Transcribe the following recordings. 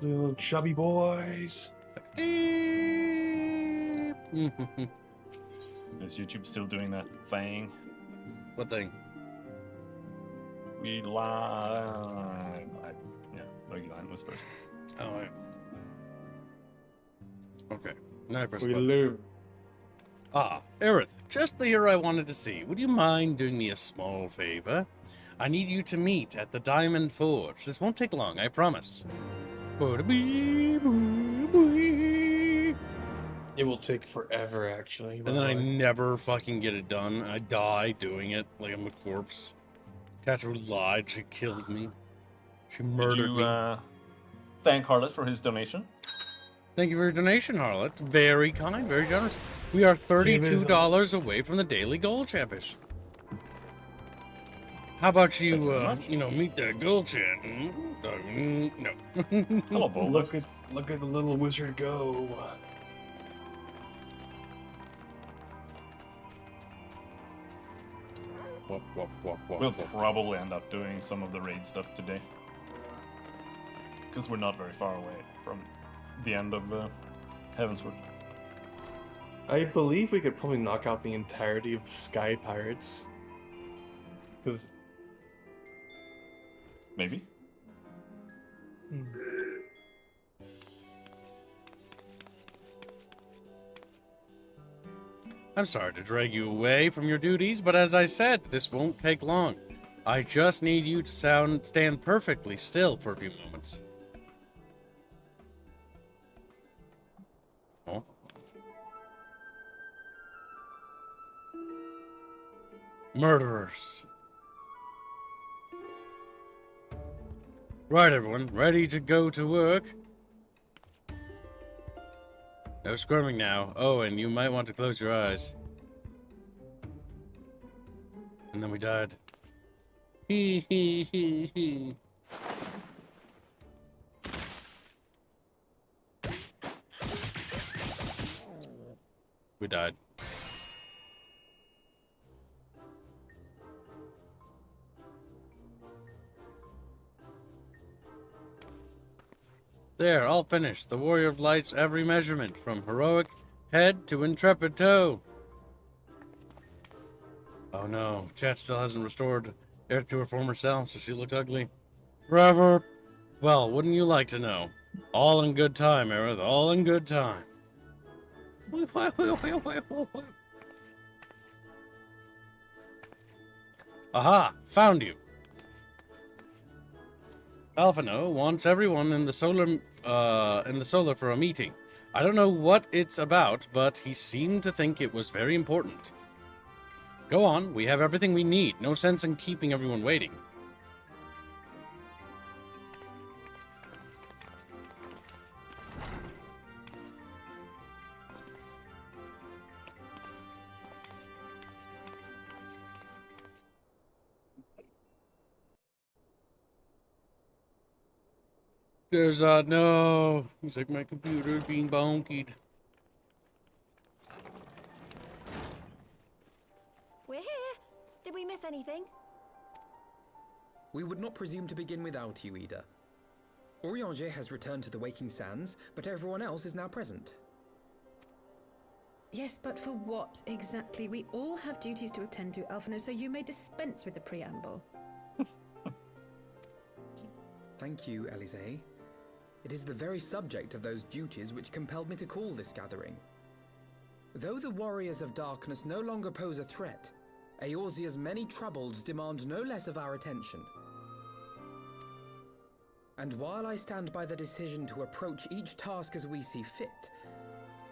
Little chubby boys. Is YouTube still doing that thing? What thing? We live. Yeah, Gungan was first. Oh, yeah. Okay. Now I press We button. live. Ah, Aerith, just the hero I wanted to see. Would you mind doing me a small favor? I need you to meet at the Diamond Forge. This won't take long, I promise. It will take forever, actually. And then I never fucking get it done. I die doing it like I'm a corpse. Catcher lied. She killed me. She murdered me. Thank Harlot for his donation. Thank you for your donation, Harlot. Very kind, very generous. We are $32 away from the daily gold Chatfish. How about you, meet that gold chat? No. Hello, Bo. Look at the little wizard go. We'll probably end up doing some of the raid stuff today. Because we're not very far away from the end of Heavensward. I believe we could probably knock out the entirety of Sky Pirates. Because... Maybe. I'm sorry to drag you away from your duties, but as I said, this won't take long. I just need you to stand perfectly still for a few moments. Oh. Murderers. Right, everyone, ready to go to work? No squirming now. Oh, and you might want to close your eyes. And then we died. Hee hee hee hee. We died. There, all finished. The Warrior of Light's every measurement, from heroic head to intrepid toe. Oh no, Chat still hasn't restored Aerith to her former self, so she looks ugly. Forever. Well, wouldn't you like to know? All in good time, Aerith, all in good time. Aha, found you. Alphino wants everyone in the solar for a meeting. I don't know what it's about, but he seemed to think it was very important. Go on, we have everything we need. No sense in keeping everyone waiting. There's no. Looks like my computer being bonkied. We're here. Did we miss anything? We would not presume to begin without you, Ida. Orianger has returned to the Waking Sands, but everyone else is now present. Yes, but for what exactly? We all have duties to attend to, Alphino, so you may dispense with the preamble. Thank you, Elise. It is the very subject of those duties which compelled me to call this gathering. Though the Warriors of Darkness no longer pose a threat, Eorzea's many troubles demand no less of our attention. And while I stand by the decision to approach each task as we see fit,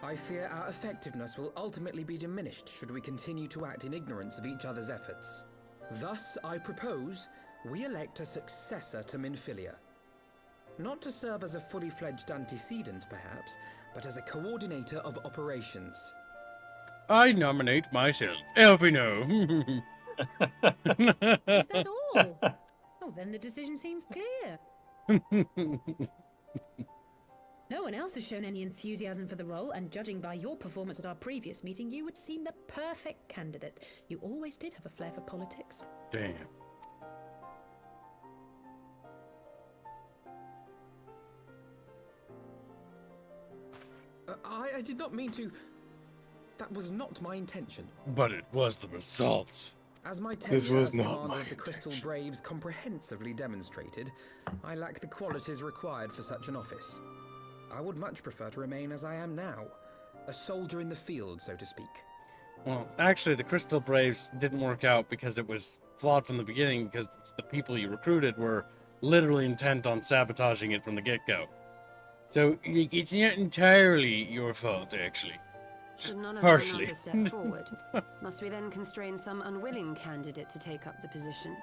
I fear our effectiveness will ultimately be diminished should we continue to act in ignorance of each other's efforts. Thus, I propose we elect a successor to Minfilia. Not to serve as a fully fledged antecedent, perhaps, but as a coordinator of operations. I nominate myself, Alphino. Is that all? Oh, then the decision seems clear. No one else has shown any enthusiasm for the role, and judging by your performance at our previous meeting, you would seem the perfect candidate. You always did have a flair for politics. Damn. I did not mean to... That was not my intention. But it was the result. As my This tenure was as not commander my of the Crystal intention. Braves comprehensively demonstrated, I lack the qualities required for such an office. I would much prefer to remain as I am now, a soldier in the field, so to speak. Well, actually, the Crystal Braves didn't work out because it was flawed from the beginning, because the people you recruited were literally intent on sabotaging it from the get-go. So, it's not entirely your fault, actually. Just Should none of partially. our step forward? Must we then constrain some unwilling candidate to take up the position?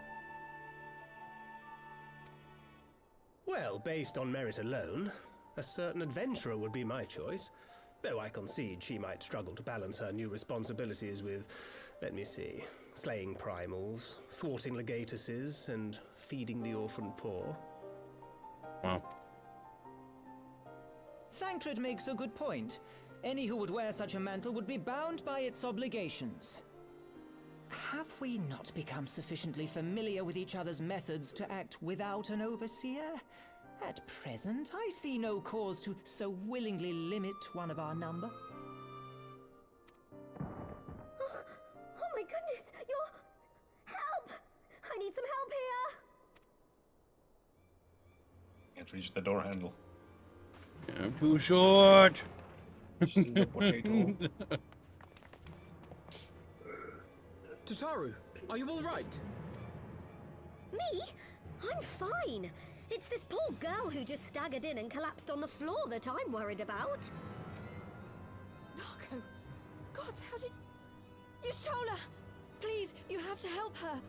Well, based on merit alone, a certain adventurer would be my choice. Though I concede she might struggle to balance her new responsibilities with, let me see, slaying primals, thwarting legatuses, and feeding the orphan poor. Well, Thancred makes a good point. Any who would wear such a mantle would be bound by its obligations. Have we not become sufficiently familiar with each other's methods to act without an overseer? At present, I see no cause to so willingly limit one of our number. Oh my goodness! Help! I need some help here! Can't reach the door handle. I'm too short. Tataru, are you all right? Me? I'm fine. It's this poor girl who just staggered in and collapsed on the floor that I'm worried about. Narco! God, how did... Yashola! Please, you have to help her.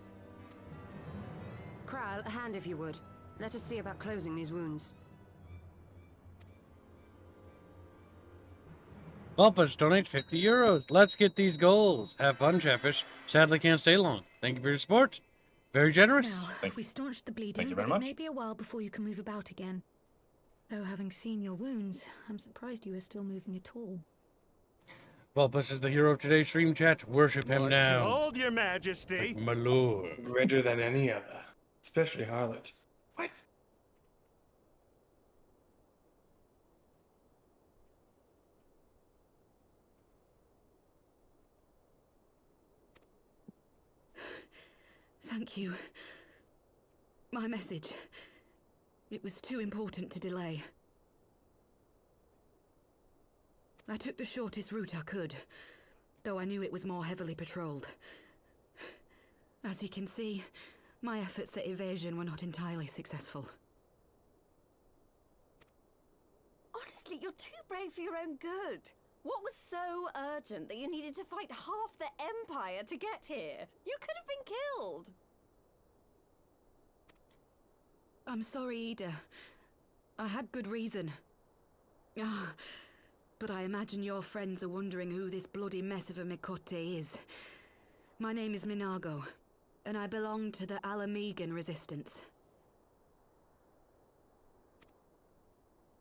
Kral, a hand if you would. Let us see about closing these wounds. Bulbus donates 50 euros. Let's get these goals. Have fun, Chatfish. Sadly can't stay long. Thank you for your support. Very generous. Now, we've staunched the bleeding, you but very it much. may be a while before you can move about again. Though having seen your wounds, I'm surprised you are still moving at all. Bulbus is the hero of today's stream chat. Worship him now. Hold your majesty. Like my lord. Greater than any other, especially Harlot. What? Thank you. My message. It was too important to delay. I took the shortest route I could, though I knew it was more heavily patrolled. As you can see, my efforts at evasion were not entirely successful. Honestly, you're too brave for your own good. What was so urgent that you needed to fight half the Empire to get here? You could have been killed. I'm sorry, Ida. I had good reason. Ah, but I imagine your friends are wondering who this bloody mess of a Mikote is. My name is Minago, and I belong to the Alamegan Resistance.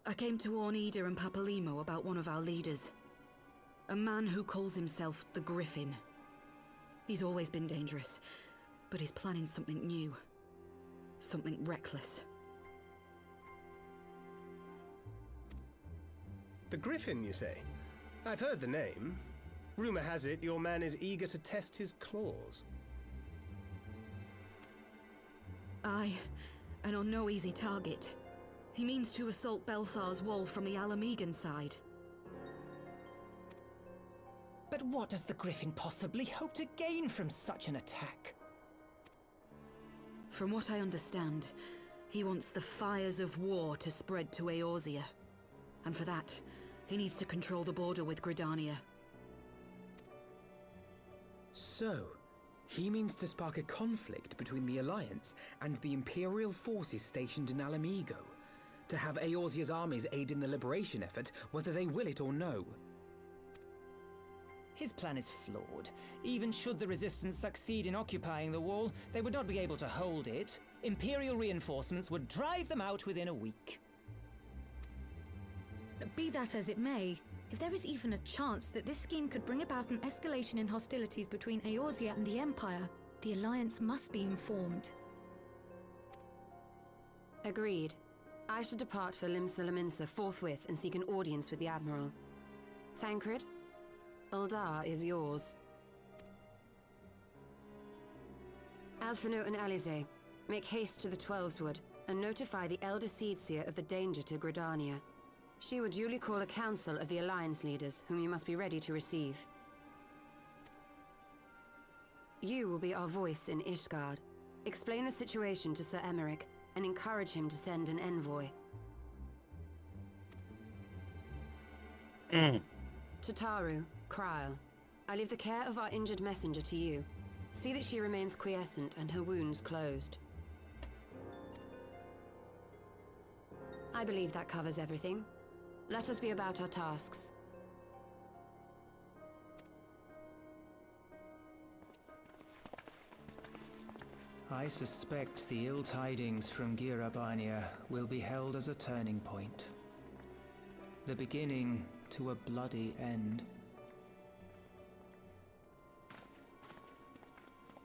I came to warn Ida and Papalymo about one of our leaders. A man who calls himself the Griffin. He's always been dangerous, but he's planning something new. Something reckless. The Griffin, you say? I've heard the name. Rumor has it your man is eager to test his claws. Aye, and on no easy target. He means to assault Baelsar's wall from the Alamegan side. But what does the Griffin possibly hope to gain from such an attack? From what I understand, he wants the fires of war to spread to Eorzea. And for that, he needs to control the border with Gridania. So, he means to spark a conflict between the Alliance and the Imperial forces stationed in Alamigo, to have Eorzea's armies aid in the liberation effort, whether they will it or no. His plan is flawed. Even should the Resistance succeed in occupying the wall, they would not be able to hold it. Imperial reinforcements would drive them out within a week. Be that as it may, if there is even a chance that this scheme could bring about an escalation in hostilities between Eorzea and the Empire, the Alliance must be informed. Agreed. I should depart for Limsa Laminsa forthwith and seek an audience with the Admiral. Thancred, Uldar is yours. Alphino and Alize, make haste to the Twelveswood and notify the Elder Seedseer of the danger to Gridania. She will duly call a council of the Alliance leaders, whom you must be ready to receive. You will be our voice in Ishgard. Explain the situation to Sir Emmerich and encourage him to send an envoy. To Taru, Kryl, I leave the care of our injured messenger to you. See that she remains quiescent and her wounds closed. I believe that covers everything. Let us be about our tasks. I suspect the ill tidings from Girabania will be held as a turning point. The beginning to a bloody end.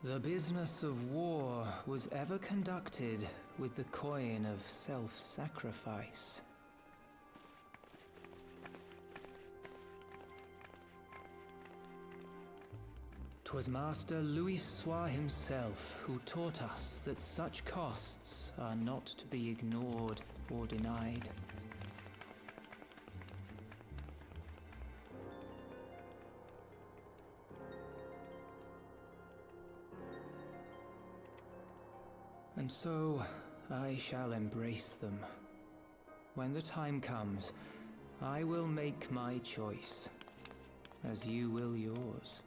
The business of war was ever conducted with the coin of self-sacrifice. 'Twas Master Louis Soir himself who taught us that such costs are not to be ignored or denied. And so, I shall embrace them. When the time comes, I will make my choice, as you will yours.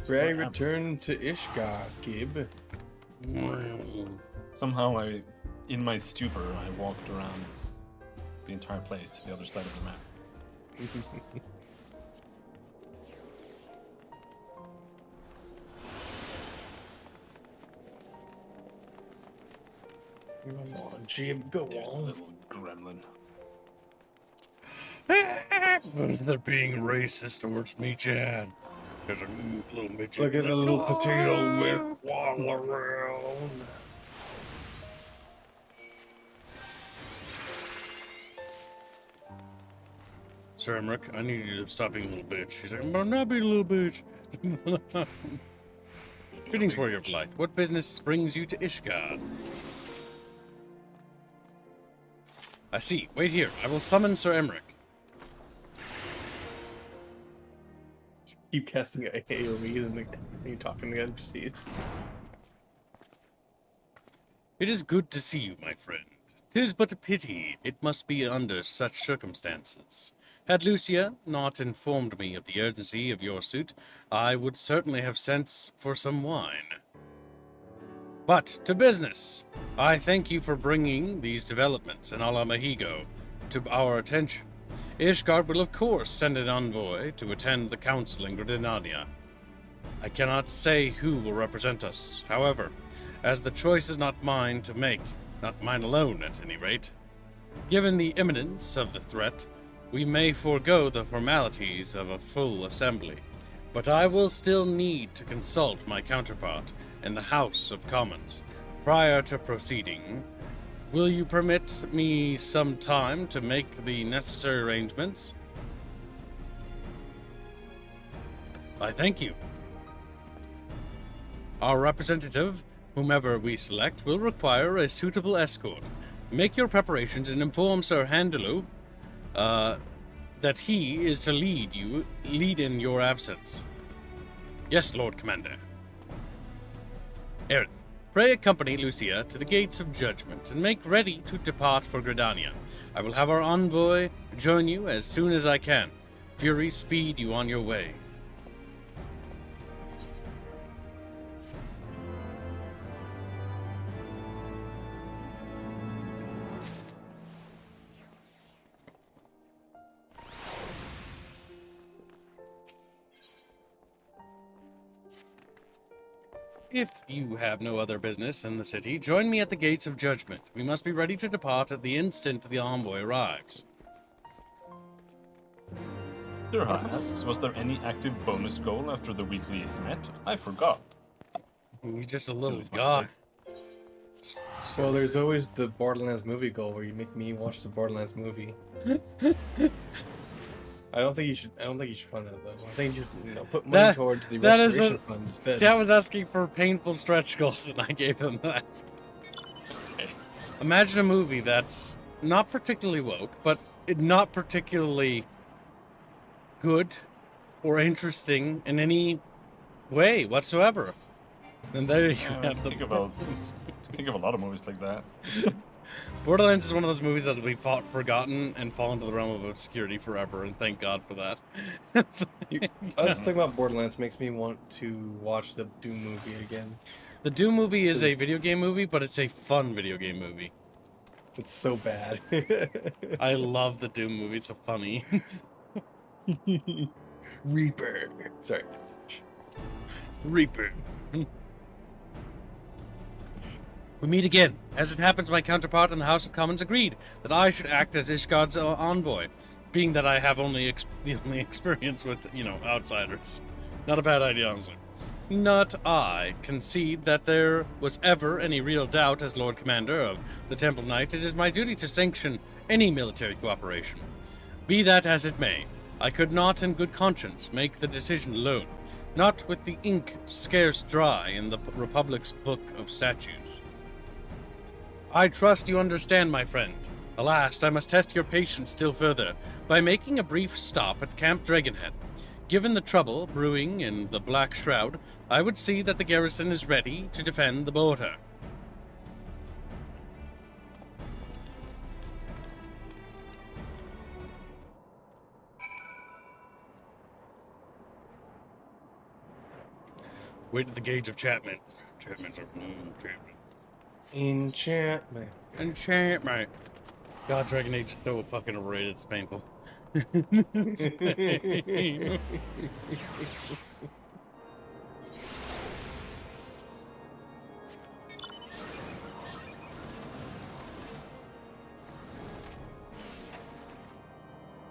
Ray returned to Ishgard, Gib. Somehow in my stupor, I walked around the entire place to the other side of the map. Come on, Jib, go There's a on. little gremlin. They're being racist towards me, Chad. There's a little midget. Look at a little potato whip waddle around. Sir Emmerich, I need you to stop being a little bitch. She's like, I'm not being a little bitch. Greetings, warrior of light. What business brings you to Ishgard? I see. Wait here. I will summon Sir Emmerich. Keep casting AoEs and you're talking to the NPCs. It is good to see you, my friend. 'Tis but a pity it must be under such circumstances. Had Lucia not informed me of the urgency of your suit, I would certainly have sent for some wine. But to business. I thank you for bringing these developments in Ala Mahigo to our attention. Ishgard will of course send an envoy to attend the council in Gridania. I cannot say who will represent us, however, as the choice is not mine to make, not mine alone at any rate. Given the imminence of the threat, we may forego the formalities of a full assembly, but I will still need to consult my counterpart in the House of Commons prior to proceeding. Will you permit me some time to make the necessary arrangements? I thank you. Our representative, whomever we select, will require a suitable escort. Make your preparations and inform Sir Handelu that he is to lead in your absence. Yes, Lord Commander. Aerith, pray accompany Lucia to the gates of judgment and make ready to depart for Gridania. I will have our envoy join you as soon as I can. Fury, speed you on your way. If you have no other business in the city, join me at the gates of judgment. We must be ready to depart at the instant the envoy arrives. Your Highness, was there any active bonus goal after the weekly is met? I forgot. He's just a little Silly smiley guy. face. Well, there's always the Borderlands movie goal where you make me watch the Borderlands movie. I don't think you should fund that though. I think you should, put money towards the restoration fund instead. That was asking for painful stretch goals, and I gave him that. Imagine a movie that's not particularly woke, but not particularly good or interesting in any way whatsoever. And there you have the think of a lot of movies like that. Borderlands is one of those movies that will be forgotten and fall into the realm of obscurity forever, and thank God for that. Us talking about Borderlands makes me want to watch the Doom movie again. The Doom movie is a video game movie, but it's a fun video game movie. It's so bad. I love the Doom movie, it's so funny. Reaper. Sorry. Reaper. We meet again. As it happens, my counterpart in the House of Commons agreed that I should act as Ishgard's envoy, being that I have the only experience with, outsiders. Not a bad idea, honestly. Not I concede that there was ever any real doubt as Lord Commander of the Temple Knight. It is my duty to sanction any military cooperation. Be that as it may, I could not in good conscience make the decision alone, not with the ink scarce dry in the Republic's Book of Statutes. I trust you understand, my friend. Alas, I must test your patience still further by making a brief stop at Camp Dragonhead. Given the trouble brewing in the Black Shroud, I would see that the garrison is ready to defend the border. Wait at the gauge of Chapman. Chapman's Enchantment. Enchantment. God, Dragon Age is so fucking overrated, it's painful. It's painful.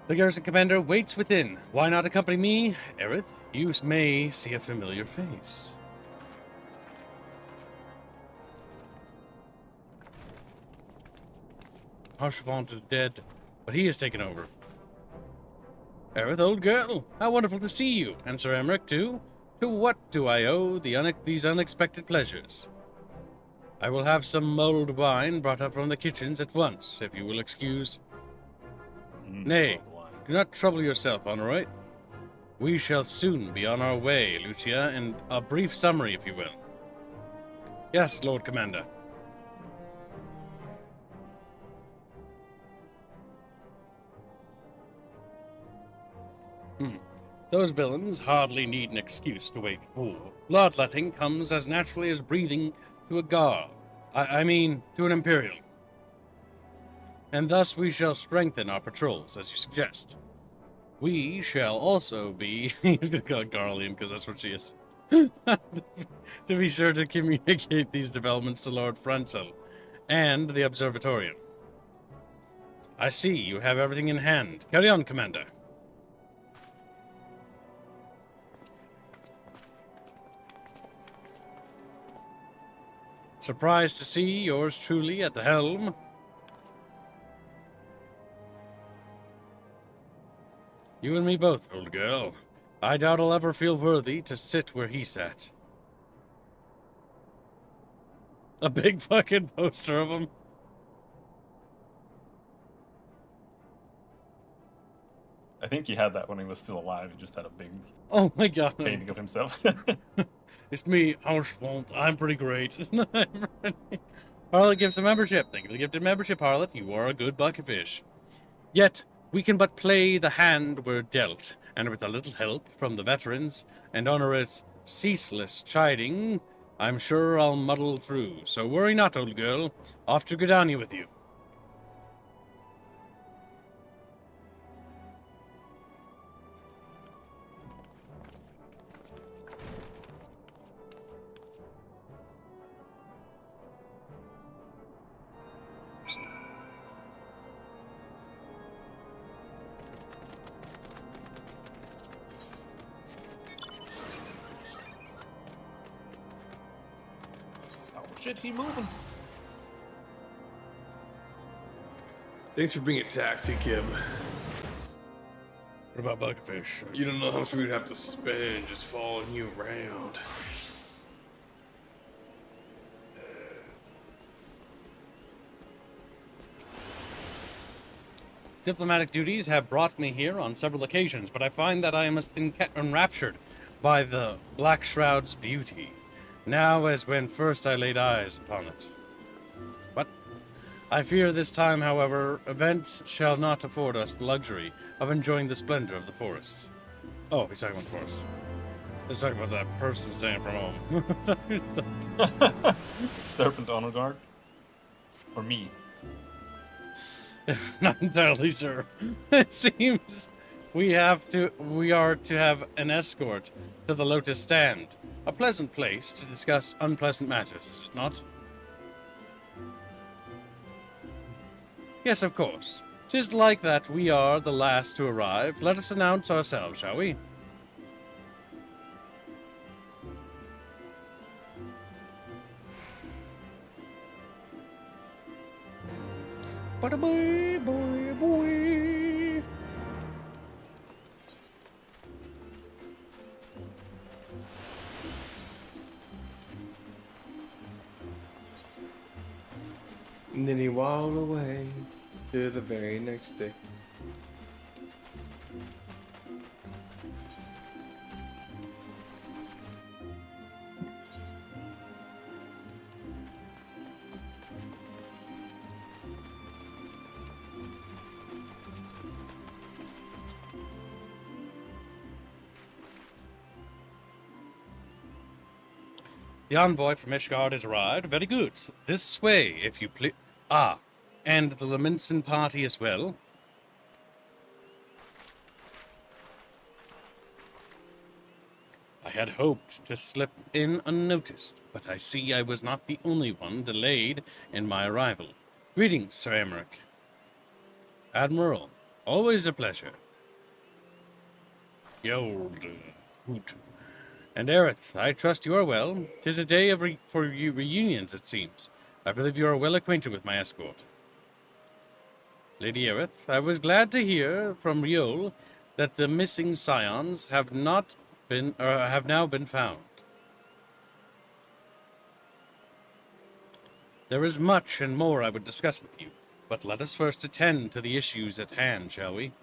The garrison commander waits within. Why not accompany me, Aerith? You may see a familiar face. Harshvant is dead, but he has taken over. Aerith, old girl, how wonderful to see you, and Sir Emmerich, too. To what do I owe these unexpected pleasures? I will have some mulled wine brought up from the kitchens at once, if you will excuse. Nay, do not trouble yourself, Honorite. We shall soon be on our way, Lucia, and a brief summary, if you will. Yes, Lord Commander. Those villains hardly need an excuse to wage war. Bloodletting comes as naturally as breathing to a Gar. I mean, to an Imperial. And thus we shall strengthen our patrols, as you suggest. We shall also be... He's gonna call it Garlean, because that's what she is. To be sure to communicate these developments to Lord Franzel and the Observatorium. I see you have everything in hand. Carry on, Commander. Surprised to see yours truly at the helm. You and me both, old girl. I doubt I'll ever feel worthy to sit where he sat. A big fucking poster of him. I think he had that when he was still alive. He just had a big painting of himself. It's me, Harshvant. I'm pretty great. Harlot gives a membership. Thank you for the gifted membership, Harlot. You are a good bucketfish. Yet, we can but play the hand we're dealt, and with a little help from the veterans and Honorate's ceaseless chiding, I'm sure I'll muddle through. So worry not, old girl. Off to Gridania with you. Shit, he moving. Thanks for being a taxi, Kib. What about Bugfish? You don't know how much we'd have to spend just following you around. Diplomatic duties have brought me here on several occasions, but I find that I am enraptured by the Black Shroud's beauty, now as when first I laid eyes upon it. But I fear this time, however, events shall not afford us the luxury of enjoying the splendor of the forest. Oh, he's talking about the forest. He's talking about that person staying from home. Serpent Honor Guard? Or me? Not entirely sure. It seems we are to have an escort to the Lotus Stand. A pleasant place to discuss unpleasant matters, not? Yes, of course. 'Tis like that we are the last to arrive. Let us announce ourselves, shall we? Bada boy, boy, boy. And then he waddled away to the very next day. The envoy from Ishgard has arrived. Very good. This way, if you please. Ah, and the Laminson party as well. I had hoped to slip in unnoticed, but I see I was not the only one delayed in my arrival. Greetings, Sir Emmerich. Admiral, always a pleasure. Yold, hoot. And Aerith, I trust you are well. 'Tis a day of for reunions, it seems. I believe you are well acquainted with my escort. Lady Aerith, I was glad to hear from Riol that the missing scions have now been found. There is much and more I would discuss with you, but let us first attend to the issues at hand, shall we?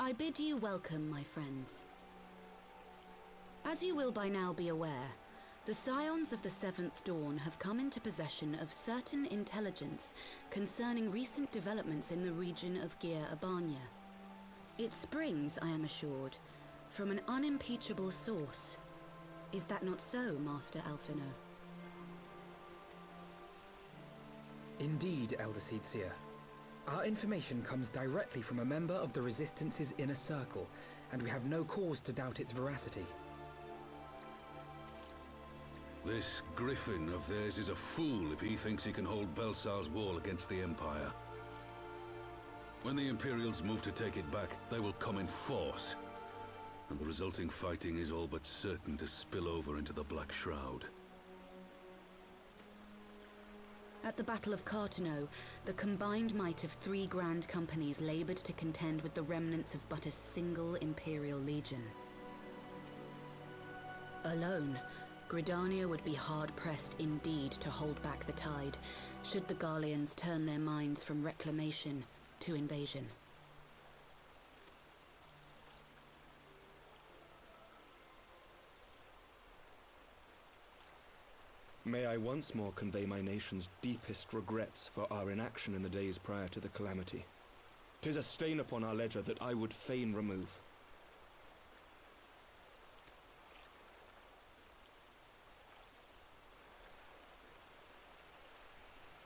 I bid you welcome, my friends. As you will by now be aware, the Scions of the Seventh Dawn have come into possession of certain intelligence concerning recent developments in the region of Gyr Abania. It springs, I am assured, from an unimpeachable source. Is that not so, Master Alphino? Indeed, Elder Seedseer. Our information comes directly from a member of the Resistance's inner circle, and we have no cause to doubt its veracity. This griffin of theirs is a fool if he thinks he can hold Baelsar's wall against the Empire. When the Imperials move to take it back, they will come in force, and the resulting fighting is all but certain to spill over into the Black Shroud. At the Battle of Cartano, the combined might of 3 grand companies labored to contend with the remnants of but a single Imperial legion. Alone, Gridania would be hard-pressed indeed to hold back the tide, should the Garleans turn their minds from reclamation to invasion. May I once more convey my nation's deepest regrets for our inaction in the days prior to the calamity. 'Tis a stain upon our ledger that I would fain remove.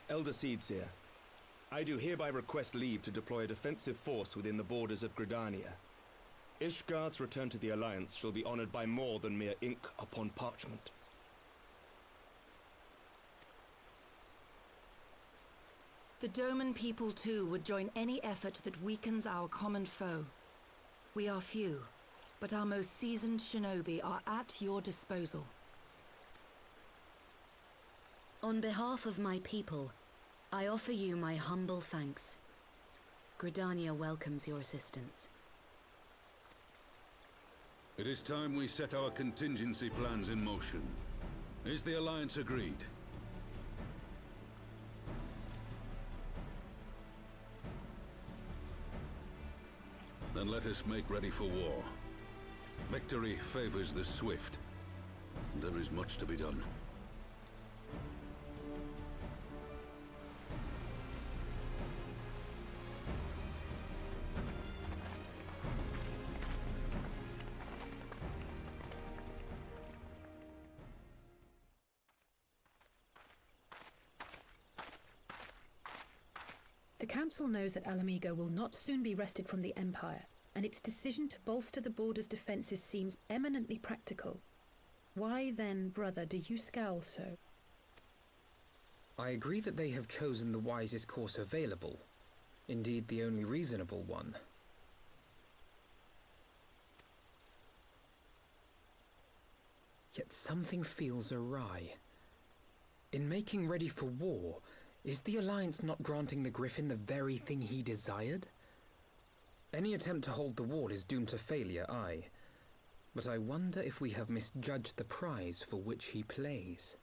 Elder Seedseer, I do hereby request leave to deploy a defensive force within the borders of Gridania. Ishgard's return to the Alliance shall be honored by more than mere ink upon parchment. The Doman people too would join any effort that weakens our common foe. We are few, but our most seasoned shinobi are at your disposal. On behalf of my people, I offer you my humble thanks. Gridania welcomes your assistance. It is time we set our contingency plans in motion. Is the Alliance agreed? Then let us make ready for war. Victory favors the swift. There is much to be done. The Council knows that Alamigo will not soon be wrested from the Empire, and its decision to bolster the border's defenses seems eminently practical. Why then, brother, do you scowl so? I agree that they have chosen the wisest course available. Indeed, the only reasonable one. Yet something feels awry. In making ready for war, is the Alliance not granting the Griffin the very thing he desired? Any attempt to hold the wall is doomed to failure, aye. But I wonder if we have misjudged the prize for which he plays.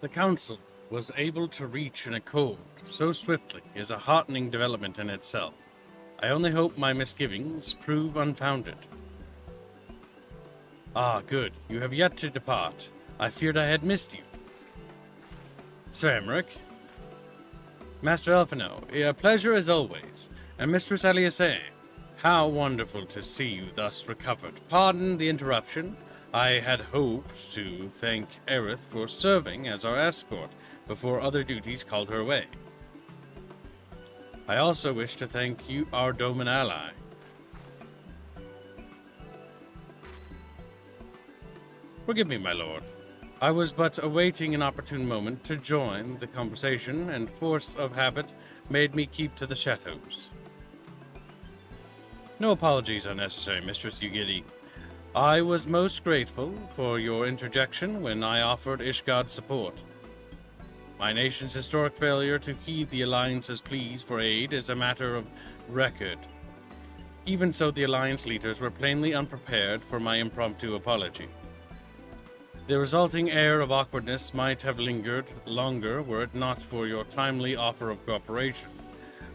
The Council was able to reach an accord so swiftly is a heartening development in itself. I only hope my misgivings prove unfounded. Ah, good. You have yet to depart. I feared I had missed you. Sir Emmerich? Master Elfino, a pleasure as always. And Mistress Aliasse, how wonderful to see you thus recovered. Pardon the interruption. I had hoped to thank Aerith for serving as our escort before other duties called her away. I also wish to thank you, our Doman ally. Forgive me, my lord. I was but awaiting an opportune moment to join the conversation, and force of habit made me keep to the shadows. No apologies are necessary, Mistress Ugidi. I was most grateful for your interjection when I offered Ishgard support. My nation's historic failure to heed the Alliance's pleas for aid is a matter of record. Even so, the Alliance leaders were plainly unprepared for my impromptu apology. The resulting air of awkwardness might have lingered longer were it not for your timely offer of cooperation,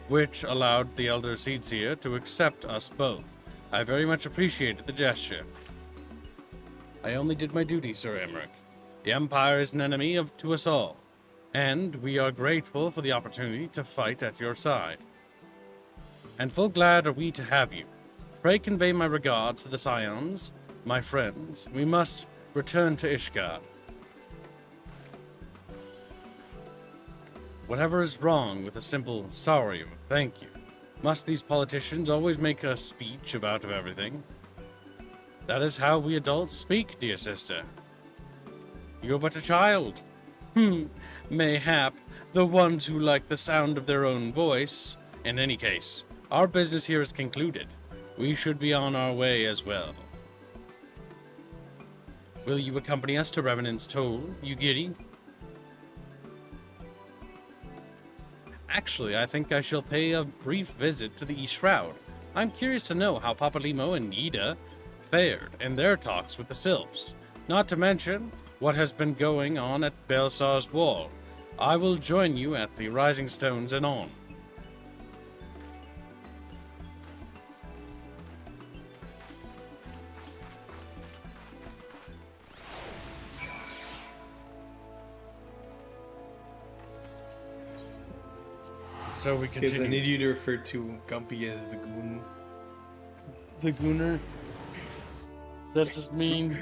which allowed the Elder Seedseer to accept us both. I very much appreciated the gesture. I only did my duty, Sir Emmerich. The Empire is an enemy to us all, and we are grateful for the opportunity to fight at your side. And full glad are we to have you. Pray convey my regards to the Scions, my friends. We must return to Ishgard. Whatever is wrong with a simple sorry or thank you? Must these politicians always make a speech about everything? That is how we adults speak, dear sister. You're but a child. Mayhap the ones who like the sound of their own voice. In any case, our business here is concluded. We should be on our way as well. Will you accompany us to Revenant's Toll, Ugiri? Actually, I think I shall pay a brief visit to the Shroud. I'm curious to know how Papalymo and Ida fared in their talks with the Sylphs, not to mention what has been going on at Baelsar's Wall. I will join you at the Rising Stones and on. So we Kids, I continue. need you to refer to Gumpy as the goon. The gooner. That's just mean.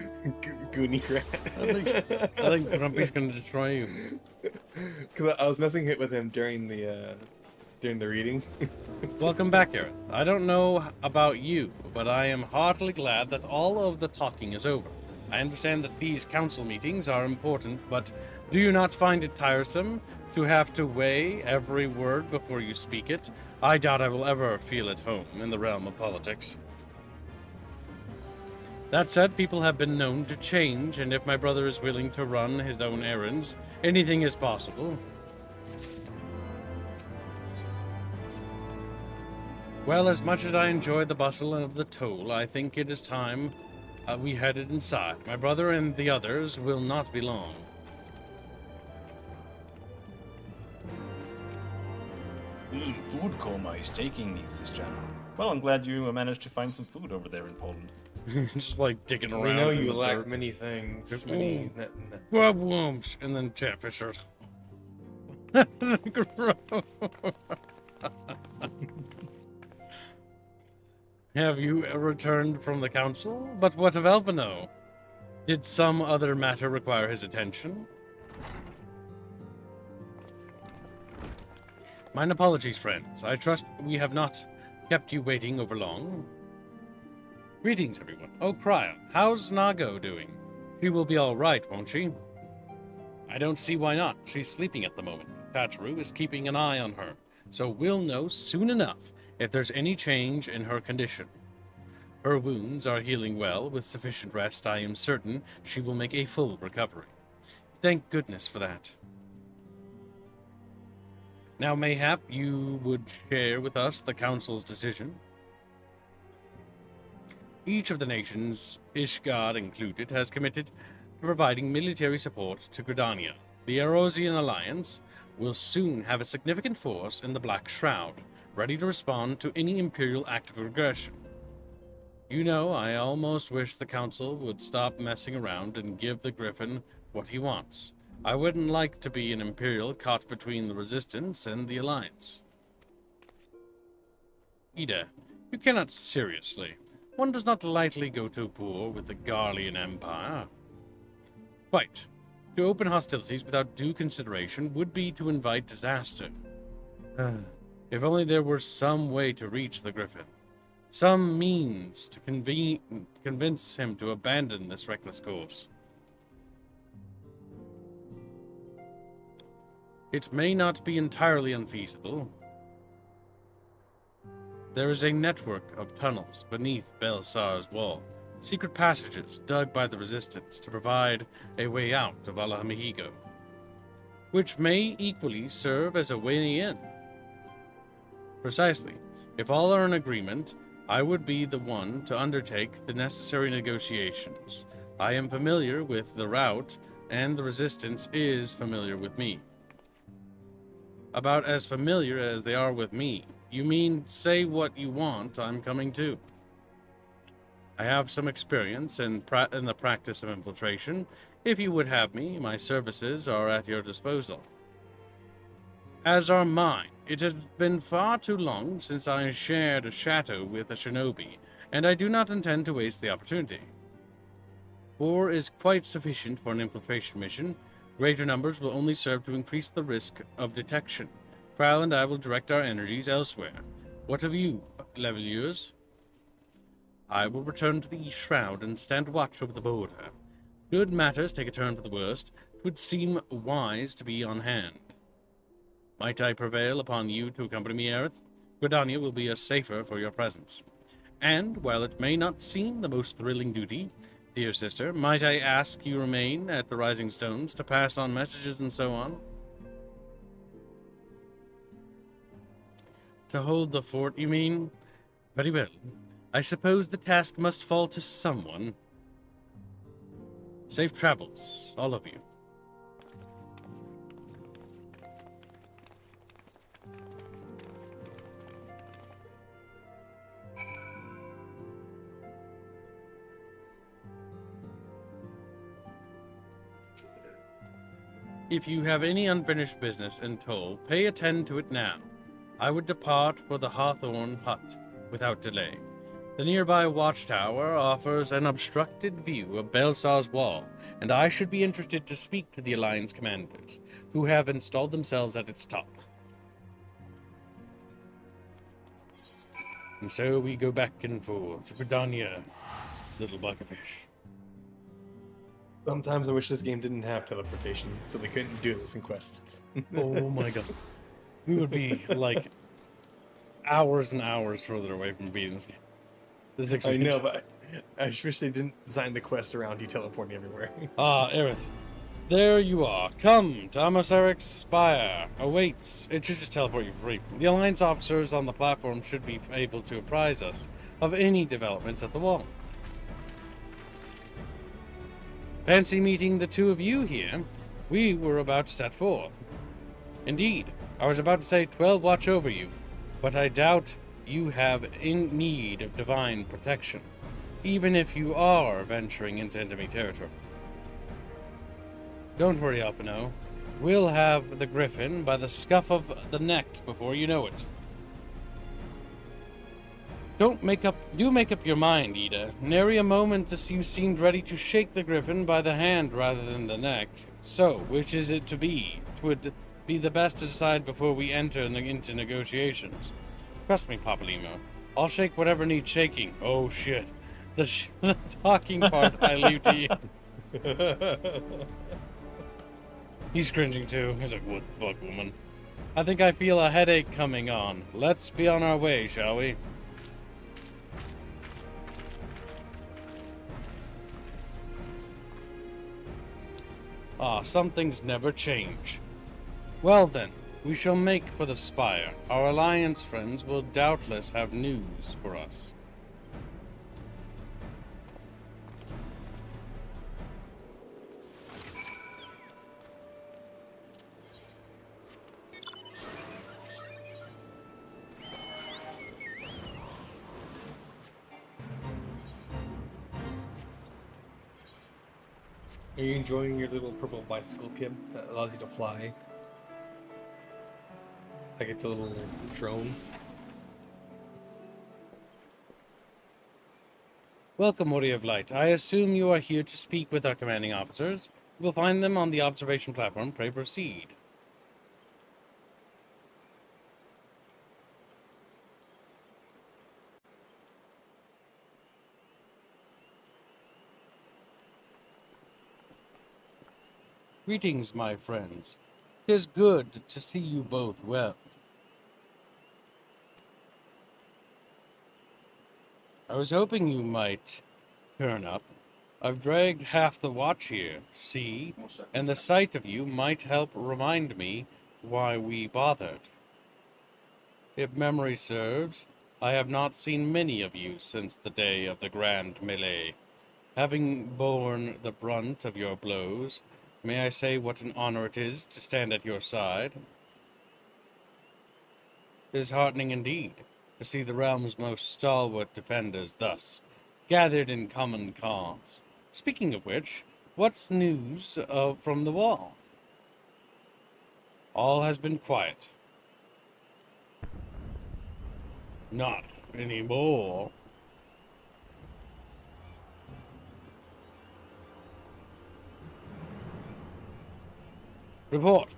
Goonie rat. I think Grumpy's gonna destroy you. Because I was messing with him during the reading. Welcome back, Aaron. I don't know about you, but I am heartily glad that all of the talking is over. I understand that these council meetings are important, but do you not find it tiresome to have to weigh every word before you speak it? I doubt I will ever feel at home in the realm of politics. That said, people have been known to change, and if my brother is willing to run his own errands, anything is possible. Well, as much as I enjoy the bustle of the toll, I think it is time we headed inside. My brother and the others will not be long. Food coma is taking me, Sis General. Well, I'm glad you managed to find some food over there in Poland. Just like digging around. We know in you the lack dirt. many things. Grub worms and then catfishers. Have you returned from the council? But what of Elvino? Did some other matter require his attention? Mine apologies, friends. I trust we have not kept you waiting over long. Greetings, everyone. Oh, Cryo, how's Nago doing? She will be all right, won't she? I don't see why not. She's sleeping at the moment. Tacharu is keeping an eye on her, so we'll know soon enough if there's any change in her condition. Her wounds are healing well. With sufficient rest, I am certain she will make a full recovery. Thank goodness for that. Now, mayhap you would share with us the Council's decision. Each of the nations, Ishgard included, has committed to providing military support to Gridania. The Erosian Alliance will soon have a significant force in the Black Shroud, ready to respond to any Imperial act of aggression. You know, I almost wish the Council would stop messing around and give the Griffin what he wants. I wouldn't like to be an Imperial caught between the Resistance and the Alliance. Ida, you cannot seriously. One does not lightly go to war with the Garlean Empire. Quite. To open hostilities without due consideration would be to invite disaster. If only there were some way to reach the Griffin. Some means to convince him to abandon this reckless course. It may not be entirely unfeasible. There is a network of tunnels beneath Baelsar's wall, secret passages dug by the Resistance to provide a way out of Alhamihigo, which may equally serve as a way in. Precisely. If all are in agreement, I would be the one to undertake the necessary negotiations. I am familiar with the route, and the Resistance is familiar with me. About as familiar as they are with me. You mean, say what you want, I'm coming too. I have some experience in the practice of infiltration. If you would have me, my services are at your disposal. As are mine. It has been far too long since I shared a chateau with a shinobi, and I do not intend to waste the opportunity. 4 is quite sufficient for an infiltration mission. Greater numbers will only serve to increase the risk of detection. Kral and I will direct our energies elsewhere. What of you, Leveliers? I will return to the Shroud and stand watch over the border. Should matters take a turn for the worst, it would seem wise to be on hand. Might I prevail upon you to accompany me, Aerith? Gridania will be a safer for your presence. And, while it may not seem the most thrilling duty, dear sister, might I ask you remain at the Rising Stones to pass on messages and so on? To hold the fort, you mean? Very well. I suppose the task must fall to someone. Safe travels, all of you. If you have any unfinished business in tow, pay attend to it now. I would depart for the Hawthorne Hut without delay. The nearby watchtower offers an obstructed view of Baelsar's wall, and I should be interested to speak to the Alliance commanders, who have installed themselves at its top. And so we go back and forth to Gridania, little buckafish. Sometimes I wish this game didn't have teleportation, so they couldn't do this in quests. Oh my god. We would be, like, hours and hours further away from beating this game. This I know, but I wish they didn't design the quest around you teleporting everywhere. Ah, Aerith. There you are. Come, Thomas Eric's spire awaits. It should just teleport you for free. The Alliance officers on the platform should be able to apprise us of any developments at the wall. Fancy meeting the two of you here. We were about to set forth. Indeed, I was about to say 12 watch over you, but I doubt you have in need of divine protection, even if you are venturing into enemy territory. Don't worry, Alpino. We'll have the griffin by the scuff of the neck before you know it. Do make up your mind, Ida. Nary a moment as you seemed ready to shake the griffin by the hand rather than the neck. So, which is it to be? 'Twould be the best to decide before we enter into negotiations. Trust me, Papalymo. I'll shake whatever needs shaking. Oh shit. The talking part I leave to you. He's cringing too. He's like, what the fuck, woman? I think I feel a headache coming on. Let's be on our way, shall we? Ah, some things never change. Well then, we shall make for the spire. Our Alliance friends will doubtless have news for us. Are you enjoying your little purple bicycle, Kim, that allows you to fly? Like it's a little drone. Welcome, Warrior of Light. I assume you are here to speak with our commanding officers. You will find them on the observation platform. Pray proceed. Greetings, my friends. 'Tis good to see you both well. I was hoping you might turn up. I've dragged half the watch here, see? And the sight of you might help remind me why we bothered. If memory serves, I have not seen many of you since the day of the grand melee. Having borne the brunt of your blows, may I say what an honor it is to stand at your side? It is heartening indeed to see the realm's most stalwart defenders thus gathered in common cause. Speaking of which, what's news from the wall? All has been quiet. Not anymore. Report.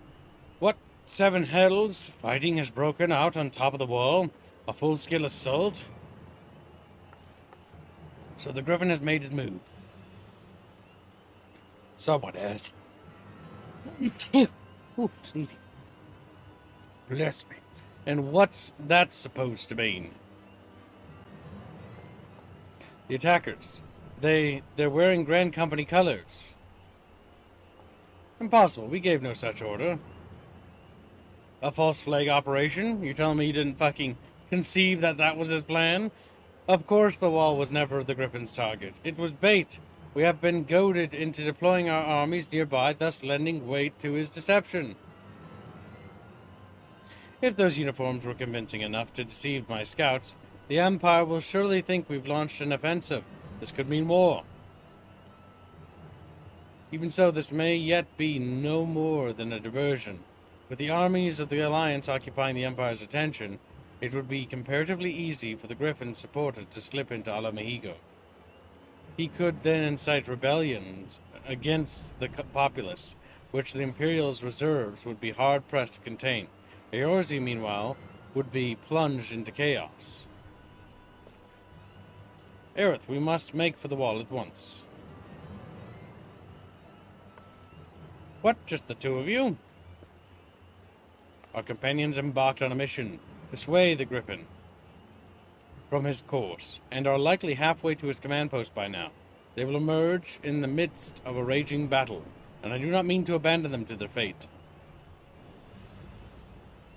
What 7 heralds? Fighting has broken out on top of the wall. A full-scale assault. So the Griffin has made his move. Someone has. Ooh, sneezing. Bless me. And what's that supposed to mean? The attackers. They're wearing Grand Company colors. Impossible. We gave no such order. A false flag operation? You telling me you didn't fucking conceive that was his plan? Of course the wall was never the Griffin's target. It was bait. We have been goaded into deploying our armies nearby, thus lending weight to his deception. If those uniforms were convincing enough to deceive my scouts, the Empire will surely think we've launched an offensive. This could mean war. Even so, this may yet be no more than a diversion. With the armies of the Alliance occupying the Empire's attention, it would be comparatively easy for the Griffin's supporter to slip into Alamahigo. He could then incite rebellions against the populace, which the Imperial's reserves would be hard-pressed to contain. Eorzi, meanwhile, would be plunged into chaos. Aerith, we must make for the wall at once. What, just the two of you? Our companions embarked on a mission to sway the Griffin from his course, and are likely halfway to his command post by now. They will emerge in the midst of a raging battle, and I do not mean to abandon them to their fate.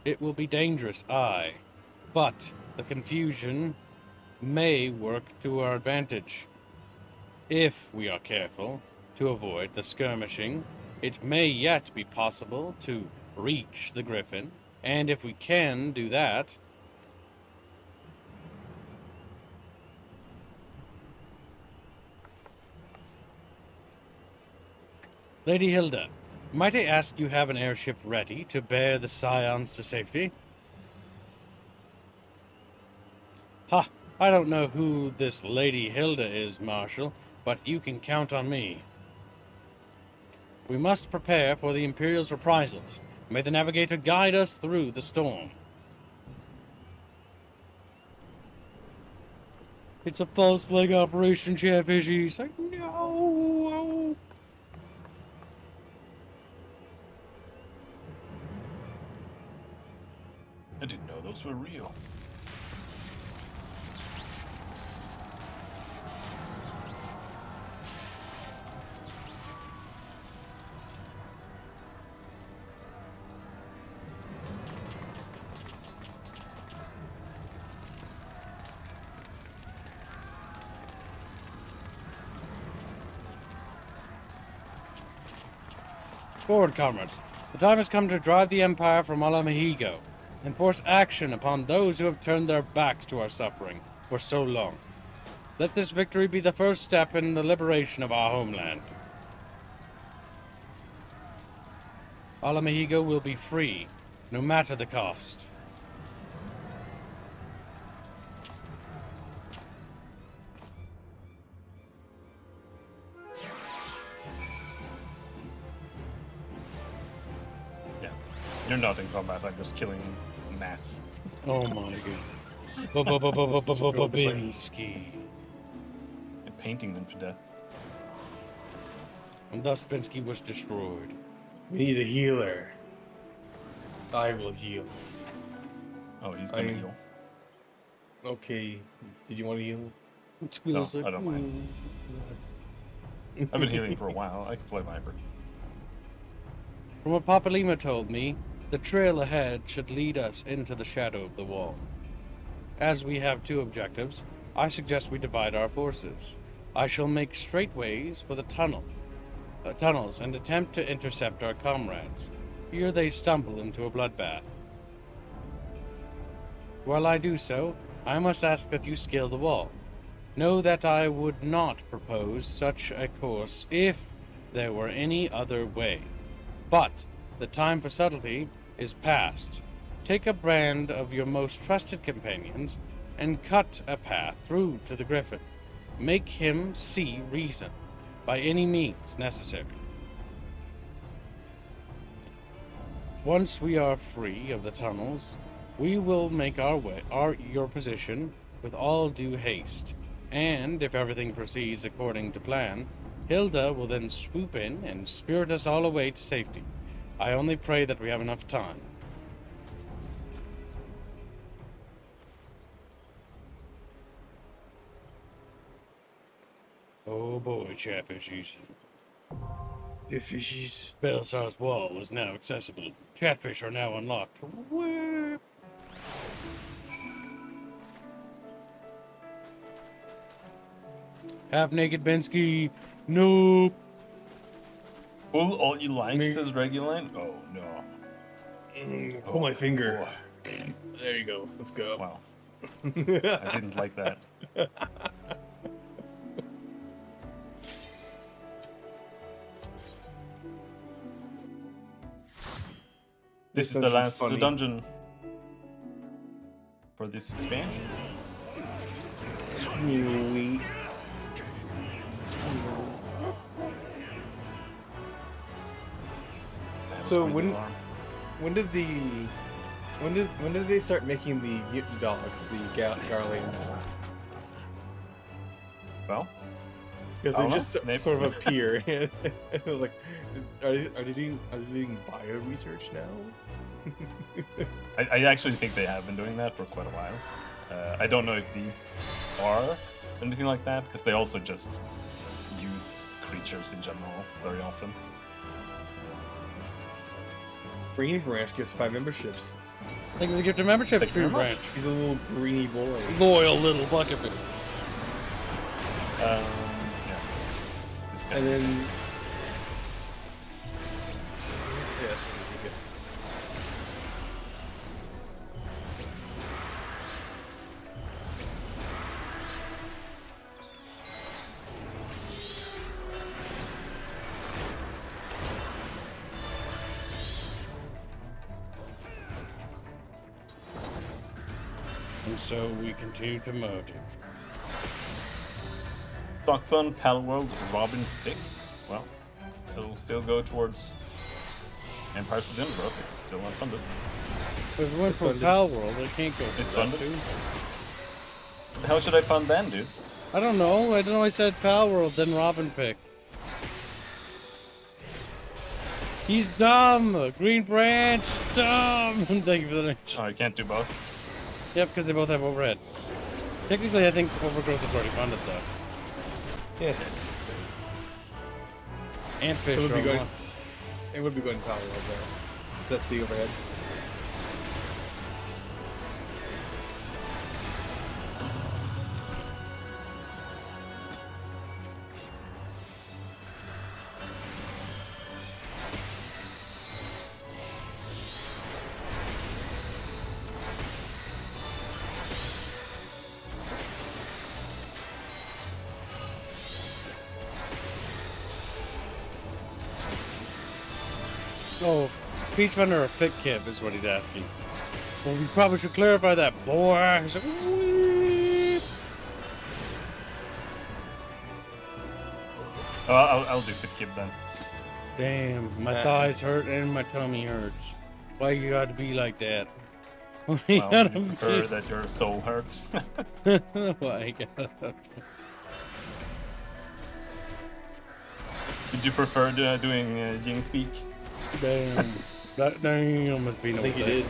It will be dangerous, aye, but the confusion may work to our advantage. If we are careful to avoid the skirmishing, it may yet be possible to reach the Griffin, and if we can do that, Lady Hilda, might I ask you have an airship ready to bear the Scions to safety? Ha! I don't know who this Lady Hilda is, Marshal, but you can count on me. We must prepare for the Imperial's reprisals. May the Navigator guide us through the storm. It's a false flag operation, Chatfish. He's like, no! I didn't know those were real. Forward, comrades. The time has come to drive the Empire from Alamahigo and force action upon those who have turned their backs to our suffering for so long. Let this victory be the first step in the liberation of our homeland. Alamahigo will be free, no matter the cost. You're not in combat, I'm just killing gnats. Oh my god. Binsky. And painting them to death. And thus Binsky was destroyed. We need a healer. I will heal. Oh, he's gonna heal. Okay. Did you want to heal? No, I don't mind. I've been healing for a while. I can play Viper. From what Papalymo told me, the trail ahead should lead us into the shadow of the wall. As we have two objectives, I suggest we divide our forces. I shall make straightways for the tunnels and attempt to intercept our comrades. Here they stumble into a bloodbath. While I do so, I must ask that you scale the wall. Know that I would not propose such a course if there were any other way. But the time for subtlety is past. Take a brand of your most trusted companions and cut a path through to the Griffin. Make him see reason by any means necessary. Once we are free of the tunnels, we will make your position with all due haste, and if everything proceeds according to plan, Hilda will then swoop in and spirit us all away to safety. I only pray that we have enough time. Oh boy, Chatfishies. Fishies. Baelsar's wall is now accessible. Chatfish are now unlocked. Whoop. Half-naked Bensky. Nope. Pull all you like, says Reguline? Oh, no. Pull my finger. There you go. Let's go. Wow. I didn't like that. This is the last dungeon for this expansion. Sweet. So when did they start making the mutant dogs, the Garlands? Well, because they just sort of appear. Like, are they doing bio research now? I actually think they have been doing that for quite a while. I don't know if these are anything like that, because they also just use creatures in general very often. Green Branch gives 5 memberships. Thank you for the gift of memberships, Green Branch. He's a little greeny boy. Loyal little buckaroo. Yeah. And then... Yeah. And so we continue to motive. Stock Fund, Palworld, Robin's Stick. Well, it'll still go towards Empire's Dinner Growth. It's still unfunded. If we went for Palworld, it can't go. It's funded. How should I fund then, dude? I don't know. I said Palworld, then Robin pick. He's dumb. Green Branch, dumb. Thank you for the link. Oh, you can't do both. Yep, because they both have overhead. Technically, I think Overgrowth is already funded, though. Yeah. And Fish so are it would be going to Power World, though. That's the overhead. Oh, Peach Vendor or Fit Kib is what he's asking. Well, we probably should clarify that, boy. He's like, oh, I'll do Fit Kib then. Damn, my thighs hurt and my tummy hurts. Why you gotta be like that? Well, you prefer that your soul hurts. Why God. Did you prefer doing Ying Speak? Damn. That damn must be no I think you did.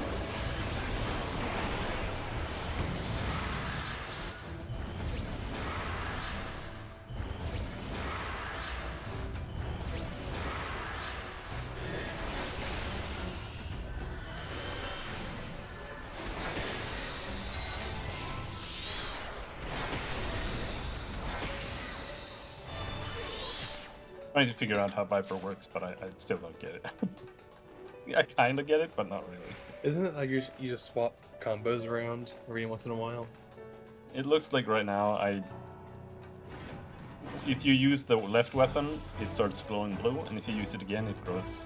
Trying to figure out how Viper works, but I still don't get it. I kind of get it, but not really. Isn't it like you just swap combos around every once in a while? It looks like right now if you use the left weapon, it starts glowing blue, and if you use it again, it glows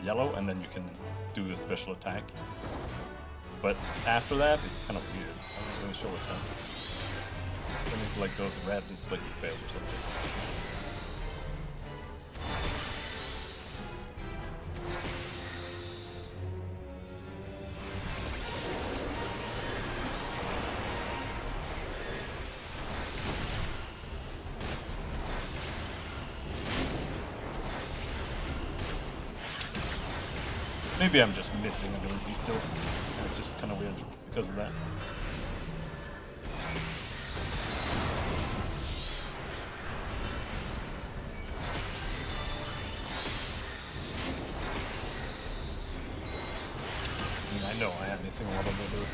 yellow, and then you can do a special attack. But after that, it's kind of weird. I'm not really sure what's happening. When it like goes red, it's like you failed or something. Maybe I'm just missing ability still. It's just kind of weird because of that. I know I am missing a lot of abilities.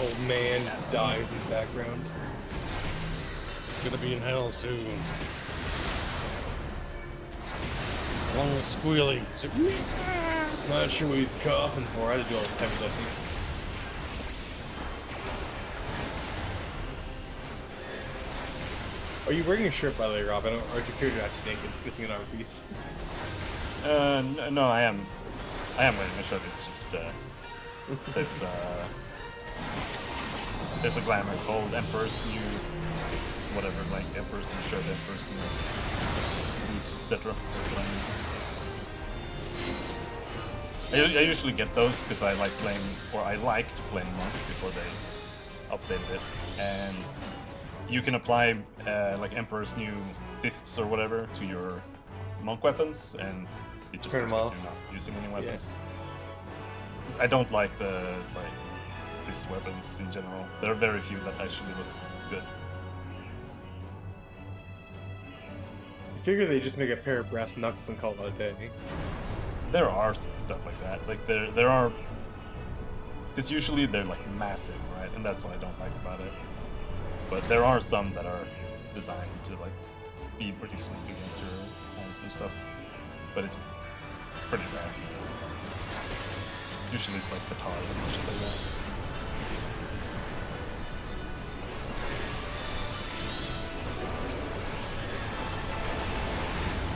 Old man dies in the background. Gonna be in hell soon. One was squealing. Not sure what he's coughing for. I had to do all the heavy lifting. Are you wearing a shirt, by the way, Rob? Or is your character actually naked, missing an arm piece? No, I am wearing a shirt. It's just there's a glamour called Emperor's New, whatever, like Emperor's New shirt, Emperor's New boots, etc. I usually get those because I like playing, or I liked playing Monk before they updated it, and you can apply like Emperor's New fists or whatever to your Monk weapons, and it just looks like you're not using any weapons. Yeah. I don't like the fist weapons in general. There are very few that actually look good. I figure they just make a pair of brass knuckles and call it a day. There are stuff like that. Like there are, because usually they're like massive, right? And that's what I don't like about it. But there are some that are designed to like be pretty slick against your hands and stuff. But it's pretty rare. Usually it's like guitars and shit like that.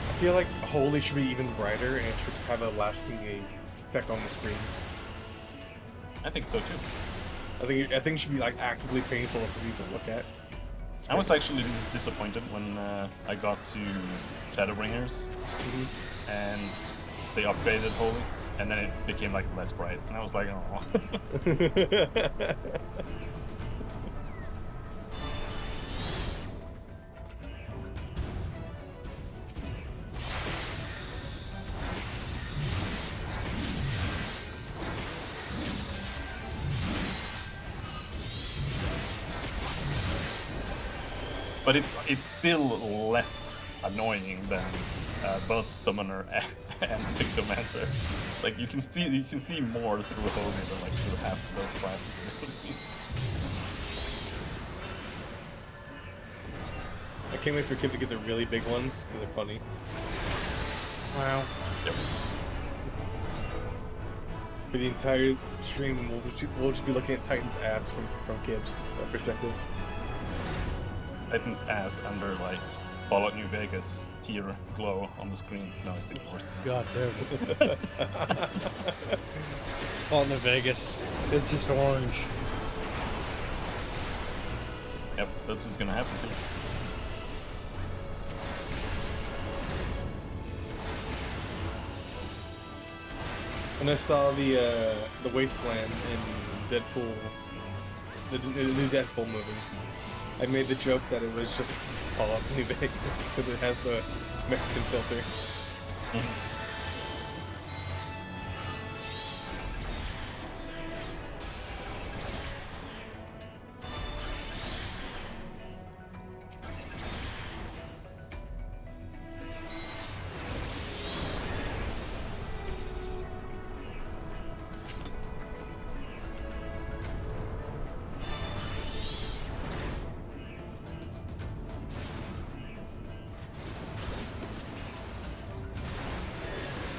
I feel like Holy should be even brighter and it should have a lasting effect on the screen. I think so too. I think it should be like actively painful for people to look at. I was actually disappointed when I got to Shadowbringers and they upgraded Holy, and then it became like less bright, and I was like, oh. But it's still less annoying than both Summoner and Pictomancer. Like you can see more through Holy than like through half of those classes. I can't wait for Kim to get the really big ones because they're funny. Wow. Yep. For the entire stream, we'll just be looking at Titan's ads from Kib's perspective. Titan's ass under like Fallout New Vegas tier glow on the screen. No, it's even worse. God damn it. Fallout New Vegas. It's just orange. Yep, that's what's gonna happen too. And I saw the Wasteland in Deadpool, the new Deadpool movie. I made the joke that it was just Fallout New Vegas because it has the Mexican filter.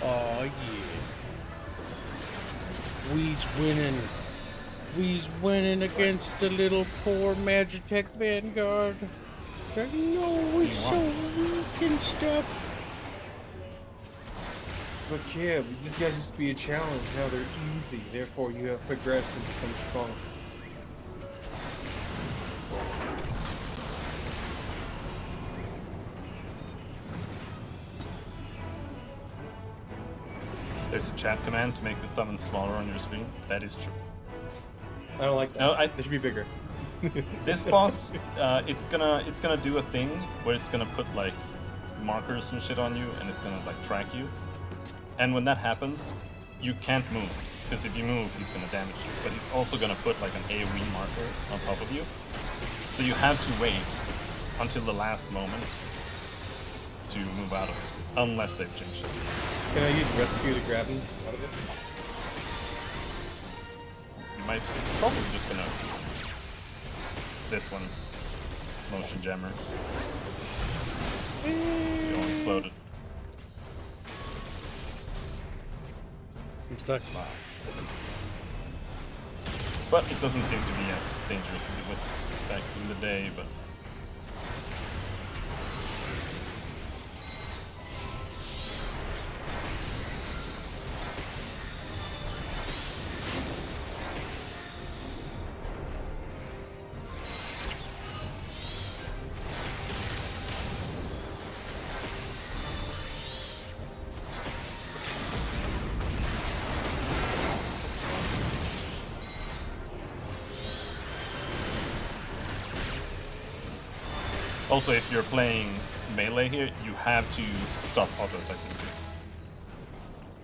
Oh yeah. We's winning. We's winning against the little poor Magitech Vanguard. I know we're so weak and stuff. But yeah, these guys used to be a challenge. Now they're easy. Therefore, you have progressed and become strong. There's a chat command to make the summon smaller on your screen. That is true. I don't like that. No, They should be bigger. This boss, it's gonna do a thing where it's gonna put like markers and shit on you, and it's gonna like track you. And when that happens, you can't move, because if you move, he's gonna damage you. But he's also gonna put like an AoE marker on top of you. So you have to wait until the last moment to move out of it, unless they've changed it. Can I use rescue to grab him out of it? You might probably just gonna this one motion jammer. You won't explode it. I'm stuck. But it doesn't seem to be as dangerous as it was back in the day, but... Also, if you're playing melee here, you have to stop auto-attacking too.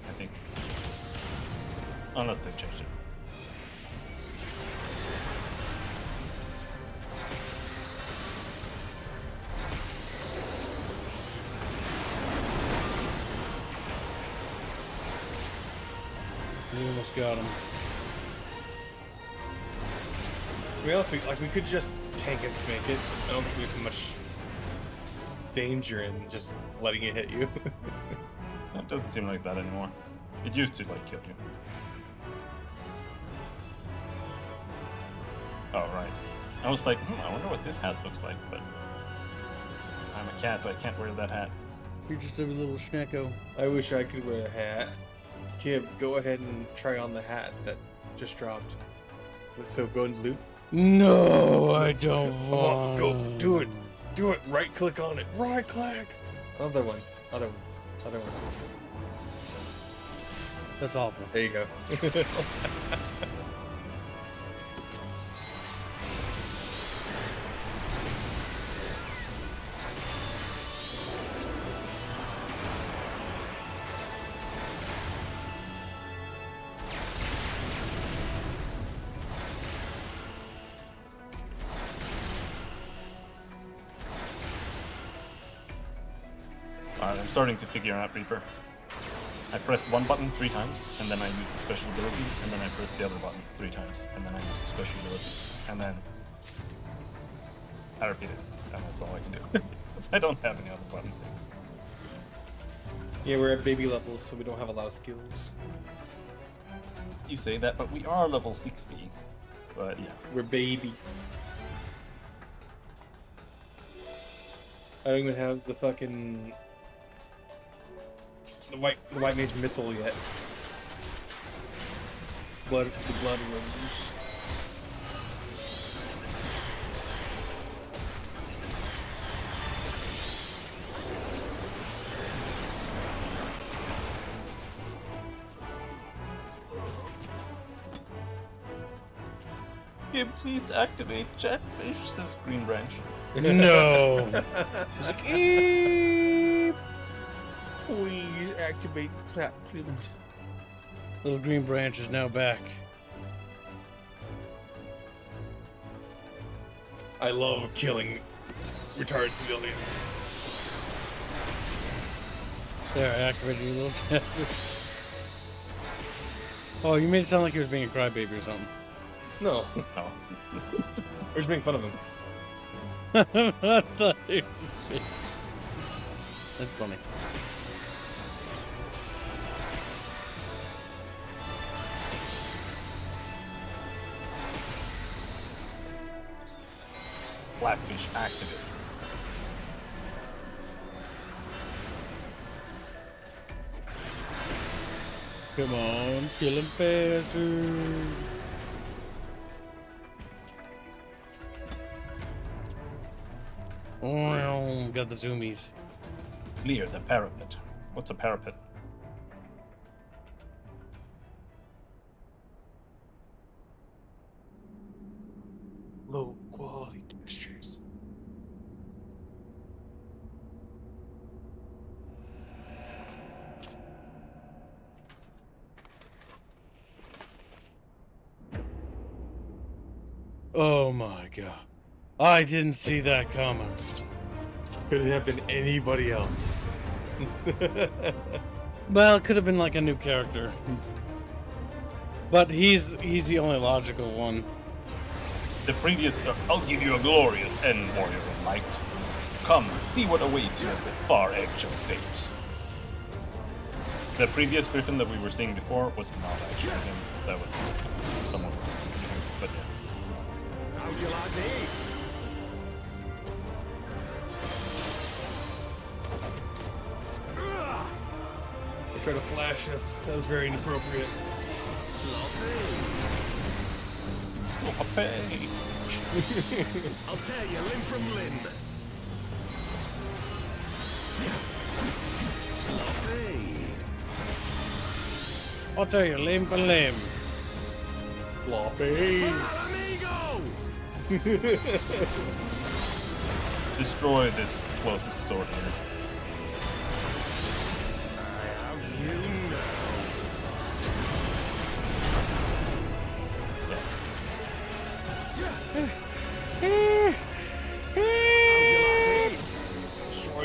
I think. Unless they've changed it. We almost got him. To be honest, we could just tank it to make it. I don't think there's much danger in just letting it hit you. It doesn't seem like that anymore. It used to, like, kill you. Oh, right. I was like, I wonder what this hat looks like, but... I'm a cat, I can't wear that hat. You're just a little schnecko. I wish I could wear a hat. Kib, go ahead and try on the hat that just dropped. So go and loot. No, I don't want. Go, do it. Do it. Right click on it. Right click. Other one. Other one. Other one. That's awful. There you go. Alright, I'm starting to figure out Reaper. I pressed one button 3 times, and then I use a special ability, and then I press the other button 3 times, and then I use a special ability, and then I repeat it, and that's all I can do. Because I don't have any other buttons. Yeah, we're at baby levels, so we don't have a lot of skills. You say that, but we are level 60. But yeah. We're babies. I don't even have the fucking... The white mage missile yet. The blood runs. Yeah, please activate Chatfish, says Green Branch. No. Please activate that, please. Little Green Branch is now back. I love killing retarded civilians. There, I activated your little Chatfish. Oh, you made it sound like you were being a crybaby or something. No. Oh. We're just making fun of him. That's funny. Flatfish activated. Come on, kill him faster. Oh, got the zoomies. Clear the parapet. What's a parapet? Low quality textures. Oh my god. I didn't see that coming. Could it have been anybody else? Well, it could have been like a new character. But he's the only logical one. The previous... I'll give you a glorious end, warrior of light. Come, see what awaits you at the far edge of fate. The previous Griffin that we were seeing before was not actually him. That was someone. But yeah. How do you like this? They tried to flash us. That was very inappropriate. Sloppy. I'll tear you limb from limb. Sloppy. I'll tell you, limb for limb. Floppy. Destroy this closest sword here.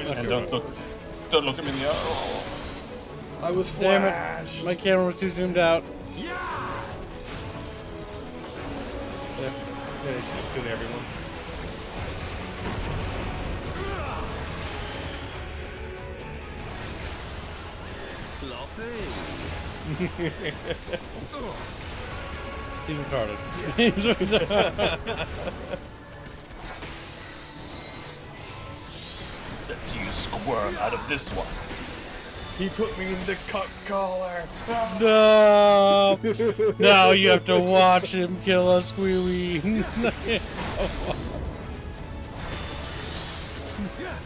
And don't look at me in the eye. I was Damn flashed. it. My camera was too zoomed out. Yeah, soon everyone. He's retarded. Let's you squirm out of this one. He put me in the cut collar. No! Now you have to watch him kill us, Squeewee.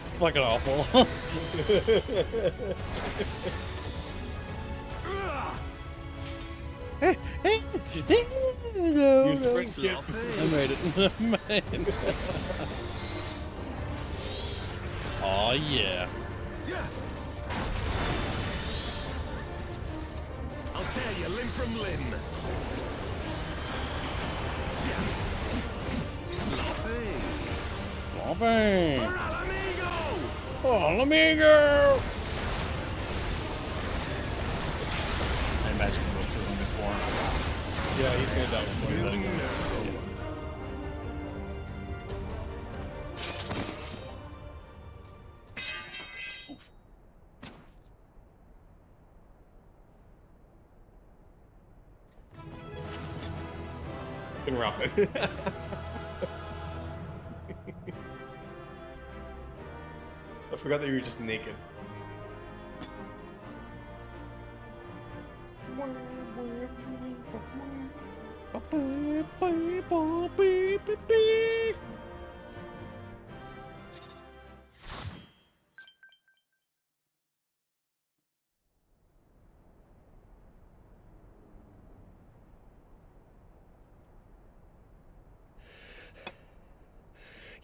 It's fucking awful. No, You sprint kick. I made it. Aw, yeah. I'll tear you limb from limb. Sloppy. Oh, amigo! I imagine we went through him before. Yeah, he's gonna die before he lets go. Fucking Raffle. I forgot that you were just naked.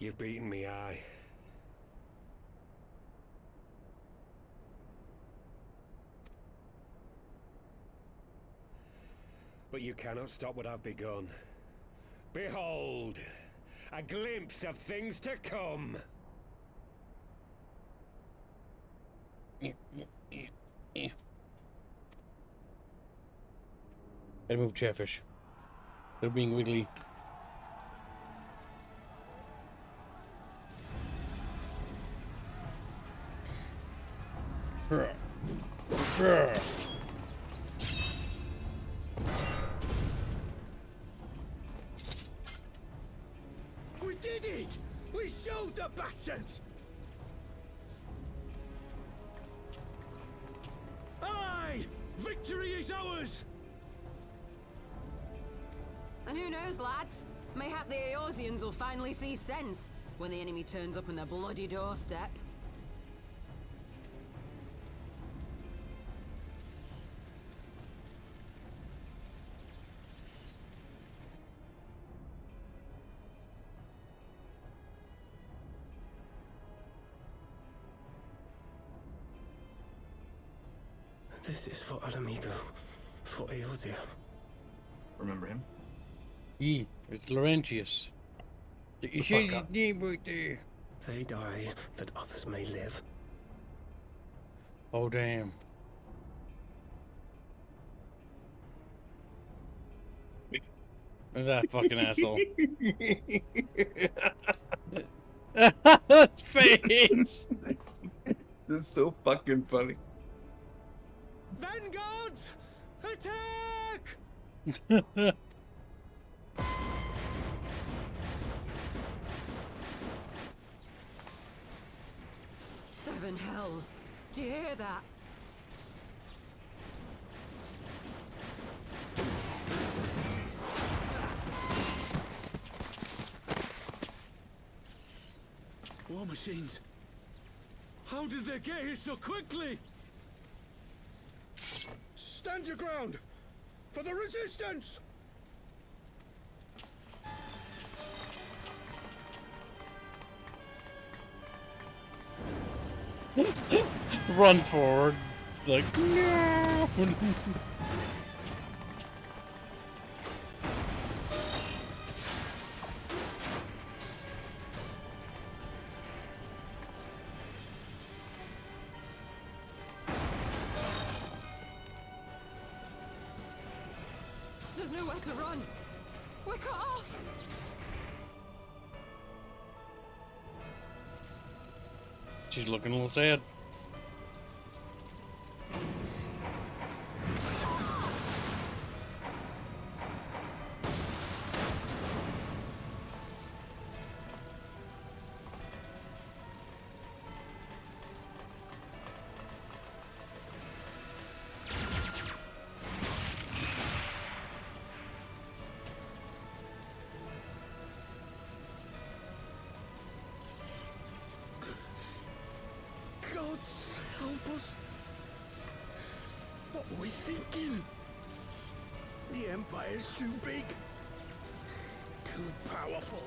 You've beaten me, aye. But you cannot stop what I've begun. Behold, a glimpse of things to come. I move Chatfish. They're being wiggly. We did it! We showed the bastards! Aye! Victory is ours! And who knows, lads? Mayhap the Eorzeans will finally see sense when the enemy turns up on their bloody doorstep. This is for Alamigo, for Eorzea. Remember him? It's Laurentius. It says his name right there. They die that others may live. Oh, damn. That fucking asshole. Face! That's so fucking funny. Vanguards! Attack! Seven hells. Do you hear that? War machines. How did they get here so quickly? Stand your ground! For the resistance! Runs forward, like, no! There's nowhere to run. We're cut off. She's looking a little sad. Gods help us! What were we thinking? The Empire's too big. Too powerful.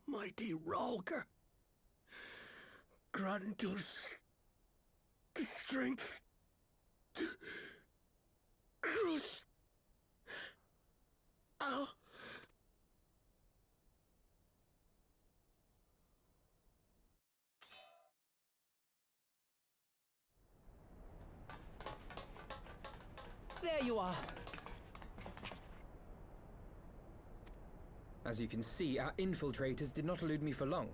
Mighty Rolker, grant us the strength to crush our... There you are. As you can see, our infiltrators did not elude me for long.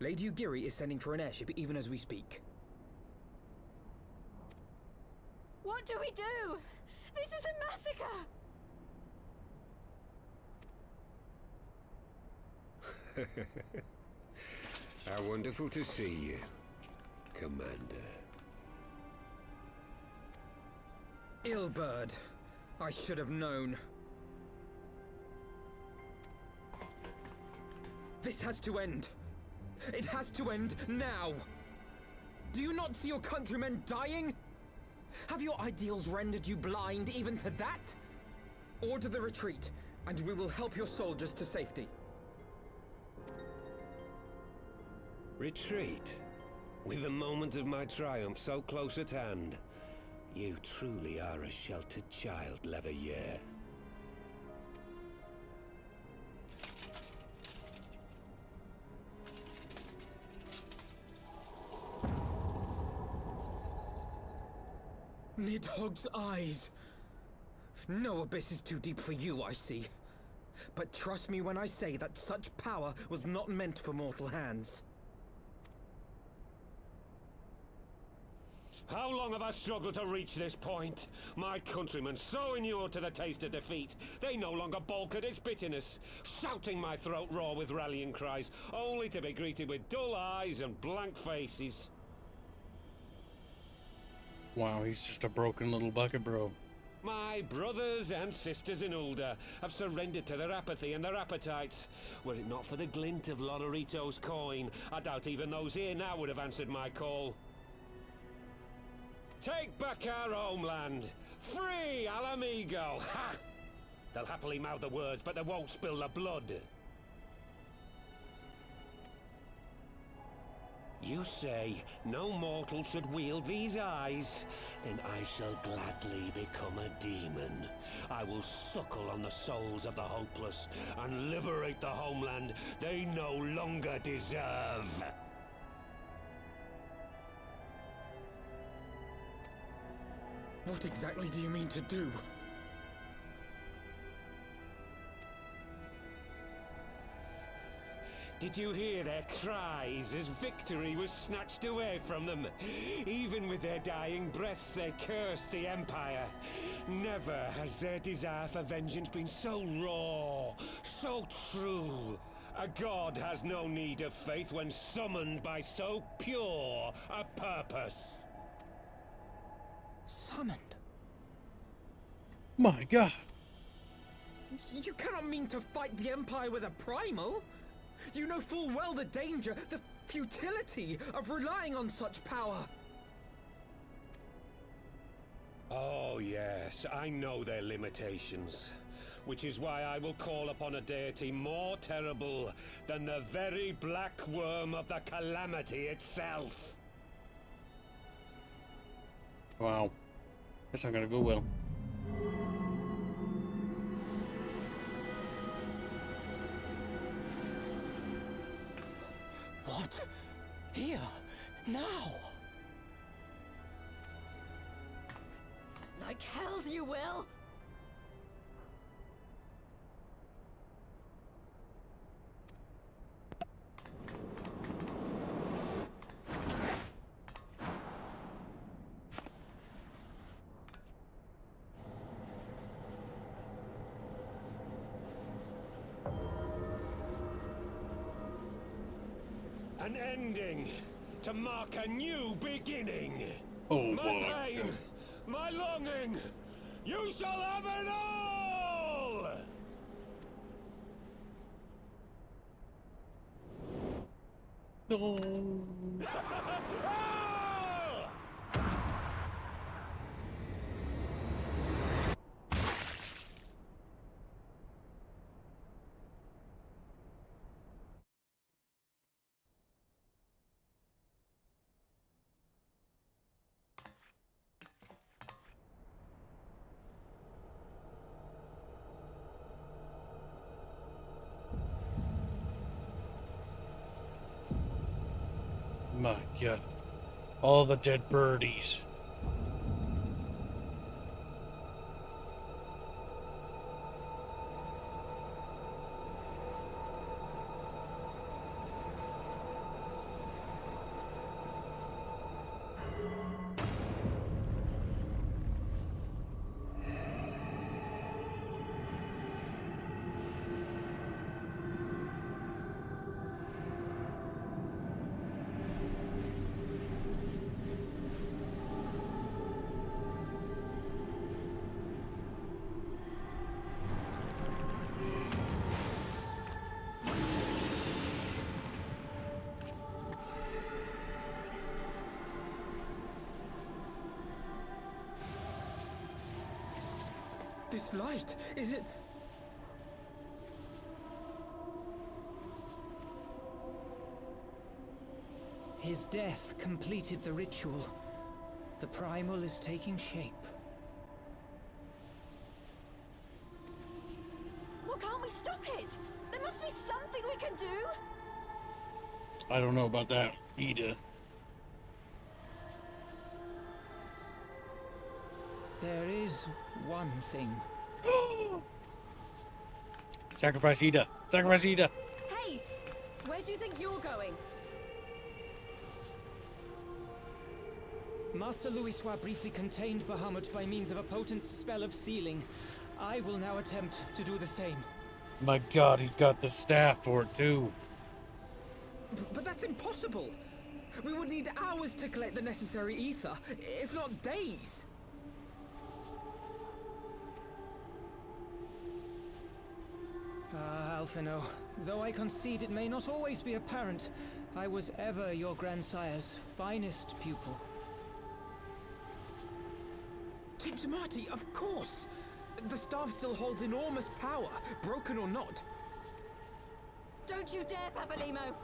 Lady Ugiri is sending for an airship even as we speak. What do we do? This is a massacre! How wonderful to see you, Commander. Illbird. I should have known. This has to end. It has to end now. Do you not see your countrymen dying? Have your ideals rendered you blind even to that? Order the retreat, and we will help your soldiers to safety. Retreat? With the moment of my triumph so close at hand? You truly are a sheltered child, Leverrier. Nidhogg's eyes. No abyss is too deep for you, I see. But trust me when I say that such power was not meant for mortal hands. How long have I struggled to reach this point? My countrymen so inured to the taste of defeat, they no longer balk at its bitterness, shouting my throat raw with rallying cries, only to be greeted with dull eyes and blank faces. Wow, he's just a broken little bucket, bro. My brothers and sisters in Ulda have surrendered to their apathy and their appetites. Were it not for the glint of Lonorito's coin, I doubt even those here now would have answered my call. Take back our homeland! Free Alamigo! Ha! They'll happily mouth the words, but they won't spill the blood. You say no mortal should wield these eyes? Then I shall gladly become a demon. I will suckle on the souls of the hopeless and liberate the homeland they no longer deserve. What exactly do you mean to do? Did you hear their cries as victory was snatched away from them? Even with their dying breaths, they cursed the Empire. Never has their desire for vengeance been so raw, so true. A god has no need of faith when summoned by so pure a purpose. Summoned? My god. You cannot mean to fight the Empire with a Primal! You know full well the danger, the futility of relying on such power! Oh yes, I know their limitations. Which is why I will call upon a deity more terrible than the very black worm of the calamity itself. Wow. That's not gonna go well. What? Here? Now? Like hells you will! An ending to mark a new beginning. Oh, my boy. pain, my longing, you shall have it all! No. My god. All the dead birdies. This light, is it... His death completed the ritual. The Primal is taking shape. Well, can't we stop it? There must be something we can do! I don't know about that either. There is one thing. Sacrifice Ida. Sacrifice Ida. Hey! Where do you think you're going? Master Louisoix briefly contained Bahamut by means of a potent spell of sealing. I will now attempt to do the same. My god, he's got the staff for it too. But that's impossible! We would need hours to collect the necessary ether, if not days! Ah, Alphino, though I concede it may not always be apparent, I was ever your grandsire's finest pupil. Tips Marty, of course! The staff still holds enormous power, broken or not. Don't you dare, Papalymo!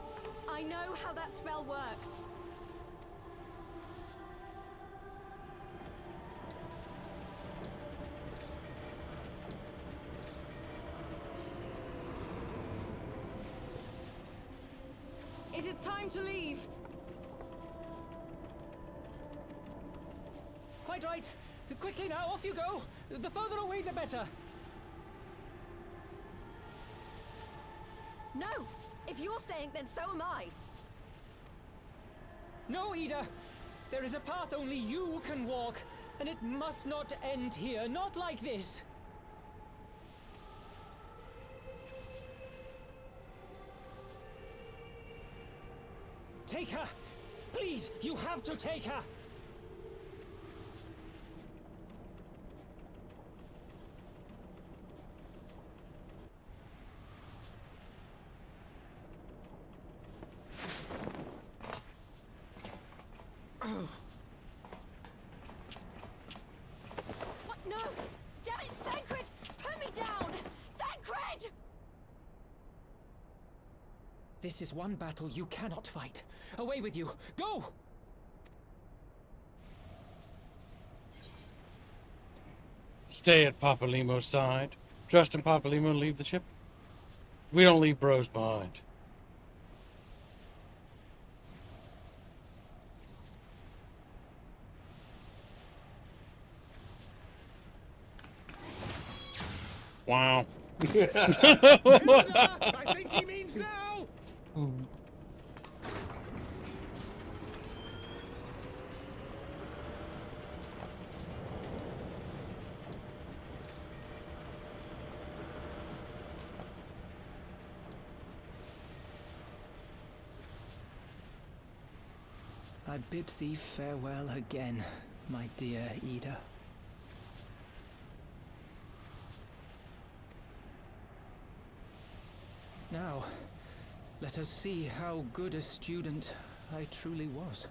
I know how that spell works. It is time to leave. Quite right. Quickly now, off you go. The further away, the better. No! If you're staying, then so am I. No, Ida! There is a path only you can walk, and it must not end here, not like this! Take her! Please, you have to take her! What? No! Damn it, Thancred! Put me down! Thancred! This is one battle you cannot fight. Away with you! Go! Stay at Papalymo's side. Trust in Papalymo and leave the ship. We don't leave bros behind. Wow. I think he means now! I bid thee farewell again, my dear Ida. Now, let us see how good a student I truly was.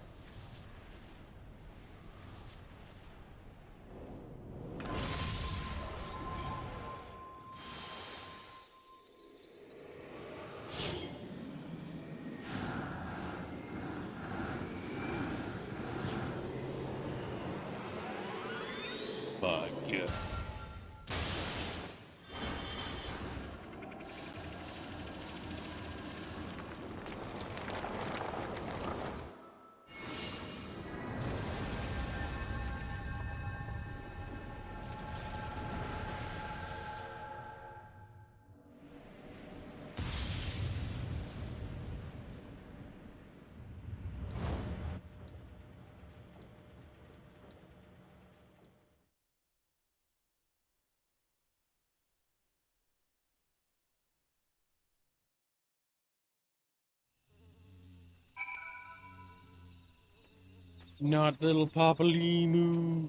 Fuck yeah. Not little Papalymo.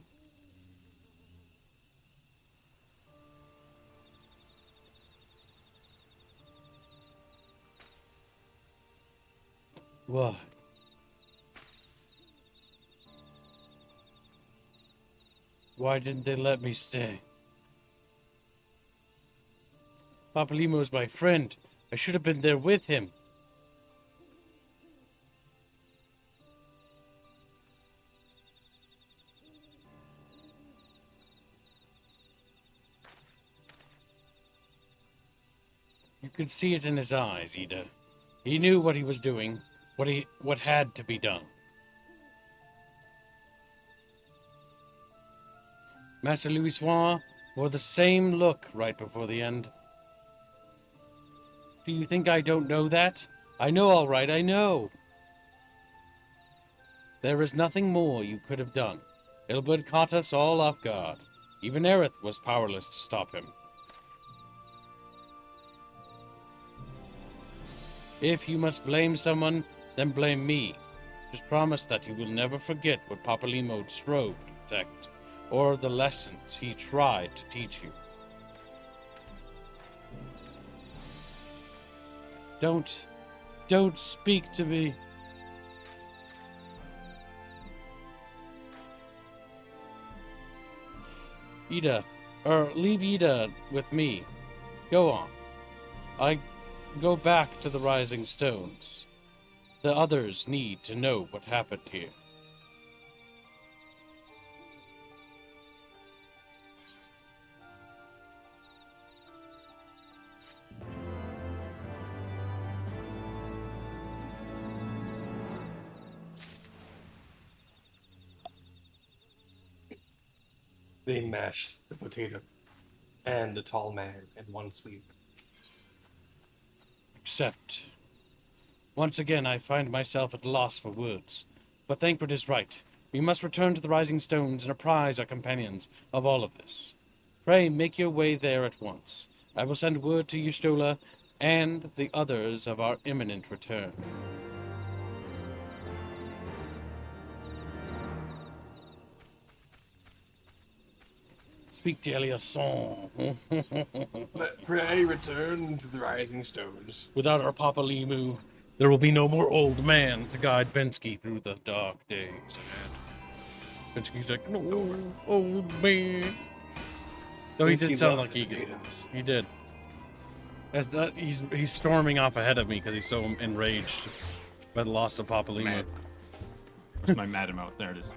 What? Why didn't they let me stay? Papalymo is my friend. I should have been there with him. You could see it in his eyes, Ida. He knew what he was doing, what had to be done. Master Louis wore the same look right before the end. Do you think I don't know that? I know all right, I know. There is nothing more you could have done. Ilbud caught us all off guard. Even Aerith was powerless to stop him. If you must blame someone, then blame me. Just promise that you will never forget what Papalymo strove to protect, or the lessons he tried to teach you. Don't speak to me. Ida, leave Ida with me. Go on. I go back to the Rising Stones. The others need to know what happened here. They mashed the potato and the tall man in one sweep. Except Once again, I find myself at a loss for words. But Thancred is right. We must return to the Rising Stones and apprise our companions of all of this. Pray make your way there at once. I will send word to Y'shtola and the others of our imminent return. Speak the Eliasson. Let pray return to the Rising Stones. Without our Papalymo, there will be no more old man to guide Bensky through the dark days ahead. Bensky's like, no, old man. Though he did sound like he did. As that, he's storming off ahead of me because he's so enraged by the loss of Papalymo. Where's my mad emote? There it is.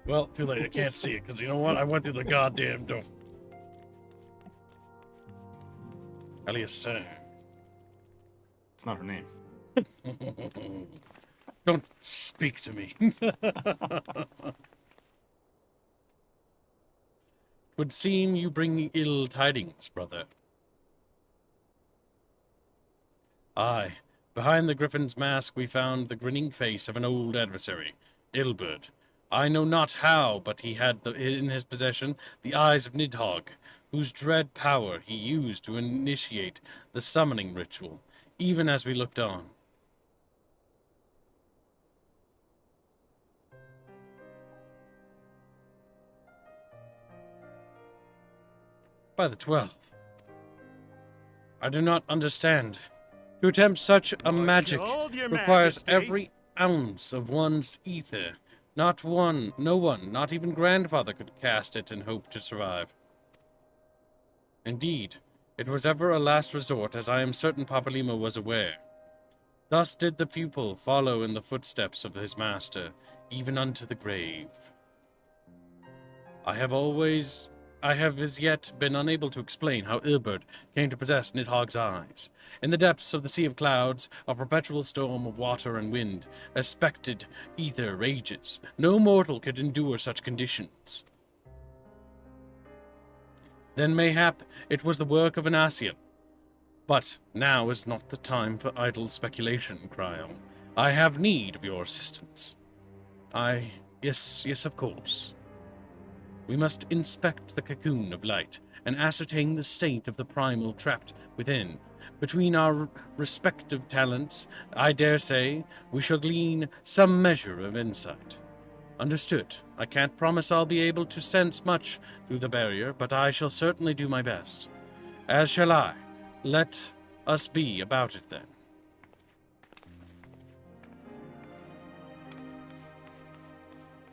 Well, too late. I can't see it because you know what? I went through the goddamn door. Eliasson. It's not her name. Don't speak to me. Would seem you bring me ill tidings, brother. Aye, behind the griffin's mask we found the grinning face of an old adversary, Ilberd. I know not how, but he had in his possession the eyes of Nidhogg, whose dread power he used to initiate the summoning ritual, even as we looked on. By the 12th. I do not understand. To attempt such a magic requires every ounce of one's ether. No one, not even grandfather could cast it and hope to survive. Indeed, it was ever a last resort, as I am certain Papalymo was aware. Thus did the pupil follow in the footsteps of his master, even unto the grave. I have as yet been unable to explain how Ilberd came to possess Nidhogg's eyes. In the depths of the sea of clouds, a perpetual storm of water and wind, a spectred ether rages. No mortal could endure such conditions. Then mayhap it was the work of an Ascian. But now is not the time for idle speculation, Cryo. I have need of your assistance. Yes, of course. We must inspect the cocoon of light and ascertain the state of the primal trapped within. Between our respective talents, I dare say, we shall glean some measure of insight. Understood. I can't promise I'll be able to sense much through the barrier, but I shall certainly do my best. As shall I. Let us be about it then.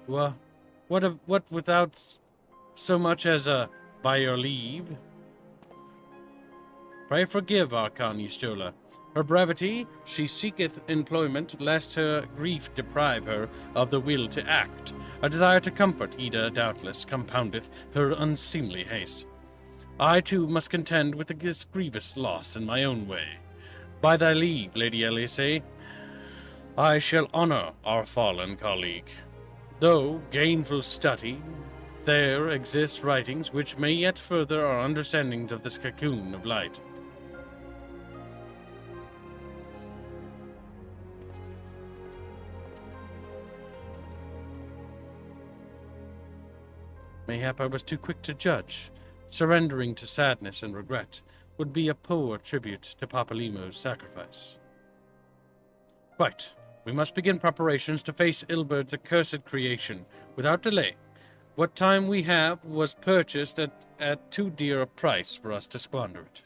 What without so much as a by your leave? Pray forgive Archon Y'shtola. Her brevity, she seeketh employment, lest her grief deprive her of the will to act. A desire to comfort Ida, doubtless, compoundeth her unseemly haste. I, too, must contend with this grievous loss in my own way. By thy leave, Lady Elise, I shall honor our fallen colleague. Though gainful study, there exist writings which may yet further our understandings of this cocoon of light. Mayhap I was too quick to judge. Surrendering to sadness and regret would be a poor tribute to Papalymo's sacrifice. Quite. We must begin preparations to face Ilberd's accursed creation without delay. What time we have was purchased at too dear a price for us to squander it.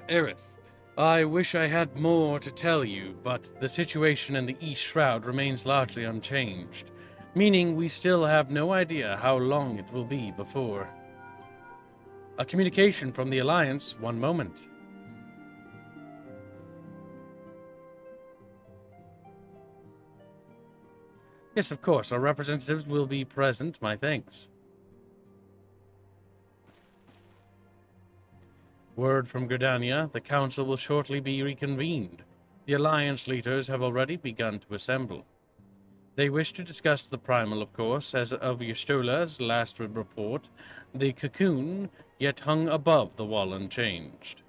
Aerith. I wish I had more to tell you, but the situation in the East Shroud remains largely unchanged, meaning we still have no idea how long it will be before. A communication from the Alliance, one moment. Yes, of course, our representatives will be present, my thanks. Word from Gridania, the council will shortly be reconvened. The Alliance leaders have already begun to assemble. They wish to discuss the Primal, of course, as of Ystola's last report. The cocoon yet hung above the wall unchanged.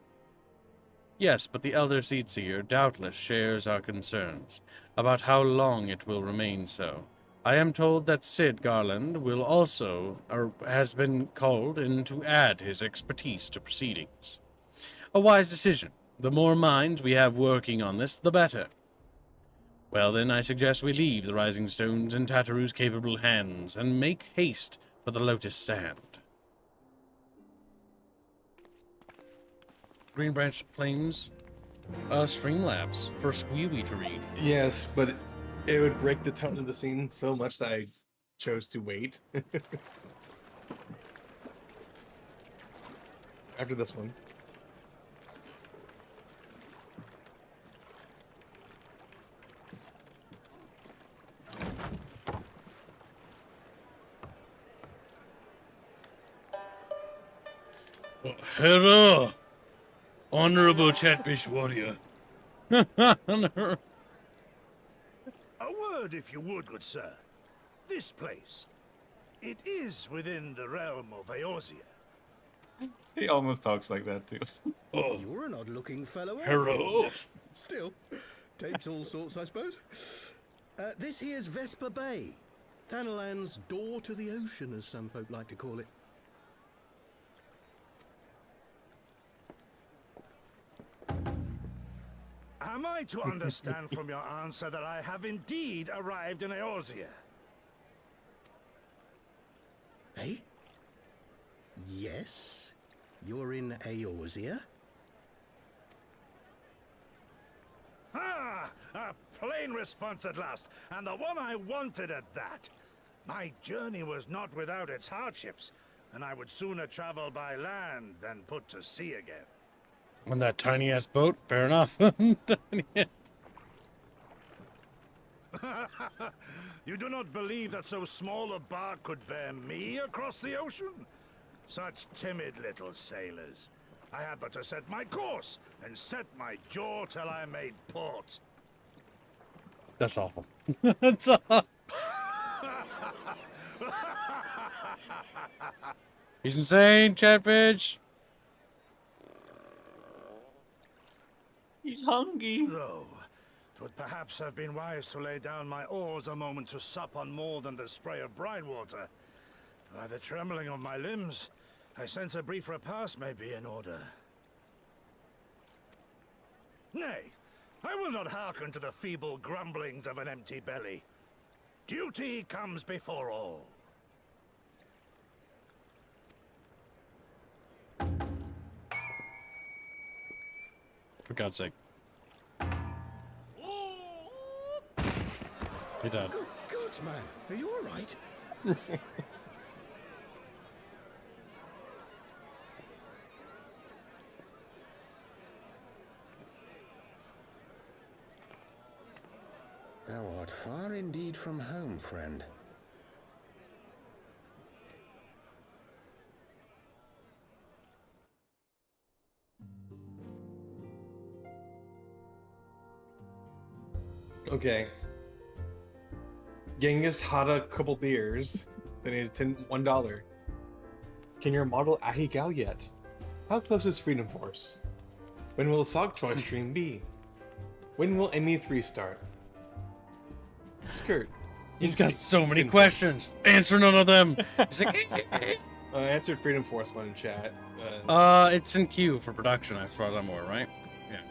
Yes, but the Elder Seedseer doubtless shares our concerns about how long it will remain so. I am told that Sid Garland will also, or has been called in to add his expertise to proceedings. A wise decision. The more minds we have working on this, the better. Well then, I suggest we leave the Rising Stones in Tataru's capable hands and make haste for the Lotus Stand. Green Branch claims Streamlabs for Squeewee to read. Yes, but it would break the tone of the scene so much that I chose to wait. After this one. Hello, Honorable Chatfish Warrior. A word, if you would, good sir. This place, it is within the realm of Eorzea. He almost talks like that too. Oh, you're an odd-looking fellow. Hello. Still, takes all sorts, I suppose. This here's Vesper Bay, Thanalan's door to the ocean, as some folk like to call it. Am I to understand from your answer that I have indeed arrived in Eorzea? Eh? Yes, you're in Eorzea. Ah, a plain response at last, and the one I wanted at that. My journey was not without its hardships, and I would sooner travel by land than put to sea again. On that tiny-ass boat? Fair enough. You do not believe that so small a bark could bear me across the ocean? Such timid little sailors. I had but to set my course and set my jaw till I made port. That's awful. That's awful. He's insane, Chatfish. He's hungry. Though, it would perhaps have been wise to lay down my oars a moment to sup on more than the spray of brine water. By the trembling of my limbs, I sense a brief repast may be in order. Nay, I will not hearken to the feeble grumblings of an empty belly. Duty comes before all. For God's sake. You're done. Good, man. Are you all right? Thou art far indeed from home, friend. Okay. Genghis had a couple beers. They needed $1. Can your model Ahigao yet? How close is Freedom Force? When will the Sog Choice stream be? When will ME3 start? Skirt. He's got so many questions. Answer none of them. He's like, I answered Freedom Force one in chat. It's in queue for production, as far as I'm aware, right? Yeah.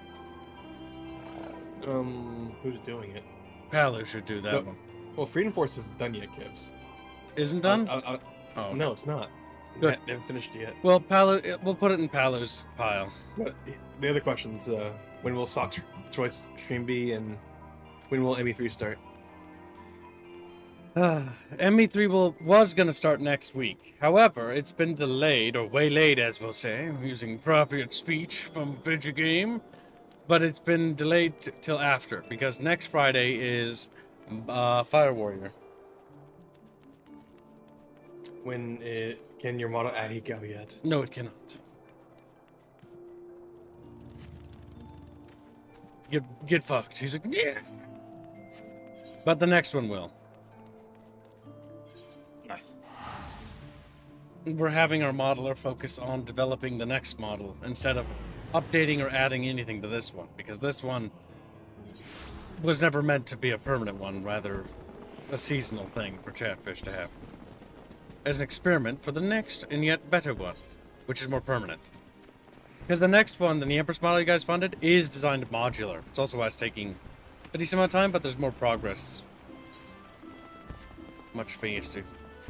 Who's doing it? Palu should do that one. Well, Freedom Force isn't done yet, Gibbs. Isn't done? Oh. No, it's not. Good. They haven't finished it yet. Well, Palu, we'll put it in Palu's pile. But the other questions, when will Sock Choice stream be, and when will ME3 start? ME3 was going to start next week. However, it's been delayed, or waylaid, as we'll say, using appropriate speech from video game. But it's been delayed till after, because next Friday is Fire Warrior. Can your model Ahigao yet? No, it cannot. get fucked. He's like, yeah. But the next one will. Nice. We're having our modeler focus on developing the next model instead of updating or adding anything to this one, because this one was never meant to be a permanent one, rather a seasonal thing for Chatfish to have. As an experiment for the next and yet better one, which is more permanent. Because the next one, the Empress model you guys funded, is designed modular. It's also why it's taking a decent amount of time, but there's more progress. Much faster.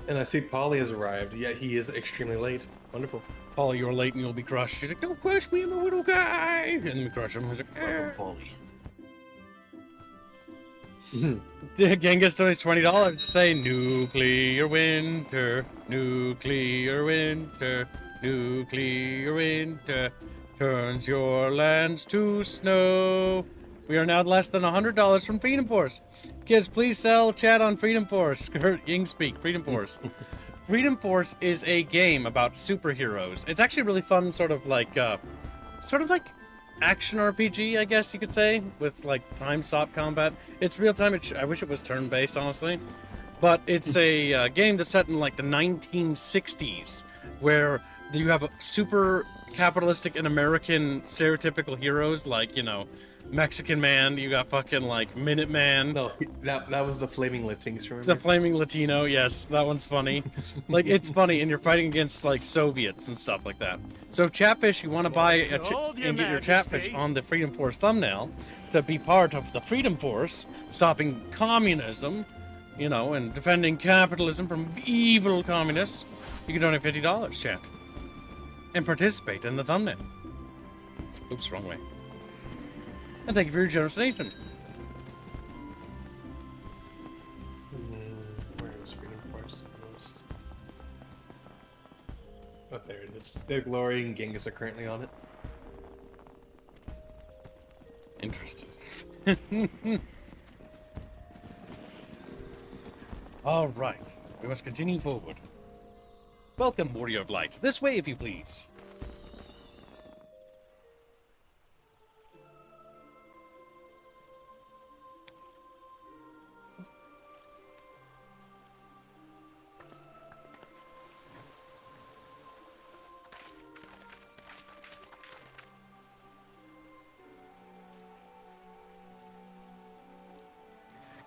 And I see Polly has arrived, yet he is extremely late. Wonderful. Polly, you're late and you'll be crushed. She's like, don't crush me, I'm a little guy! And then we crush him. He's like, Polly. Genghis donates $20 to say, nuclear winter, nuclear winter, nuclear winter, turns your lands to snow. We are now less than $100 from Freedom Force. Kids, please sell chat on Freedom Force. Ying speak, Freedom Force. Freedom Force is a game about superheroes. It's actually really fun, sort of like action RPG, I guess you could say, with like time stop combat. It's real time. I wish it was turn based, honestly, but it's a game that's set in like the 1960s, where you have super capitalistic and American stereotypical heroes, like, you know, Mexican man, you got fucking like Minuteman. No, that was the Flaming Latinx, remember? The Flaming Latino, yes, that one's funny. Like, it's funny, and you're fighting against like Soviets and stuff like that. So Chatfish, you want to buy and get your Chatfish on the Freedom Force thumbnail to be part of the Freedom Force, stopping communism, you know, and defending capitalism from evil communists. You can donate $50, chat, and participate in the thumbnail. Oops, wrong way. And thank you for your generous donation. Where was Freedom Force? Oh, there it is. Their Glory and Genghis are currently on it. Interesting. All right, we must continue forward. Welcome, Warrior of Light. This way, if you please.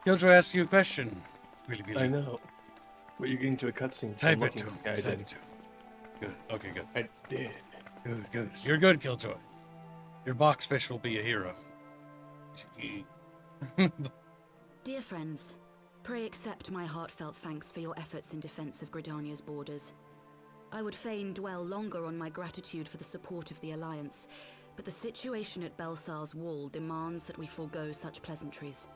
Killjoy asked you a question. Really, I know. But you're getting to a cutscene. Type it to him. Yeah, I Type did. it to him. Good. Okay, good. I did. Good, good. You're good, Killjoy. Your boxfish will be a hero. Dear friends, pray accept my heartfelt thanks for your efforts in defense of Gridania's borders. I would fain dwell longer on my gratitude for the support of the Alliance, but the situation at Baelsar's wall demands that we forego such pleasantries.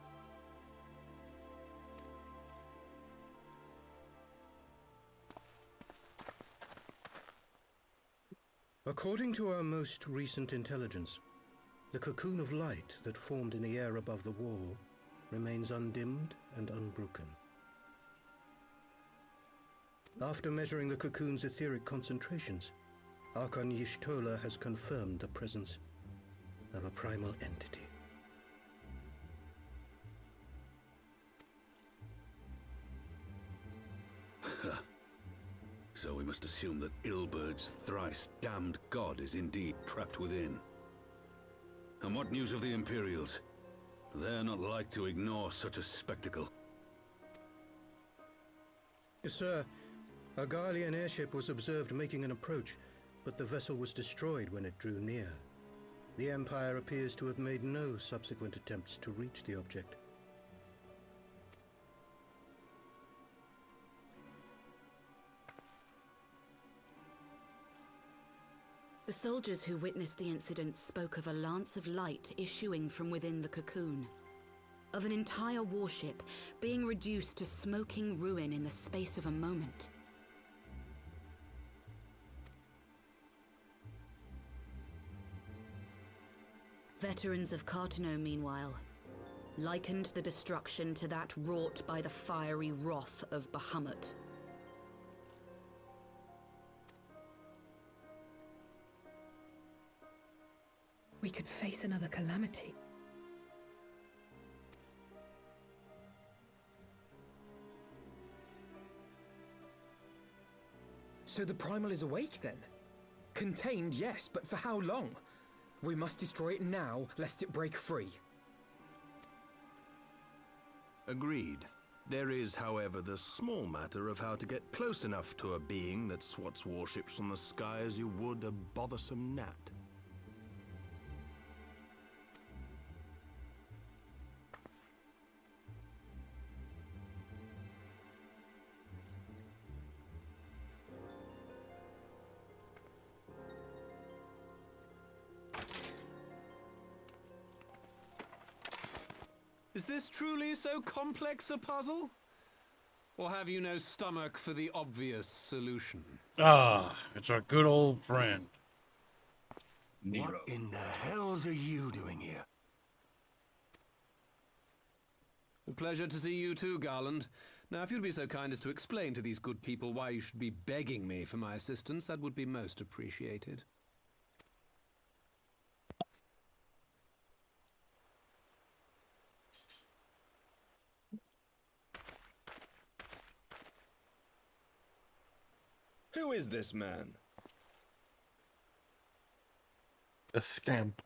According to our most recent intelligence, the cocoon of light that formed in the air above the wall remains undimmed and unbroken. After measuring the cocoon's etheric concentrations, Archon Y'shtola has confirmed the presence of a primal entity. So we must assume that Ilberg's thrice damned god is indeed trapped within. And what news of the Imperials? They're not like to ignore such a spectacle. Sir, a Garlean airship was observed making an approach, but the vessel was destroyed when it drew near. The Empire appears to have made no subsequent attempts to reach the object. The soldiers who witnessed the incident spoke of a lance of light issuing from within the cocoon. Of an entire warship being reduced to smoking ruin in the space of a moment. Veterans of Cartano, meanwhile, likened the destruction to that wrought by the fiery wrath of Bahamut. We could face another calamity. So the Primal is awake then? Contained, yes, but for how long? We must destroy it now, lest it break free. Agreed. There is, however, the small matter of how to get close enough to a being that swats warships from the sky as you would a bothersome gnat. Is this truly so complex a puzzle? Or have you no stomach for the obvious solution? Ah, it's our good old friend. What in the hells are you doing here? A pleasure to see you too, Garland. Now, if you'd be so kind as to explain to these good people why you should be begging me for my assistance, that would be most appreciated. Who is this man? A scamp.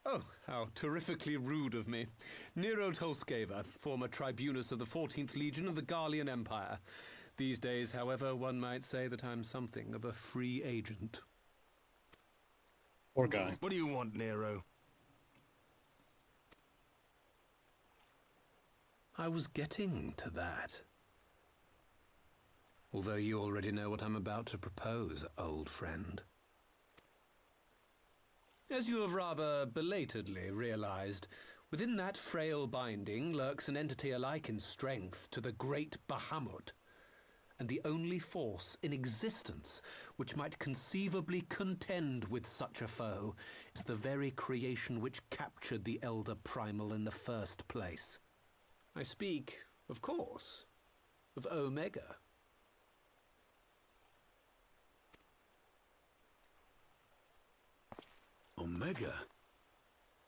Oh, how terrifically rude of me. Nero Tolskeva, former tribunus of the 14th Legion of the Garlean Empire. These days, however, one might say that I'm something of a free agent. Poor guy. What do you want, Nero? I was getting to that. Although you already know what I'm about to propose, old friend. As you have rather belatedly realized, within that frail binding lurks an entity alike in strength to the great Bahamut, and the only force in existence which might conceivably contend with such a foe is the very creation which captured the Elder Primal in the first place. I speak, of course, of Omega. Omega?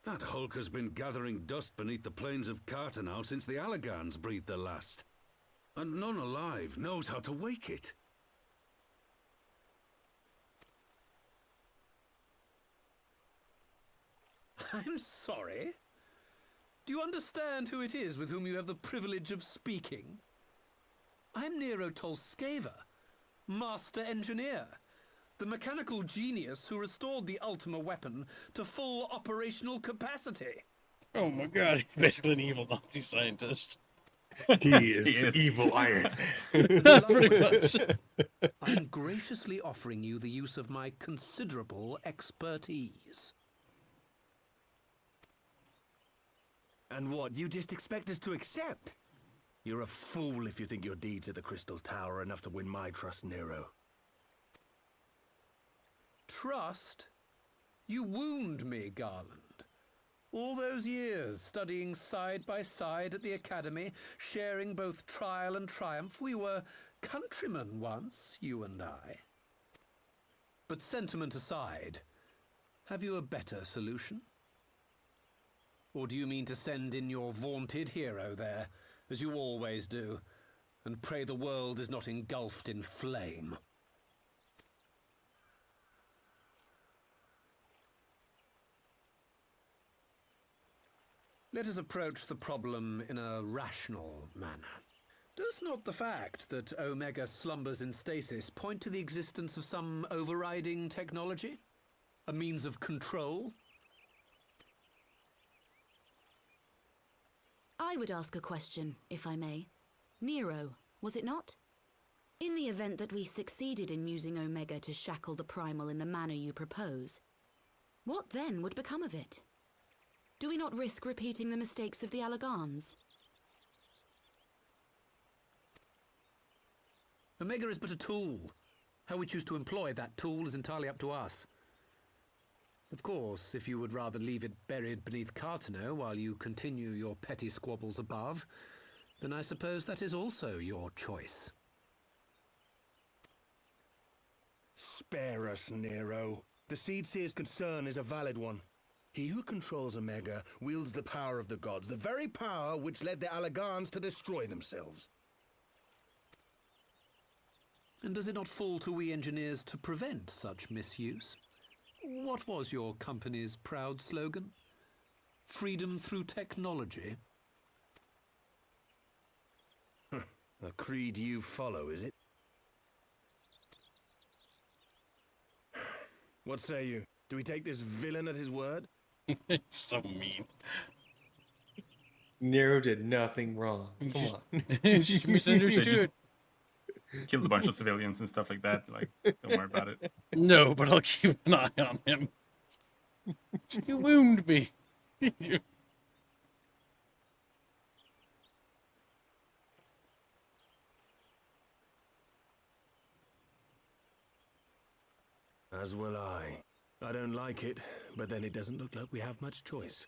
That hulk has been gathering dust beneath the plains of Cartanau since the Allagans breathed their last. And none alive knows how to wake it. I'm sorry? Do you understand who it is with whom you have the privilege of speaking? I'm Nero Tolskeva, Master Engineer, the mechanical genius who restored the Ultima weapon to full operational capacity. Oh my god, he's basically an evil Nazi scientist. He is evil Iron Man. Pretty much. I'm graciously offering you the use of my considerable expertise. And what, you just expect us to accept? You're a fool if you think your deeds at the Crystal Tower are enough to win my trust, Nero. Trust? You wound me, Garland. All those years, studying side by side at the Academy, sharing both trial and triumph, we were countrymen once, you and I. But sentiment aside, have you a better solution? Or do you mean to send in your vaunted hero there, as you always do, and pray the world is not engulfed in flame? Let us approach the problem in a rational manner. Does not the fact that Omega slumbers in stasis point to the existence of some overriding technology? A means of control? I would ask a question, if I may. Nero, was it not? In the event that we succeeded in using Omega to shackle the Primal in the manner you propose, what then would become of it? Do we not risk repeating the mistakes of the Allagans? Omega is but a tool. How we choose to employ that tool is entirely up to us. Of course, if you would rather leave it buried beneath Cartanau while you continue your petty squabbles above, then I suppose that is also your choice. Spare us, Nero. The Seedseer's concern is a valid one. He who controls Omega wields the power of the gods, the very power which led the Allagans to destroy themselves. And does it not fall to we engineers to prevent such misuse? What was your company's proud slogan? Freedom through technology? A creed you follow, is it? What say you? Do we take this villain at his word? So mean. Nero did nothing wrong. Come on. She misunderstood. Killed a bunch of civilians and stuff like that. Like, don't worry about it. No, but I'll keep an eye on him. You wound me. As will I. I don't like it, but then it doesn't look like we have much choice.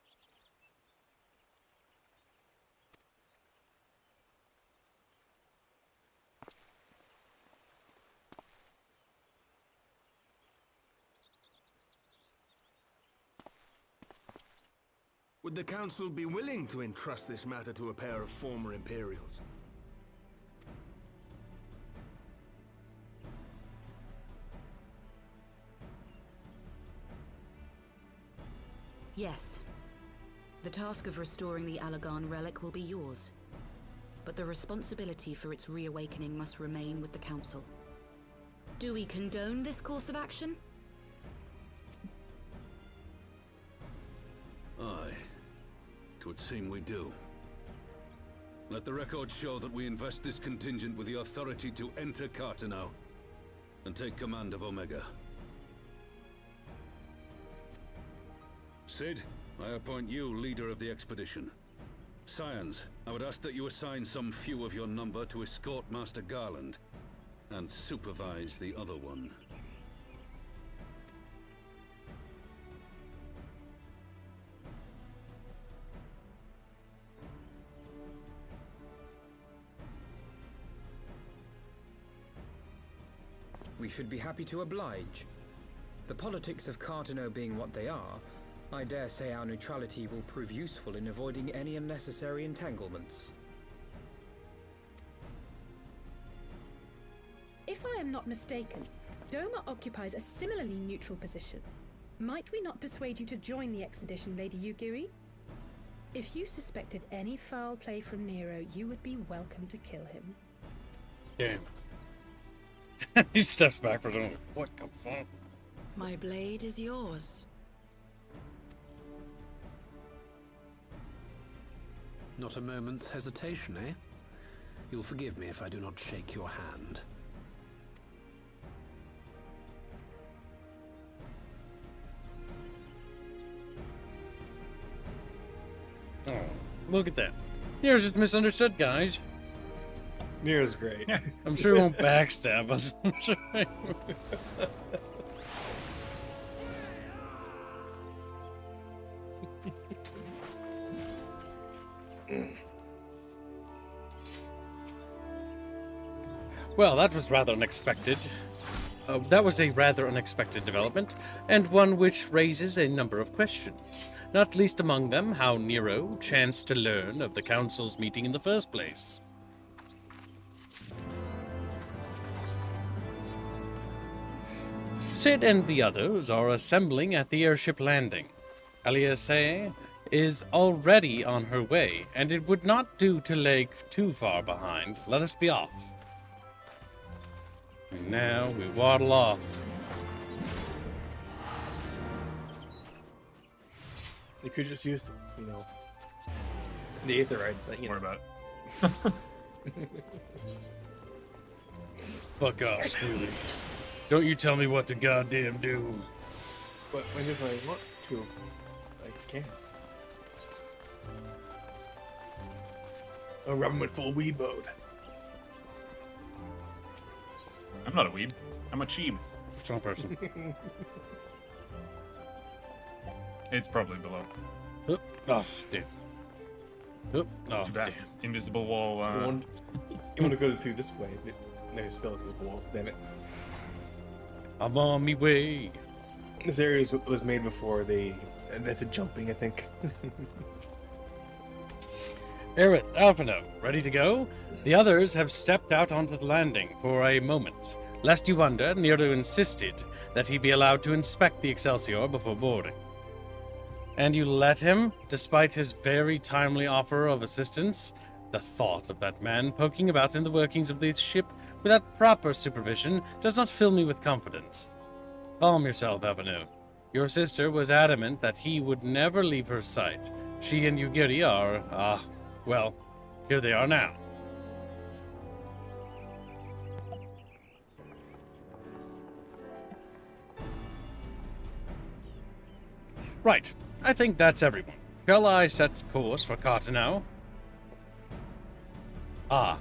Would the Council be willing to entrust this matter to a pair of former Imperials? Yes. The task of restoring the Allagan relic will be yours. But the responsibility for its reawakening must remain with the Council. Do we condone this course of action? Aye. It would seem we do. Let the record show that we invest this contingent with the authority to enter Carteneau and take command of Omega. Sid, I appoint you leader of the expedition. Scions, I would ask that you assign some few of your number to escort Master Garland and supervise the other one. We should be happy to oblige. The politics of Carteneau being what they are, I dare say our neutrality will prove useful in avoiding any unnecessary entanglements. If I am not mistaken, Doma occupies a similarly neutral position. Might we not persuade you to join the expedition, Lady Yugiri? If you suspected any foul play from Nero, you would be welcome to kill him. Damn. He steps back for a second. What the fuck? My blade is yours. Not a moment's hesitation, eh? You'll forgive me if I do not shake your hand. Oh, look at that. Nero's just misunderstood, guys. Nero's great. I'm sure he won't backstab us. I'm sure. Well, that was rather unexpected. That was a rather unexpected development, and one which raises a number of questions, not least among them how Nero chanced to learn of the Council's meeting in the first place. Sid and the others are assembling at the airship landing. Aliasse is already on her way, and it would not do to lag too far behind. Let us be off. And now we waddle off. You could just use, the aetherite, but Worry about it. Fuck off, Squealy. Don't you tell me what to goddamn do. But when if I want to, I can. Oh, Robin went full weeb mode. I'm not a weeb. I'm a cheeb. Strong person. It's probably below. Oh, damn. Oh, Too bad. damn. Invisible wall. You want to go to this way? No, it's still invisible wall. Damn it. I'm on me way. This area was made before they method jumping, I think. Aerith, Alphino, ready to go? The others have stepped out onto the landing for a moment. Lest you wonder, Nero insisted that he be allowed to inspect the Excelsior before boarding. And you let him, despite his very timely offer of assistance? The thought of that man poking about in the workings of this ship without proper supervision does not fill me with confidence. Calm yourself, Alphino. Your sister was adamant that he would never leave her sight. She and Yugiri are, well, here they are now. Right, I think that's everyone. Shall I set course for Cartanau?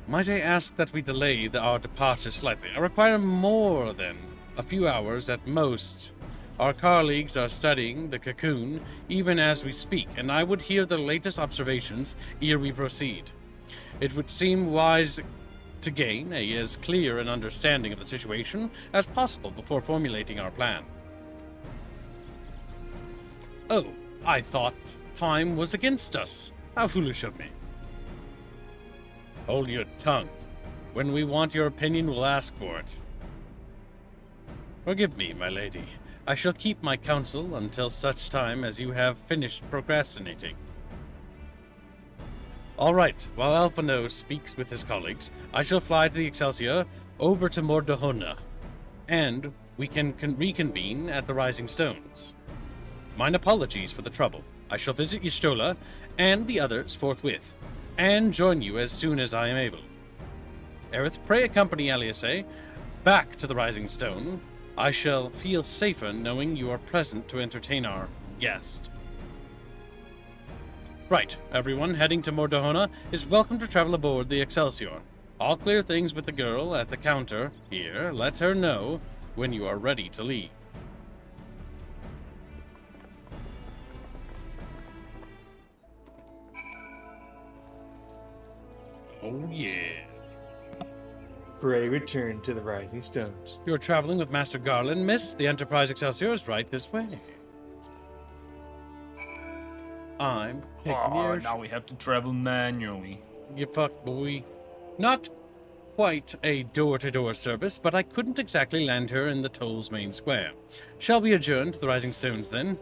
Might I ask that we delay our departure slightly? I require more than a few hours at most. Our colleagues are studying the cocoon even as we speak, and I would hear the latest observations ere we proceed. It would seem wise to gain as clear an understanding of the situation as possible before formulating our plan. Oh, I thought time was against us. How foolish of me. Hold your tongue. When we want your opinion, we'll ask for it. Forgive me, my lady. I shall keep my counsel until such time as you have finished procrastinating. All right, while Alphino speaks with his colleagues, I shall fly to the Excelsior over to Mordohona, and we can reconvene at the Rising Stones. Mine apologies for the trouble. I shall visit Y'shtola and the others forthwith, and join you as soon as I am able. Aerith, pray accompany Aliasay back to the Rising Stone. I shall feel safer knowing you are present to entertain our guest. Right, everyone heading to Mordohona is welcome to travel aboard the Excelsior. I'll clear things with the girl at the counter here. Let her know when you are ready to leave. Oh yeah. Pray return to the Rising Stones. You're traveling with Master Garland, miss. The Enterprise Excelsior is right this way. I'm taking yours. Now we have to travel manually. You fuck, boy. Not quite a door-to-door service, but I couldn't exactly land her in the toll's main square. Shall we adjourn to the Rising Stones, then?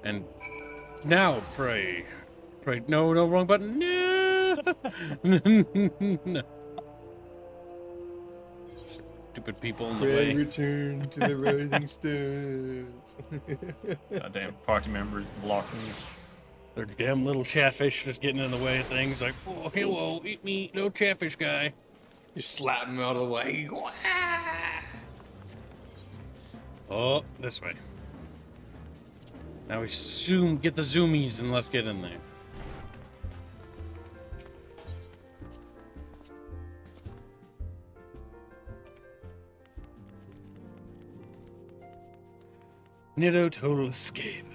And now, pray. Pray, no, wrong button. No! No. Stupid people in the way. Return to the Rising Stones. Goddamn party members blocking you. Their damn little chatfish just getting in the way of things. Like, oh, hello, eat me, no chatfish guy. You slap him out of the way. Oh, this way. Now we get the zoomies and let's get in there. Nero total escape.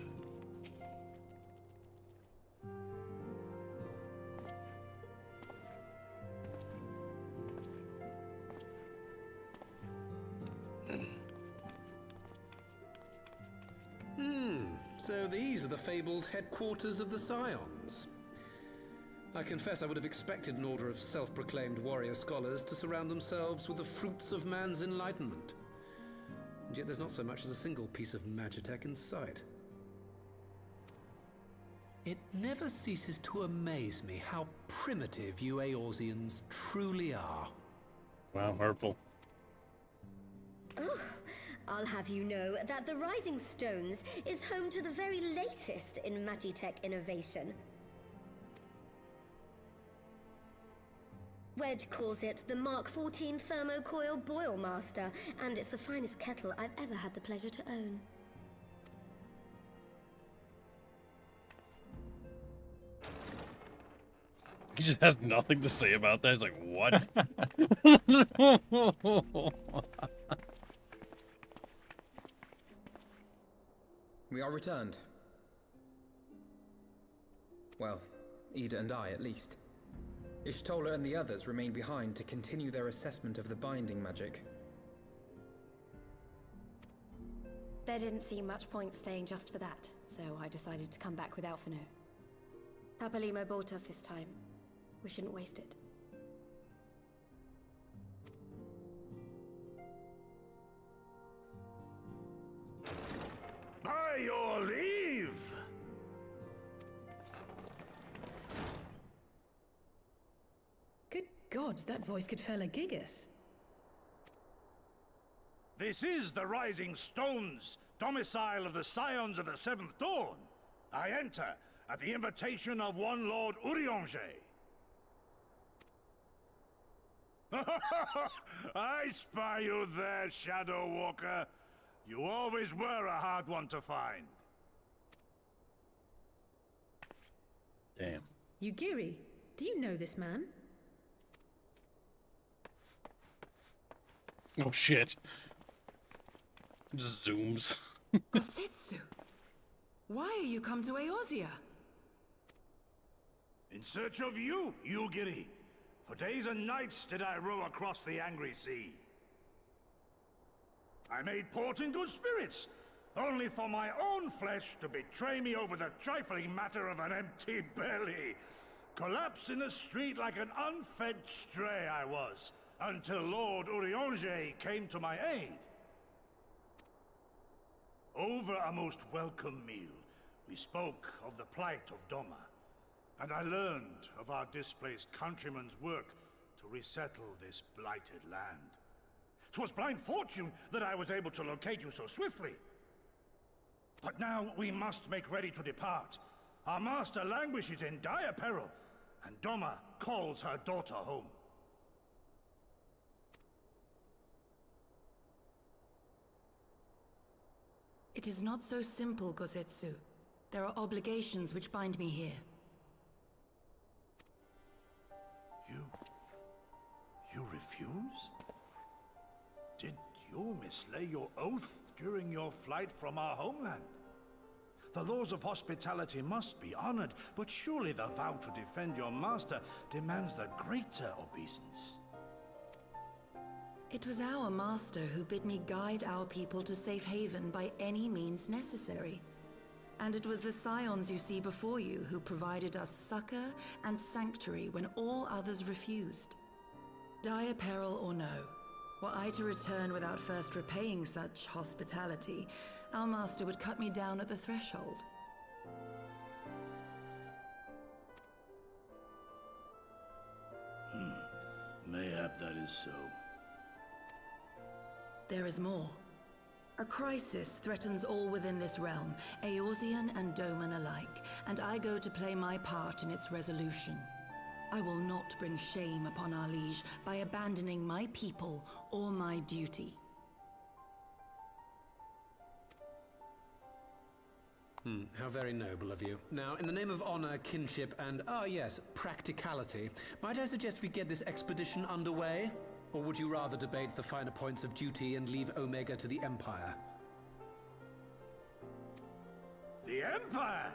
So these are the fabled headquarters of the Scions. I confess I would have expected an order of self-proclaimed warrior scholars to surround themselves with the fruits of man's enlightenment. And yet there's not so much as a single piece of magitech in sight. It never ceases to amaze me how primitive you Eorzeans truly are. Wow, hurtful. Oh, I'll have you know that the Rising Stones is home to the very latest in magitech innovation. Wedge calls it the Mark 14 Thermocoil Boil Master, and it's the finest kettle I've ever had the pleasure to own. He just has nothing to say about that. He's like, what? We are returned. Well, Ida and I, at least. Y'shtola and the others remain behind to continue their assessment of the binding magic. There didn't seem much point staying just for that, so I decided to come back with Alphino. Papalymo bought us this time. We shouldn't waste it. By your leave! Good God, that voice could fell a gigas. This is the Rising Stones, domicile of the Scions of the Seventh Dawn. I enter at the invitation of one Lord Urianger. I spy you there, Shadow Walker. You always were a hard one to find. Damn. Yugiri, do you know this man? Oh shit. Just zooms. Gosetsu, why are you come to Eorzea? In search of you, Yugiri. For days and nights did I row across the angry sea. I made port in good spirits, only for my own flesh to betray me over the trifling matter of an empty belly. Collapsed in the street like an unfed stray I was, until Lord Urianger came to my aid. Over a most welcome meal, we spoke of the plight of Doma, and I learned of our displaced countrymen's work to resettle this blighted land. 'Twas blind fortune that I was able to locate you so swiftly. But now we must make ready to depart. Our master languishes in dire peril, and Doma calls her daughter home. It is not so simple, Gosetsu. There are obligations which bind me here. You refuse? Did you mislay your oath during your flight from our homeland? The laws of hospitality must be honored, but surely the vow to defend your master demands the greater obeisance. It was our master who bid me guide our people to safe haven by any means necessary. And it was the Scions you see before you who provided us succor and sanctuary when all others refused. Dire peril or no, were I to return without first repaying such hospitality, our master would cut me down at the threshold. Mayhap that is so. There is more. A crisis threatens all within this realm, Eorzean and Doman alike, and I go to play my part in its resolution. I will not bring shame upon our liege by abandoning my people or my duty. How very noble of you. Now, in the name of honor, kinship, and, yes, practicality, might I suggest we get this expedition underway? Or would you rather debate the finer points of duty and leave Omega to the Empire? The Empire?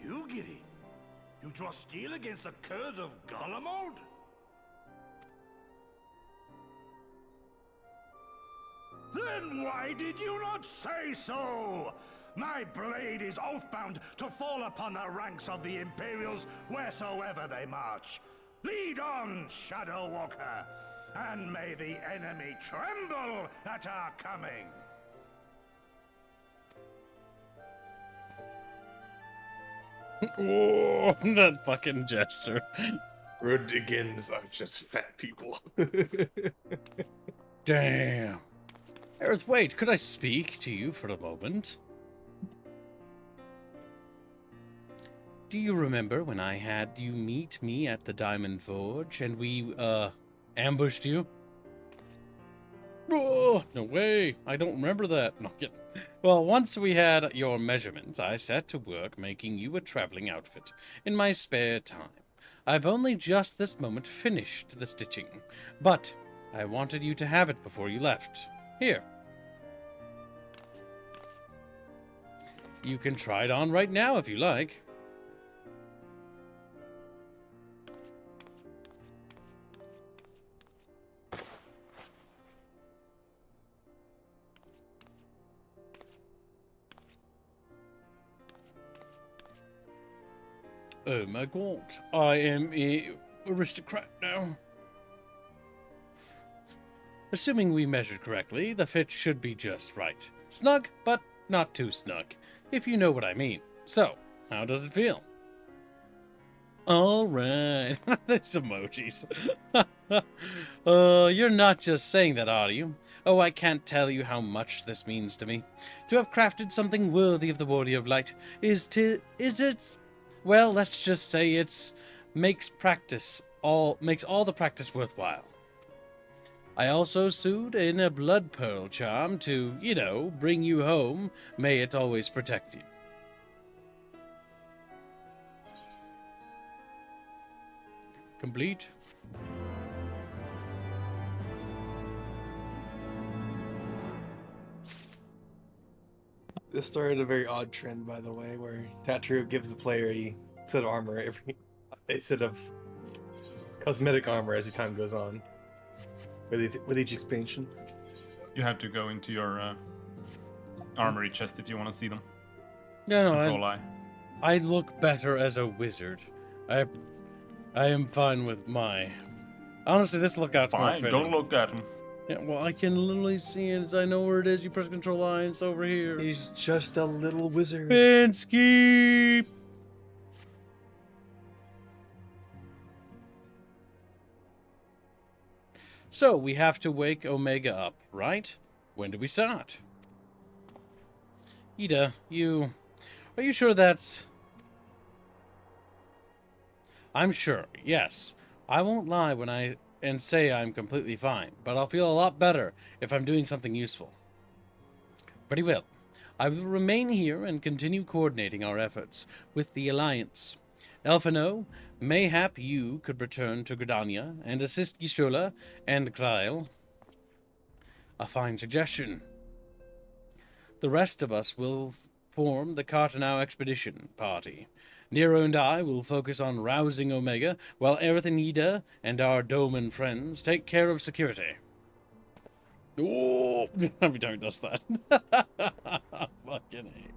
Yugiri, you draw steel against the curse of Garlemald? Then why did you not say so? My blade is oath-bound to fall upon the ranks of the Imperials wheresoever they march. Lead on, Shadow Walker, and may the enemy tremble at our coming. Oh, that fucking gesture. Rodigans are just fat people. Damn. Aerith, wait, could I speak to you for a moment? Do you remember when I had you meet me at the Diamond Forge and we, ambushed you? Oh, no way. I don't remember that. No, kidding. Well, once we had your measurements, I set to work making you a traveling outfit in my spare time. I've only just this moment finished the stitching, but I wanted you to have it before you left. Here. You can try it on right now if you like. Oh my god, I am a aristocrat now. Assuming we measured correctly, the fit should be just right. Snug, but not too snug, if you know what I mean. So, how does it feel? Alright. There's emojis. You're not just saying that, are you? Oh, I can't tell you how much this means to me. To have crafted something worthy of the Warrior of Light is it? Well, let's just say makes all the practice worthwhile. I also sewed in a blood pearl charm to, you know, bring you home. May it always protect you. Complete. This started a very odd trend, by the way, where Tattoo gives the player a set of armor a set of cosmetic armor as the time goes on. With each expansion. You have to go into your armory chest if you want to see them. No, I look better as a wizard. I am fine with my... Honestly, this lookout's more fitting. Don't look at him. Yeah, well, I can literally see it. I know where it is. You press Control I, it's over here. He's just a little wizard. Pinsky! So, we have to wake Omega up, right? When do we start? Ida, are you sure that's... I'm sure, yes. I won't lie and say I'm completely fine, but I'll feel a lot better if I'm doing something useful. Pretty well. I will remain here and continue coordinating our efforts with the Alliance. Elfino, mayhap you could return to Gridania and assist Gishola and Krail. A fine suggestion. The rest of us will form the Cartanau Expedition Party. Nero and I will focus on rousing Omega, while Aerith and Ida and our Doman friends take care of security. Oh, every time he does that. Fucking hate.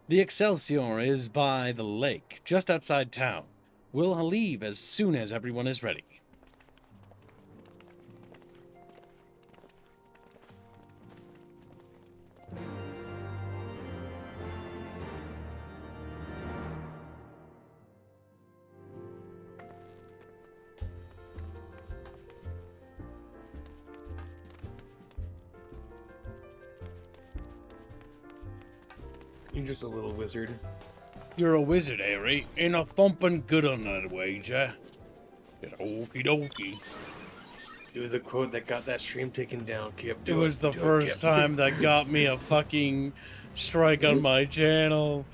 The Excelsior is by the lake, just outside town. We'll leave as soon as everyone is ready. You're just a little wizard. You're a wizard, Harry. Ain't a thumping good on that wager. Just okie dokie. It was a quote that got that stream taken down, Kip. It was the first time that got me a fucking strike on my channel.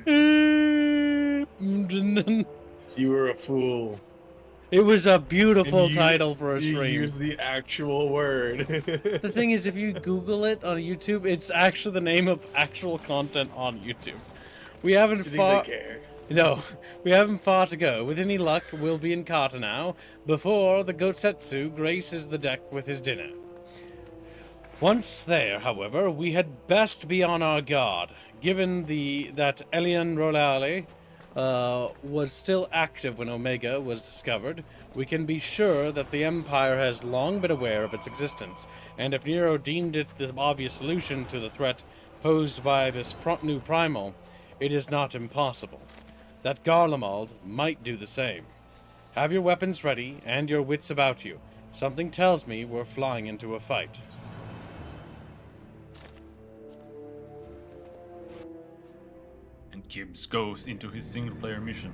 You were a fool. It was a beautiful title for a stream. You used the actual word. The thing is, if you Google it on YouTube, it's actually the name of actual content on YouTube. We haven't far. No, we haven't far to go. With any luck, we'll be in Cartanau before the Gotsetsu graces the deck with his dinner. Once there, however, we had best be on our guard, given that Elian Rolale was still active when Omega was discovered. We can be sure that the Empire has long been aware of its existence, and if Nero deemed it the obvious solution to the threat posed by this new Primal, it is not impossible that Garlemald might do the same. Have your weapons ready and your wits about you. Something tells me we're flying into a fight. And Gibbs goes into his single-player mission.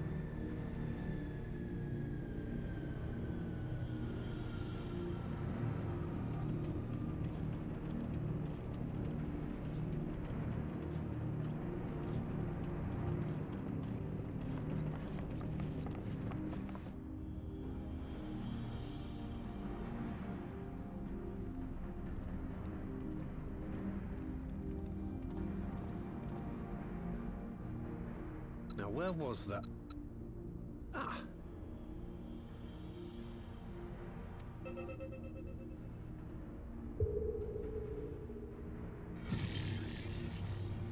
Now, where was that? Ah.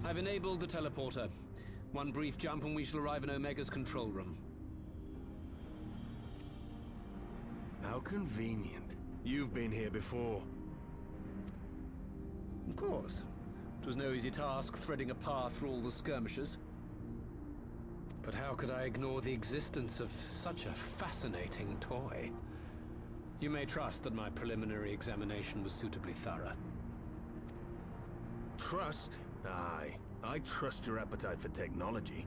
I've enabled the teleporter. One brief jump and we shall arrive in Omega's control room. How convenient. You've been here before. Of course. It was no easy task threading a path through all the skirmishes. But how could I ignore the existence of such a fascinating toy? You may trust that my preliminary examination was suitably thorough. Trust? Aye. I trust your appetite for technology.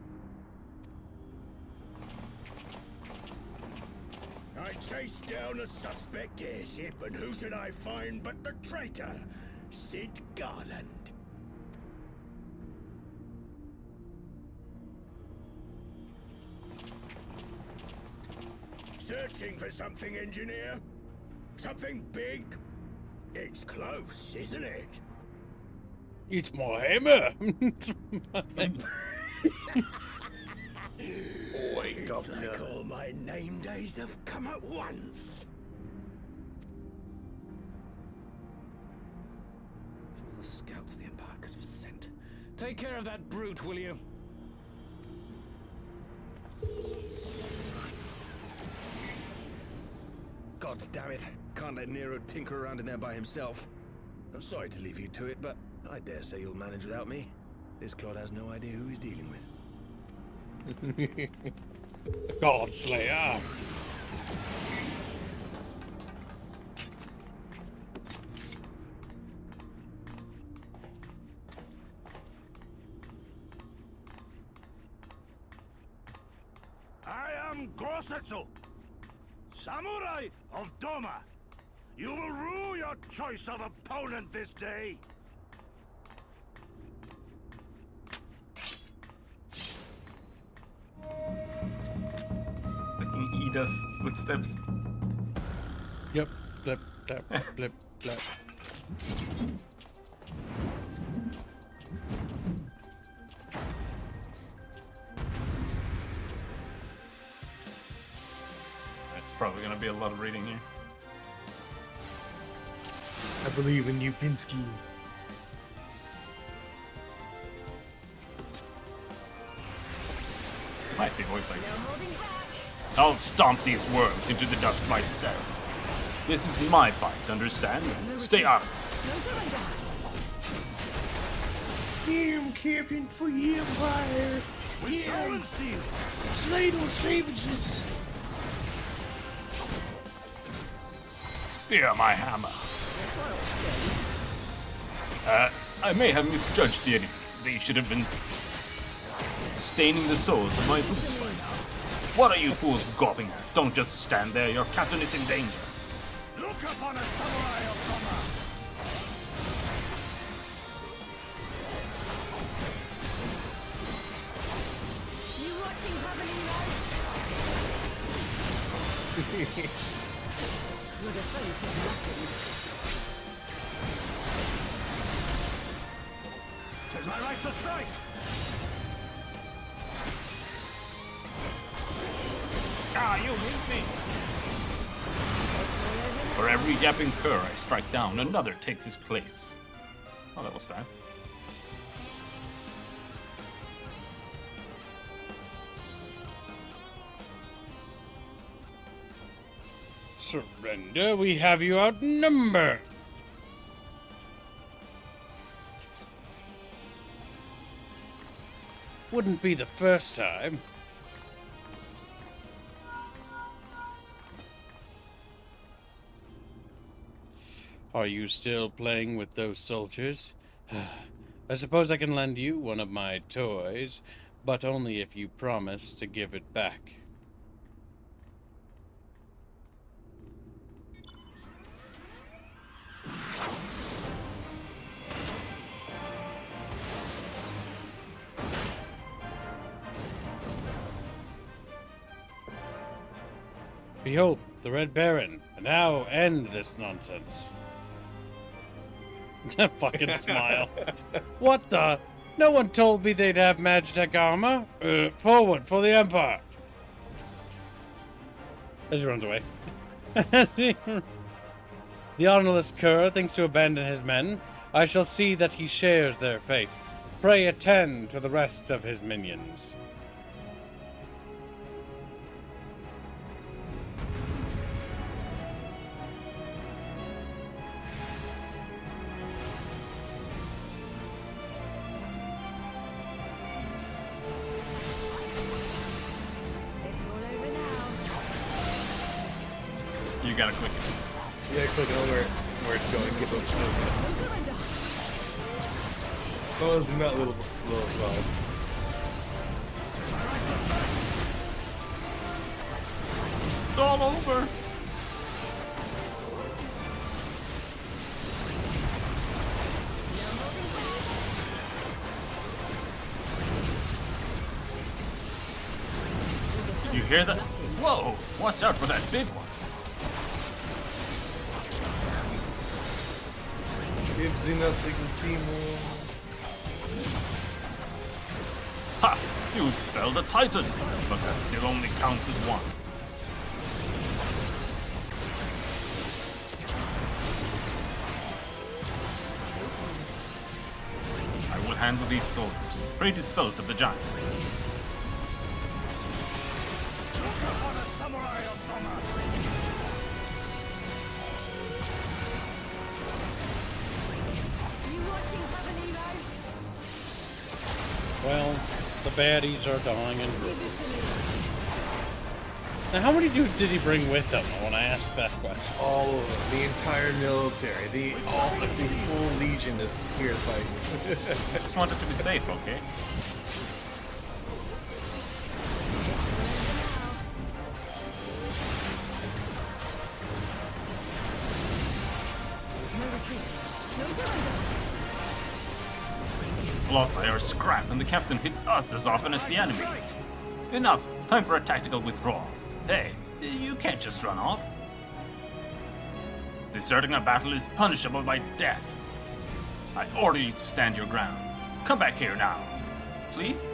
I chased down a suspect airship, and who should I find but the traitor, Sid Garland. Searching for something, engineer? Something big? It's close, isn't it? It's my hammer. Wake up, like all my name days have come at once. For all the scouts the Empire could have sent. Take care of that brute, will you? God damn it. Can't let Nero tinker around in there by himself. I'm sorry to leave you to it, but I dare say you'll manage without me. This clod has no idea who he's dealing with. God Slayer. I am Gosetsu, Samurai of Doma. You will rue your choice of opponent this day. Fucking Ida's footsteps. Yep. Blip, blip, blip, blip. It's probably gonna be a lot of reading here. I believe in you, Pinsky. Might be voice like that. I'll stomp these worms into the dust myself. This is my fight, understand? Stay out. I'm camping for the Empire. Yeah. Slay those savages. Fear my hammer. I may have misjudged the enemy. They should have been staining the soles of my boots by now. What are you fools gawping at? Don't just stand there. Your captain is in danger. Look upon a samurai of Doma. You watching Papalymo? Your defense is nothing. 'Tis my right to strike. Ah, you hit me! For every yapping cur I strike down, another takes his place. Oh, that was fast. Surrender, we have you outnumbered. Wouldn't be the first time. Are you still playing with those soldiers? I suppose I can lend you one of my toys, but only if you promise to give it back. Behold, the Red Baron. Now end this nonsense. Fucking smile. What the? No one told me they'd have Magitech armor. Forward for the Empire. As he runs away. The honorless cur thinks to abandon his men. I shall see that he shares their fate. Pray attend to the rest of his minions. You gotta click it. Yeah, click on where it's going. Give up. Oh, zoom out a little slide. It's all over. Did you hear that? Whoa! Watch out for that big one. Zoom out so you can see more. Ha! You felled a titan, but that still only counts as one. I will handle these soldiers. Pray dispose of the giant. Well, the baddies are dying and now, how many dudes did he bring with him when I asked that question? All of them. The entire military. The full legion is here fighting. I just wanted to be safe, okay? Colossi are scrap, and the captain hits us as often as the enemy. Enough. Time for a tactical withdrawal. Hey, you can't just run off. Deserting a battle is punishable by death. I order you to stand your ground. Come back here now. Please?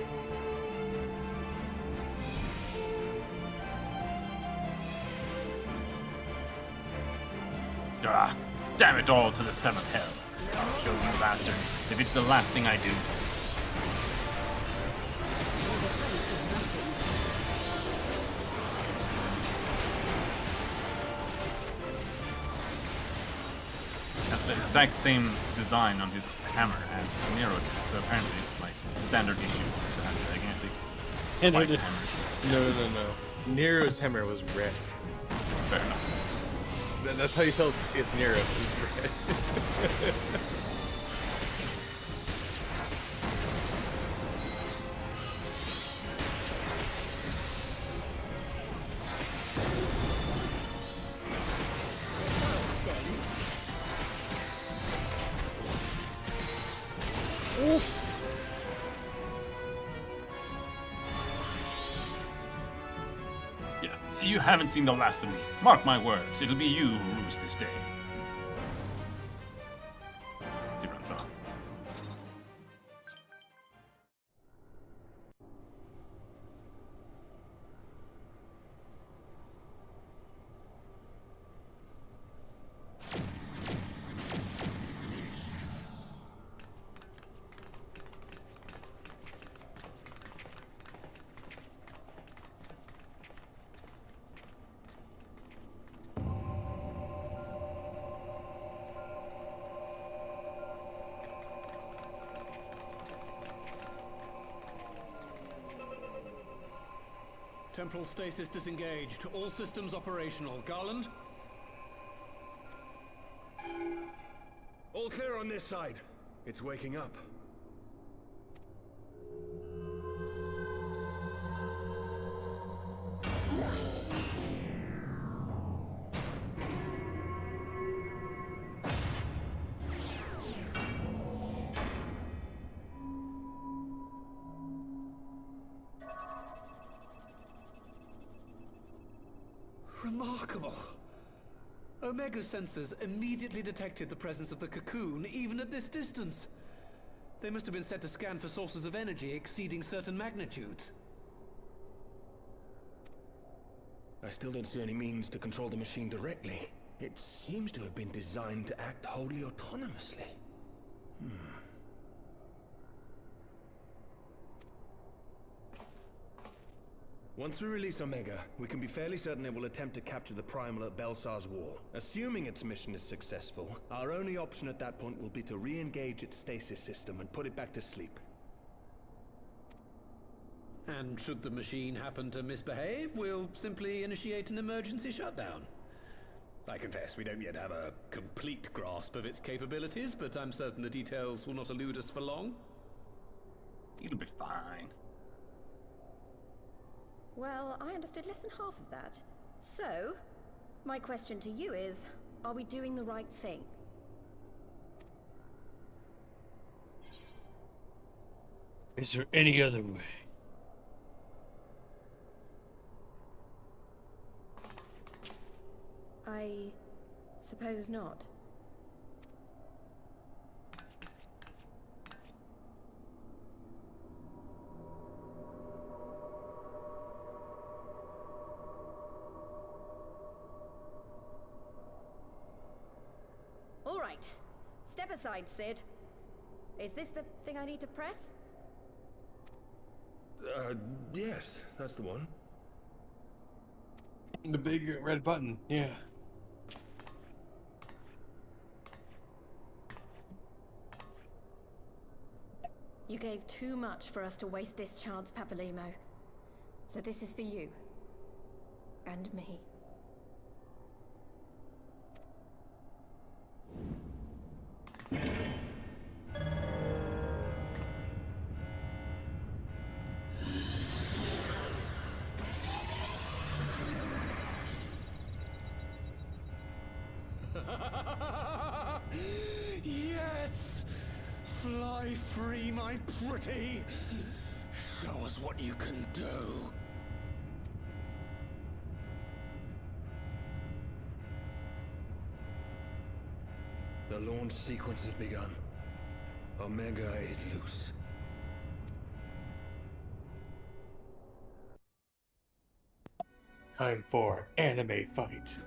Ah, damn it all to the seventh hell. I'll show you bastards if it's the last thing I do. Has the exact same design on his hammer as Nero did, so apparently it's like standard issue to have gigantic spiked hammers. No. Nero's hammer was red. Fair enough. That's how you tell it's Nero. It's red. Yeah, you haven't seen the last of me. Mark my words, it'll be you who lose this day. He runs off. Temporal stasis disengaged. All systems operational. Garland? All clear on this side. It's waking up. Remarkable. Omega sensors immediately detected the presence of the cocoon, even at this distance. They must have been set to scan for sources of energy exceeding certain magnitudes. I still don't see any means to control the machine directly. It seems to have been designed to act wholly autonomously. Once we release Omega, we can be fairly certain it will attempt to capture the Primal at Baelsar's wall. Assuming its mission is successful, our only option at that point will be to re-engage its stasis system and put it back to sleep. And should the machine happen to misbehave, we'll simply initiate an emergency shutdown. I confess we don't yet have a complete grasp of its capabilities, but I'm certain the details will not elude us for long. It'll be fine. Well, I understood less than half of that. So, my question to you is, are we doing the right thing? Is there any other way? I suppose not. All right. Step aside, Sid. Is this the thing I need to press? Yes, that's the one. The big red button, yeah. You gave too much for us to waste this chance, Papalymo. So this is for you. And me. Yes! Fly free, my pretty! Show us what you can do! The launch sequence has begun. Omega is loose. Time for anime fight.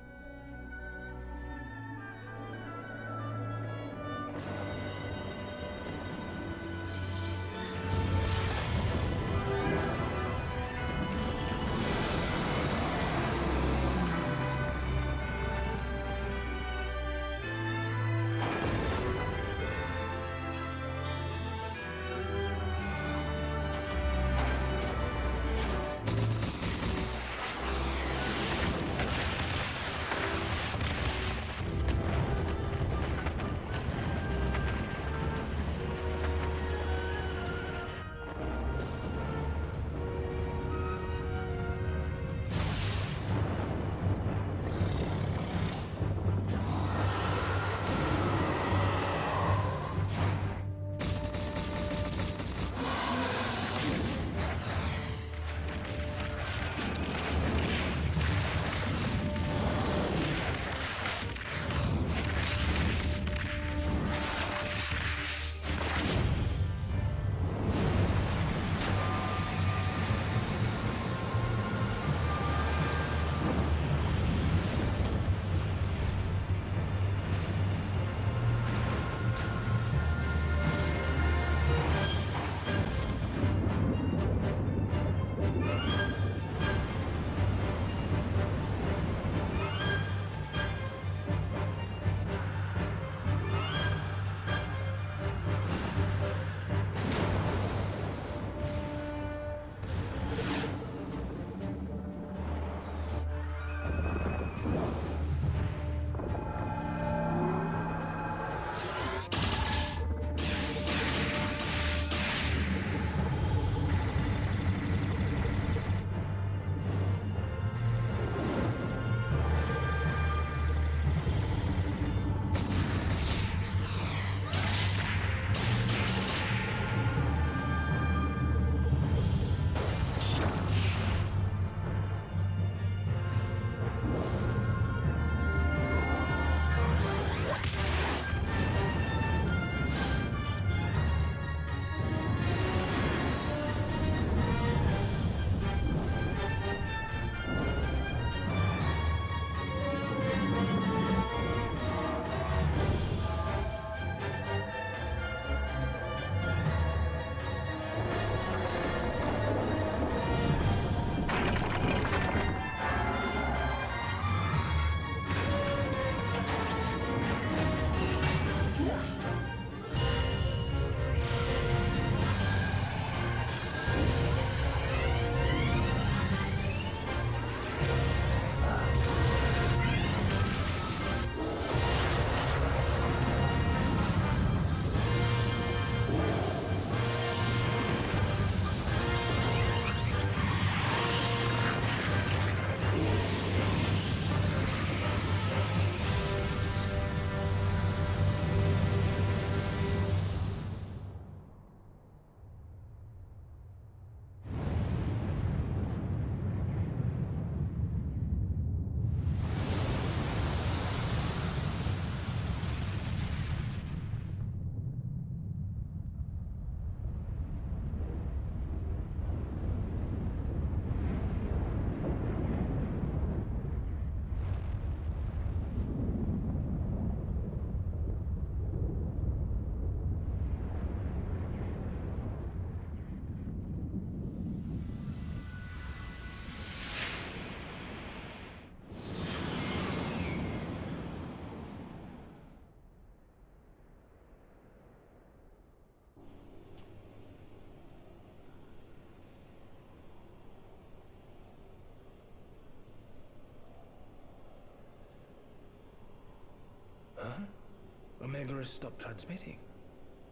Omega has stopped transmitting.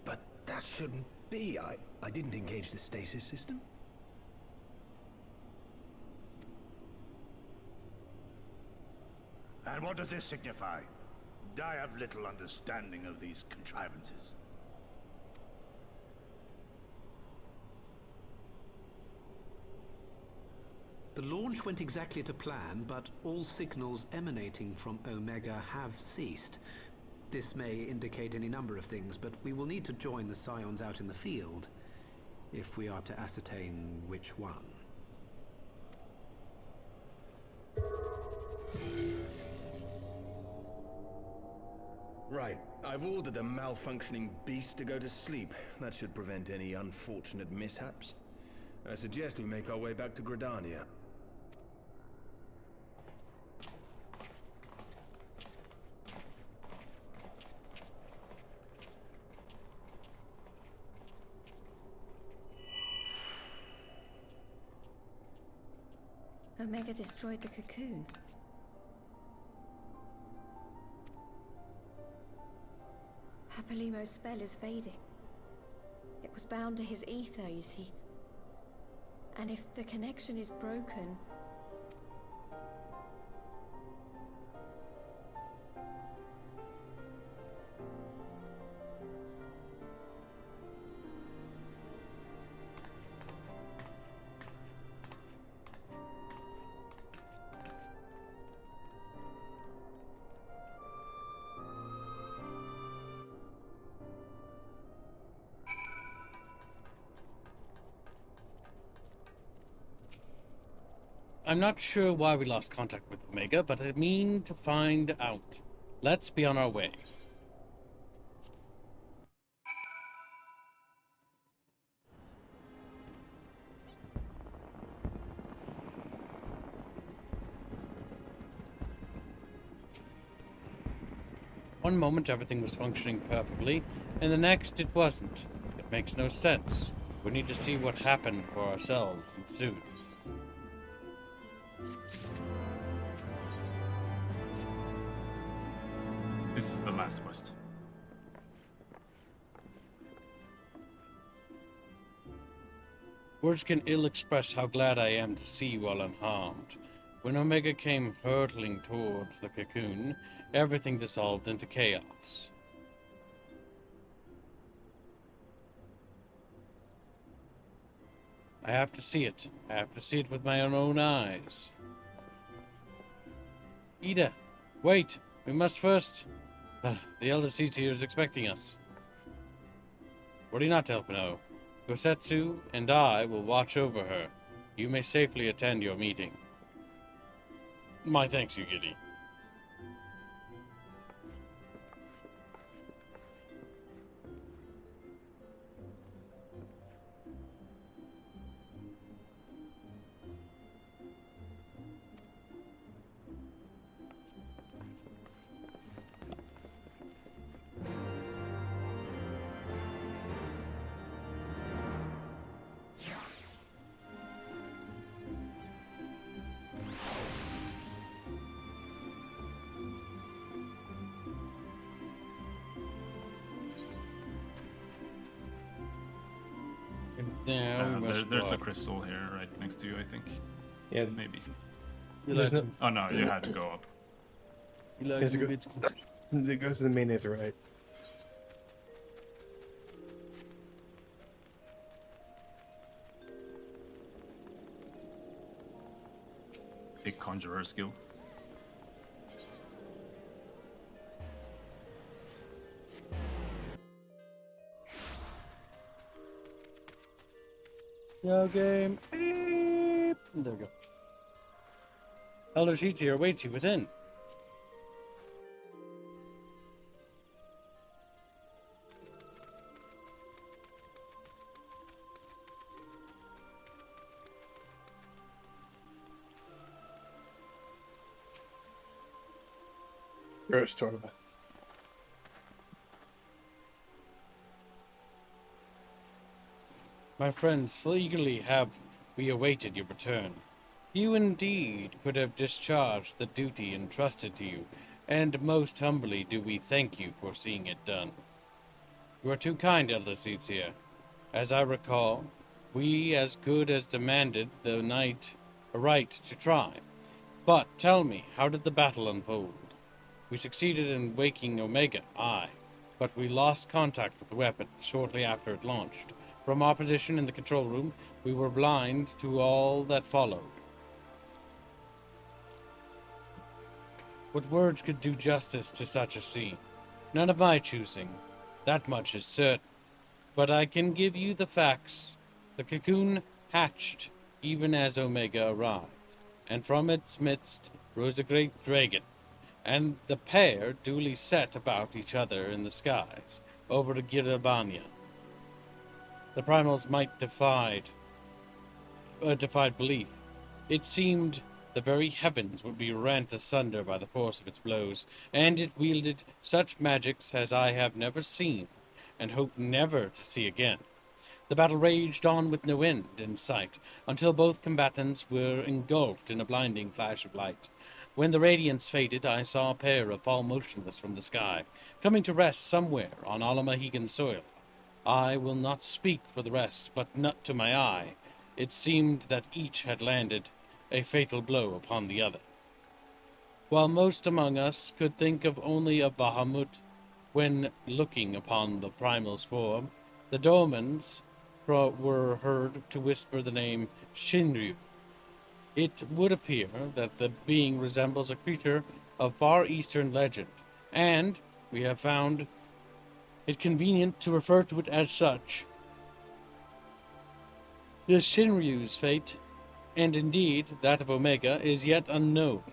But that shouldn't be. I didn't engage the stasis system. And what does this signify? I have little understanding of these contrivances. The launch went exactly to plan, but all signals emanating from Omega have ceased. This may indicate any number of things, but we will need to join the Scions out in the field if we are to ascertain which one. Right. I've ordered a malfunctioning beast to go to sleep. That should prevent any unfortunate mishaps. I suggest we make our way back to Gridania. Omega destroyed the cocoon. Papalymo's spell is fading. It was bound to his ether, you see. And if the connection is broken... I'm not sure why we lost contact with Omega, but I mean to find out. Let's be on our way. One moment everything was functioning perfectly, and the next it wasn't. It makes no sense. We need to see what happened for ourselves and soon. This is the last quest. Words can ill express how glad I am to see you all unharmed. When Omega came hurtling towards the cocoon, everything dissolved into chaos. I have to see it. I have to see it with my own eyes. Ida, wait! We must first... the Elder Seedsir is expecting us. Worry not, Elpino. Gosetsu and I will watch over her. You may safely attend your meeting. My thanks, Yugiri. There's a crystal here right next to you, I think. Yeah, maybe. No... Oh no, you had to go up. It goes to the main at the right. Big conjurer skill. No game. Beep. There we go. Elder Seedsir awaits you within. Gross, Torva. My friends, full eagerly have we awaited your return. You indeed could have discharged the duty entrusted to you, and most humbly do we thank you for seeing it done. You are too kind, Elder Seetsier. As I recall, we as good as demanded the knight a right to try. But tell me, how did the battle unfold? We succeeded in waking Omega, aye, but we lost contact with the weapon shortly after it launched. From our position in the control room, we were blind to all that followed. What words could do justice to such a scene? None of my choosing, that much is certain. But I can give you the facts. The cocoon hatched even as Omega arrived, and from its midst rose a great dragon, and the pair duly set about each other in the skies, over the Girabania. The Primal's might defied belief. It seemed the very heavens would be rent asunder by the force of its blows, and it wielded such magics as I have never seen, and hope never to see again. The battle raged on with no end in sight, until both combatants were engulfed in a blinding flash of light. When the radiance faded, I saw a pair fall motionless from the sky, coming to rest somewhere on Alamahigan soil. I will not speak for the rest, but not to my eye, it seemed that each had landed a fatal blow upon the other. While most among us could think of only a Bahamut when looking upon the Primal's form, the Domans were heard to whisper the name Shinryu. It would appear that the being resembles a creature of far eastern legend, and we have found it convenient to refer to it as such. This Shinryu's fate, and indeed that of Omega, is yet unknown.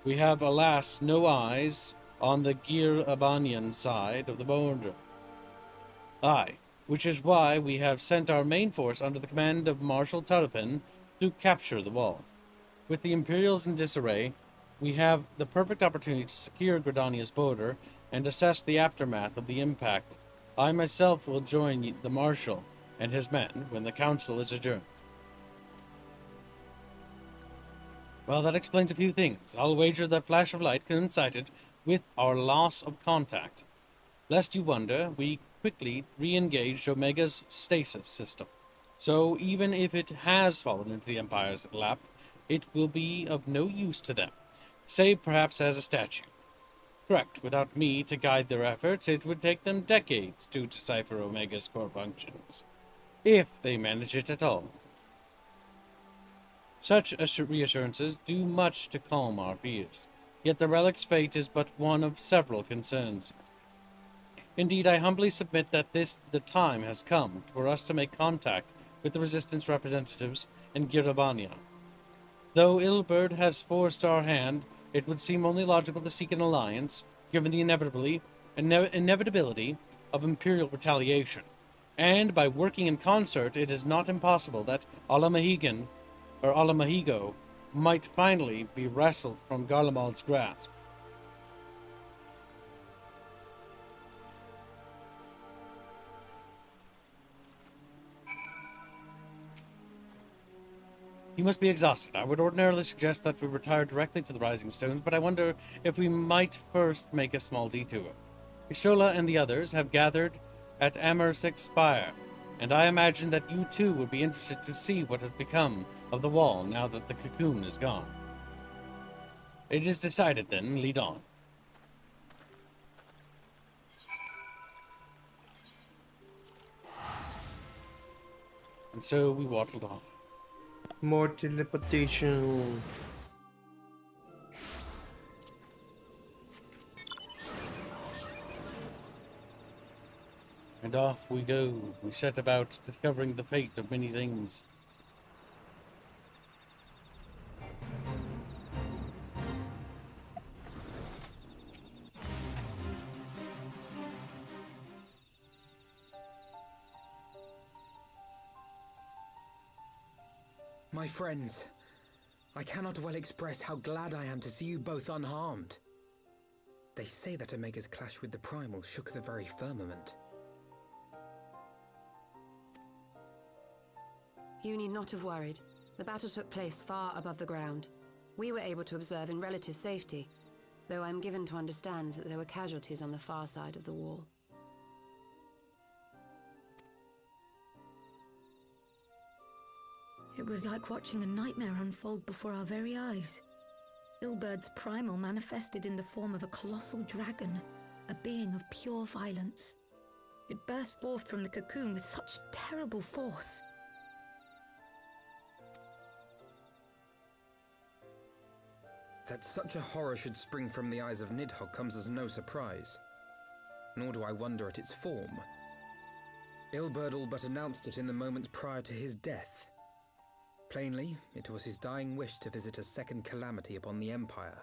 We have, alas, no eyes on the Girabanian side of the border. Aye, which is why we have sent our main force under the command of Marshal Turpin to capture the wall. With the Imperials in disarray, we have the perfect opportunity to secure Gridania's border and assess the aftermath of the impact. I myself will join the Marshal and his men when the council is adjourned. Well, that explains a few things. I'll wager that flash of light coincided with our loss of contact. Lest you wonder, we quickly re-engaged Omega's stasis system. So even if it has fallen into the Empire's lap, it will be of no use to them, save perhaps as a statue. Correct, without me to guide their efforts, it would take them decades to decipher Omega's core functions, if they manage it at all. Such reassurances do much to calm our fears, yet the relic's fate is but one of several concerns. Indeed, I humbly submit that the time has come for us to make contact with the Resistance representatives in Girabania. Though Ilberd has forced our hand, it would seem only logical to seek an alliance, given the inevitability of Imperial retaliation. And by working in concert, it is not impossible that Alamahigan, or Alamahigo, might finally be wrestled from Garlemald's grasp. You must be exhausted. I would ordinarily suggest that we retire directly to the Rising Stones, but I wonder if we might first make a small detour. Istrola and the others have gathered at Amersic Spire, and I imagine that you too would be interested to see what has become of the wall now that the cocoon is gone. It is decided then, lead on. And so we waddled off. More teleportation. And off we go. We set about discovering the fate of many things. My friends, I cannot well express how glad I am to see you both unharmed. They say that Omega's clash with the Primal shook the very firmament. You need not have worried. The battle took place far above the ground. We were able to observe in relative safety. though I'm given to understand that there were casualties on the far side of the wall. It was like watching a nightmare unfold before our very eyes. Ilberd's Primal manifested in the form of a colossal dragon, a being of pure violence. It burst forth from the cocoon with such terrible force. That such a horror should spring from the eyes of Nidhogg comes as no surprise. Nor do I wonder at its form. Ilberd all but announced it in the moments prior to his death. Plainly, it was his dying wish to visit a second calamity upon the Empire.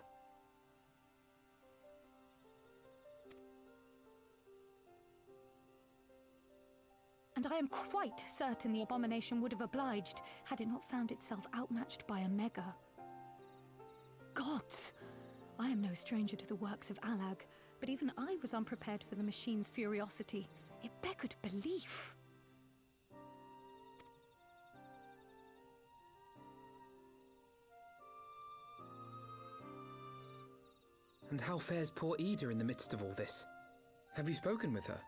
And I am quite certain the abomination would have obliged had it not found itself outmatched by Omega. Gods! I am no stranger to the works of Alag, but even I was unprepared for the machine's furiosity. It beggared belief. And how fares poor Ida in the midst of all this? Have you spoken with her?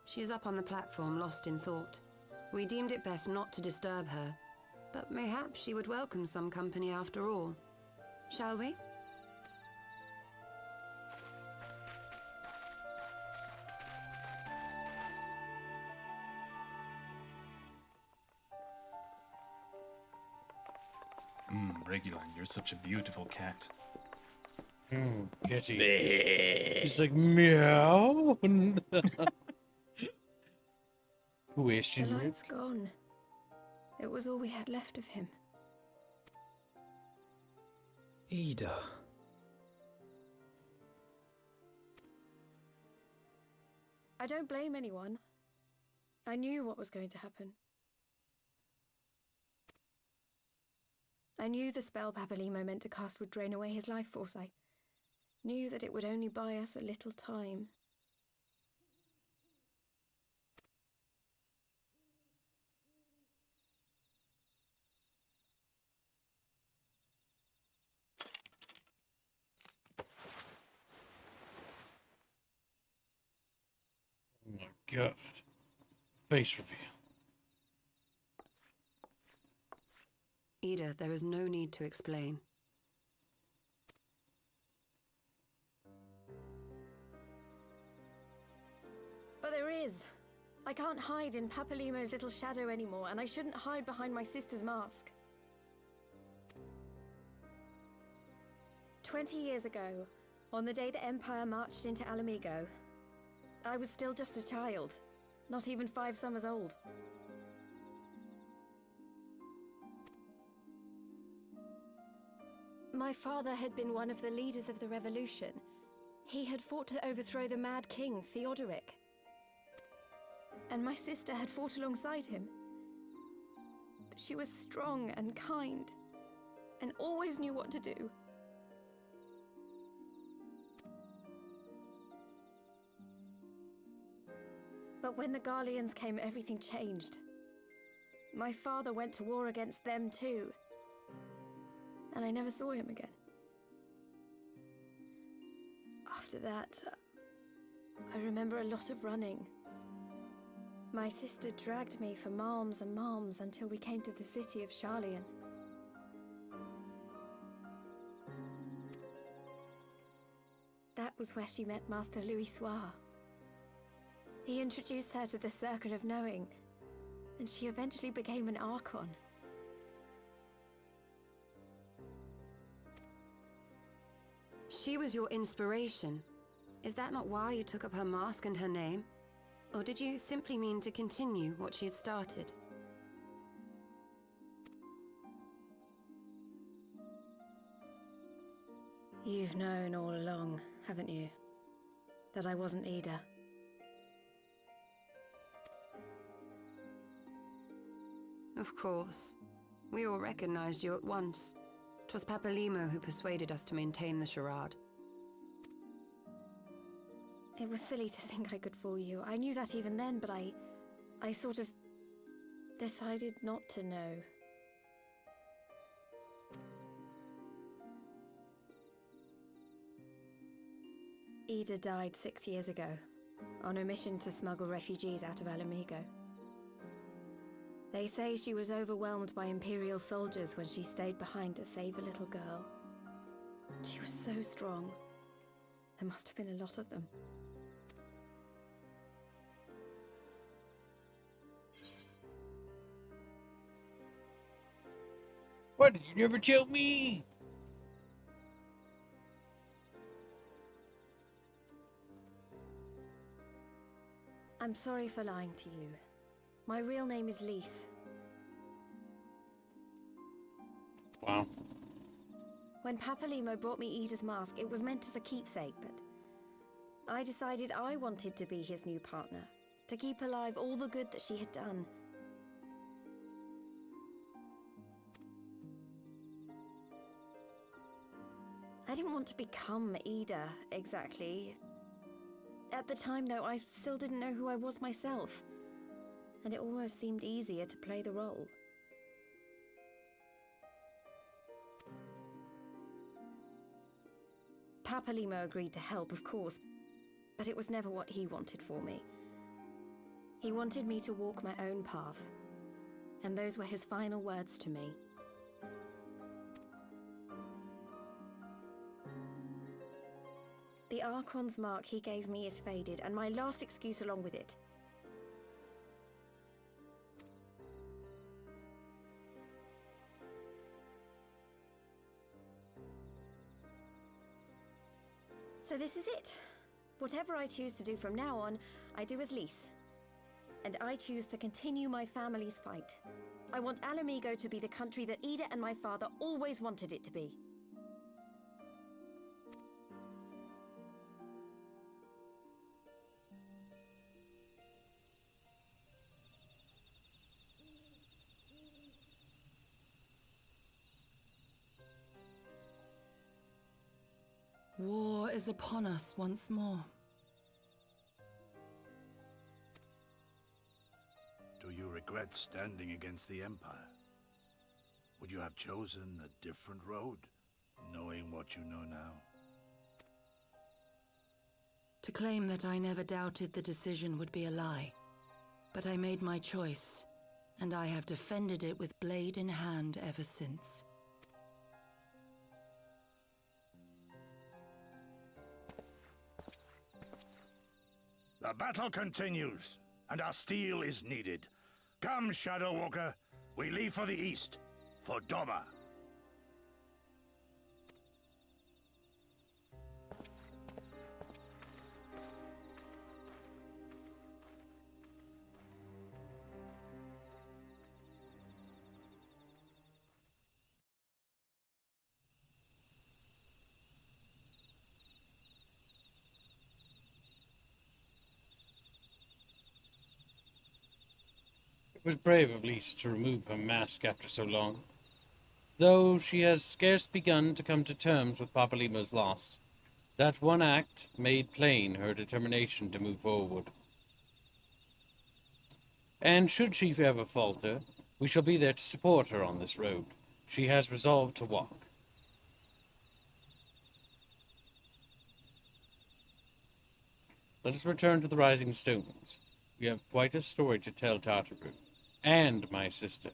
She is up on the platform, lost in thought. We deemed it best not to disturb her, but mayhaps she would welcome some company after all. Shall we? Regular, you're such a beautiful cat. Kitty. He's like, meow. The Question mark. light's gone. It was all we had left of him. Ida. I don't blame anyone. I knew what was going to happen. I knew the spell Papalymo meant to cast would drain away his life force. I knew that it would only buy us a little time. Oh my god. Face reveal. Ida, there is no need to explain. But there is. I can't hide in Papalymo's little shadow anymore, and I shouldn't hide behind my sister's mask. 20 years ago, on the day the Empire marched into Alamigo, I was still just a child, not even 5 summers old. My father had been one of the leaders of the revolution. He had fought to overthrow the Mad King, Theodoric. And my sister had fought alongside him. But she was strong and kind, and always knew what to do. But when the Garleans came, everything changed. My father went to war against them too. And I never saw him again. After that, I remember a lot of running. My sister dragged me for malms and malms until we came to the city of Sharlayan. That was where she met Master Louis Soir. He introduced her to the Circle of Knowing, and she eventually became an Archon. She was your inspiration. Is that not why you took up her mask and her name? Or did you simply mean to continue what she had started? You've known all along, haven't you? That I wasn't Ida. Of course. We all recognized you at once. 'Twas Papalymo who persuaded us to maintain the charade. It was silly to think I could fool you. I knew that even then, but I sort of decided not to know. Ida died 6 years ago, on a mission to smuggle refugees out of Alamigo. They say she was overwhelmed by Imperial soldiers when she stayed behind to save a little girl. She was so strong. There must have been a lot of them. Why did you never tell me? I'm sorry for lying to you. My real name is Lise. Wow. When Papalymo brought me Ida's mask, it was meant as a keepsake, but I decided I wanted to be his new partner, to keep alive all the good that she had done. I didn't want to become Ida, exactly. At the time, though, I still didn't know who I was myself, and it almost seemed easier to play the role. Papalymo agreed to help, of course, but it was never what he wanted for me. He wanted me to walk my own path, and those were his final words to me. The Archon's mark he gave me is faded, and my last excuse along with it. So this is it. Whatever I choose to do from now on, I do as Lise. And I choose to continue my family's fight. I want Alamigo to be the country that Ida and my father always wanted it to be. War is upon us once more. Do you regret standing against the Empire? Would you have chosen a different road, knowing what you know now? To claim that I never doubted the decision would be a lie. But I made my choice, and I have defended it with blade in hand ever since. The battle continues, and our steel is needed. Come, Shadow Walker, we leave for the east, for Doma. It was brave of Lise to remove her mask after so long, though she has scarce begun to come to terms with Papalymo's loss. That one act made plain her determination to move forward. And should she ever falter, we shall be there to support her on this road. She has resolved to walk. Let us return to the Rising Stones. We have quite a story to tell Tartaru, and my sister.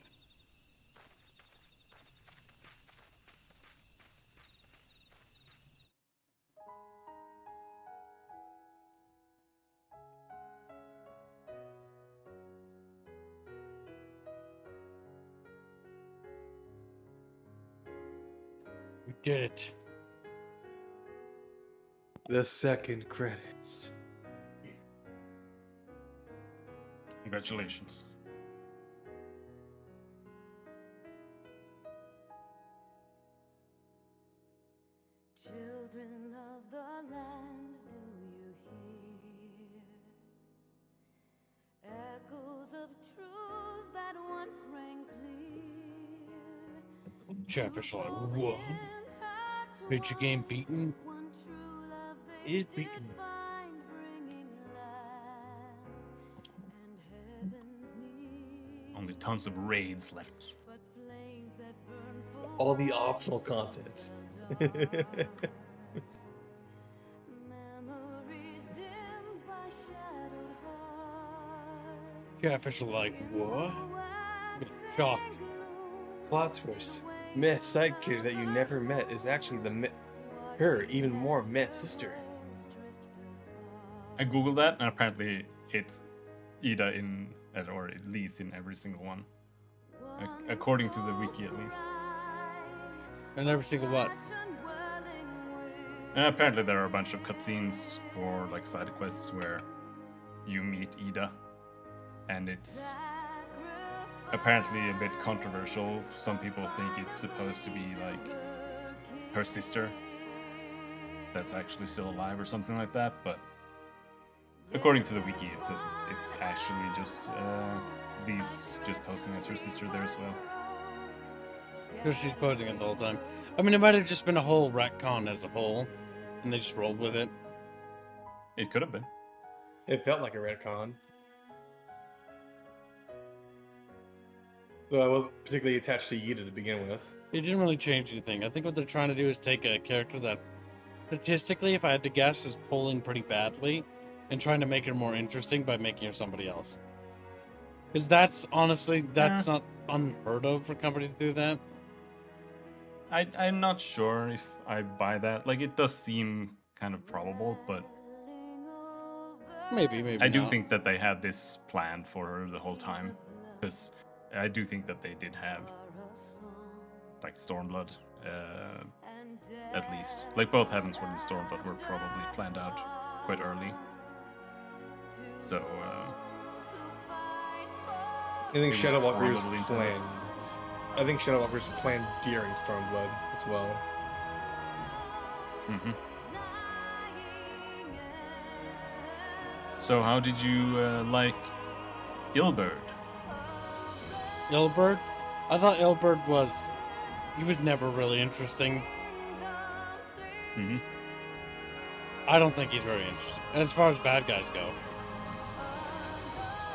We did it. The second credits. Congratulations. Children of the land, do you hear? Echoes of truths that once rang clear. Chatfish like, what? Bitch, your game beaten? Is beaten. Only tons of raids left. All the optional content. Catfish are like, what? Shocked. Plot twist. Myth side character that you never met is actually her even more myth sister. I googled that, and apparently it's Ida or at least in every single one, according to the wiki at least. And every single what? And apparently there are a bunch of cutscenes for like side quests where you meet Ida, and it's apparently a bit controversial. Some people think it's supposed to be like her sister that's actually still alive or something like that, but according to the wiki it says it's actually just Lee's just posting as her sister there as well. Because she's posting it the whole time. I mean, it might have just been a whole retcon as a whole, and they just rolled with it. It could have been. It felt like a retcon. Though I wasn't particularly attached to Yida to begin with. It didn't really change anything. I think what they're trying to do is take a character that, statistically, if I had to guess, is polling pretty badly, and trying to make her more interesting by making her somebody else. Because that's, honestly, that's not unheard of for companies to do that. I'm not sure if I buy that. Like, it does seem kind of probable, but... Maybe I do not. think that they had this planned for her the whole time. Because I do think that they did have, like, Stormblood, at least. Like, both Heavensward and Stormblood were probably planned out quite early. So, I think Shadowwalker's planned. I think Shadowwalker's planned during Stormblood as well. Mm-hmm. So how did you like Ilberd? Ilberd? I thought Ilberd was... He was never really interesting. Mm-hmm. I don't think he's very interesting. As far as bad guys go.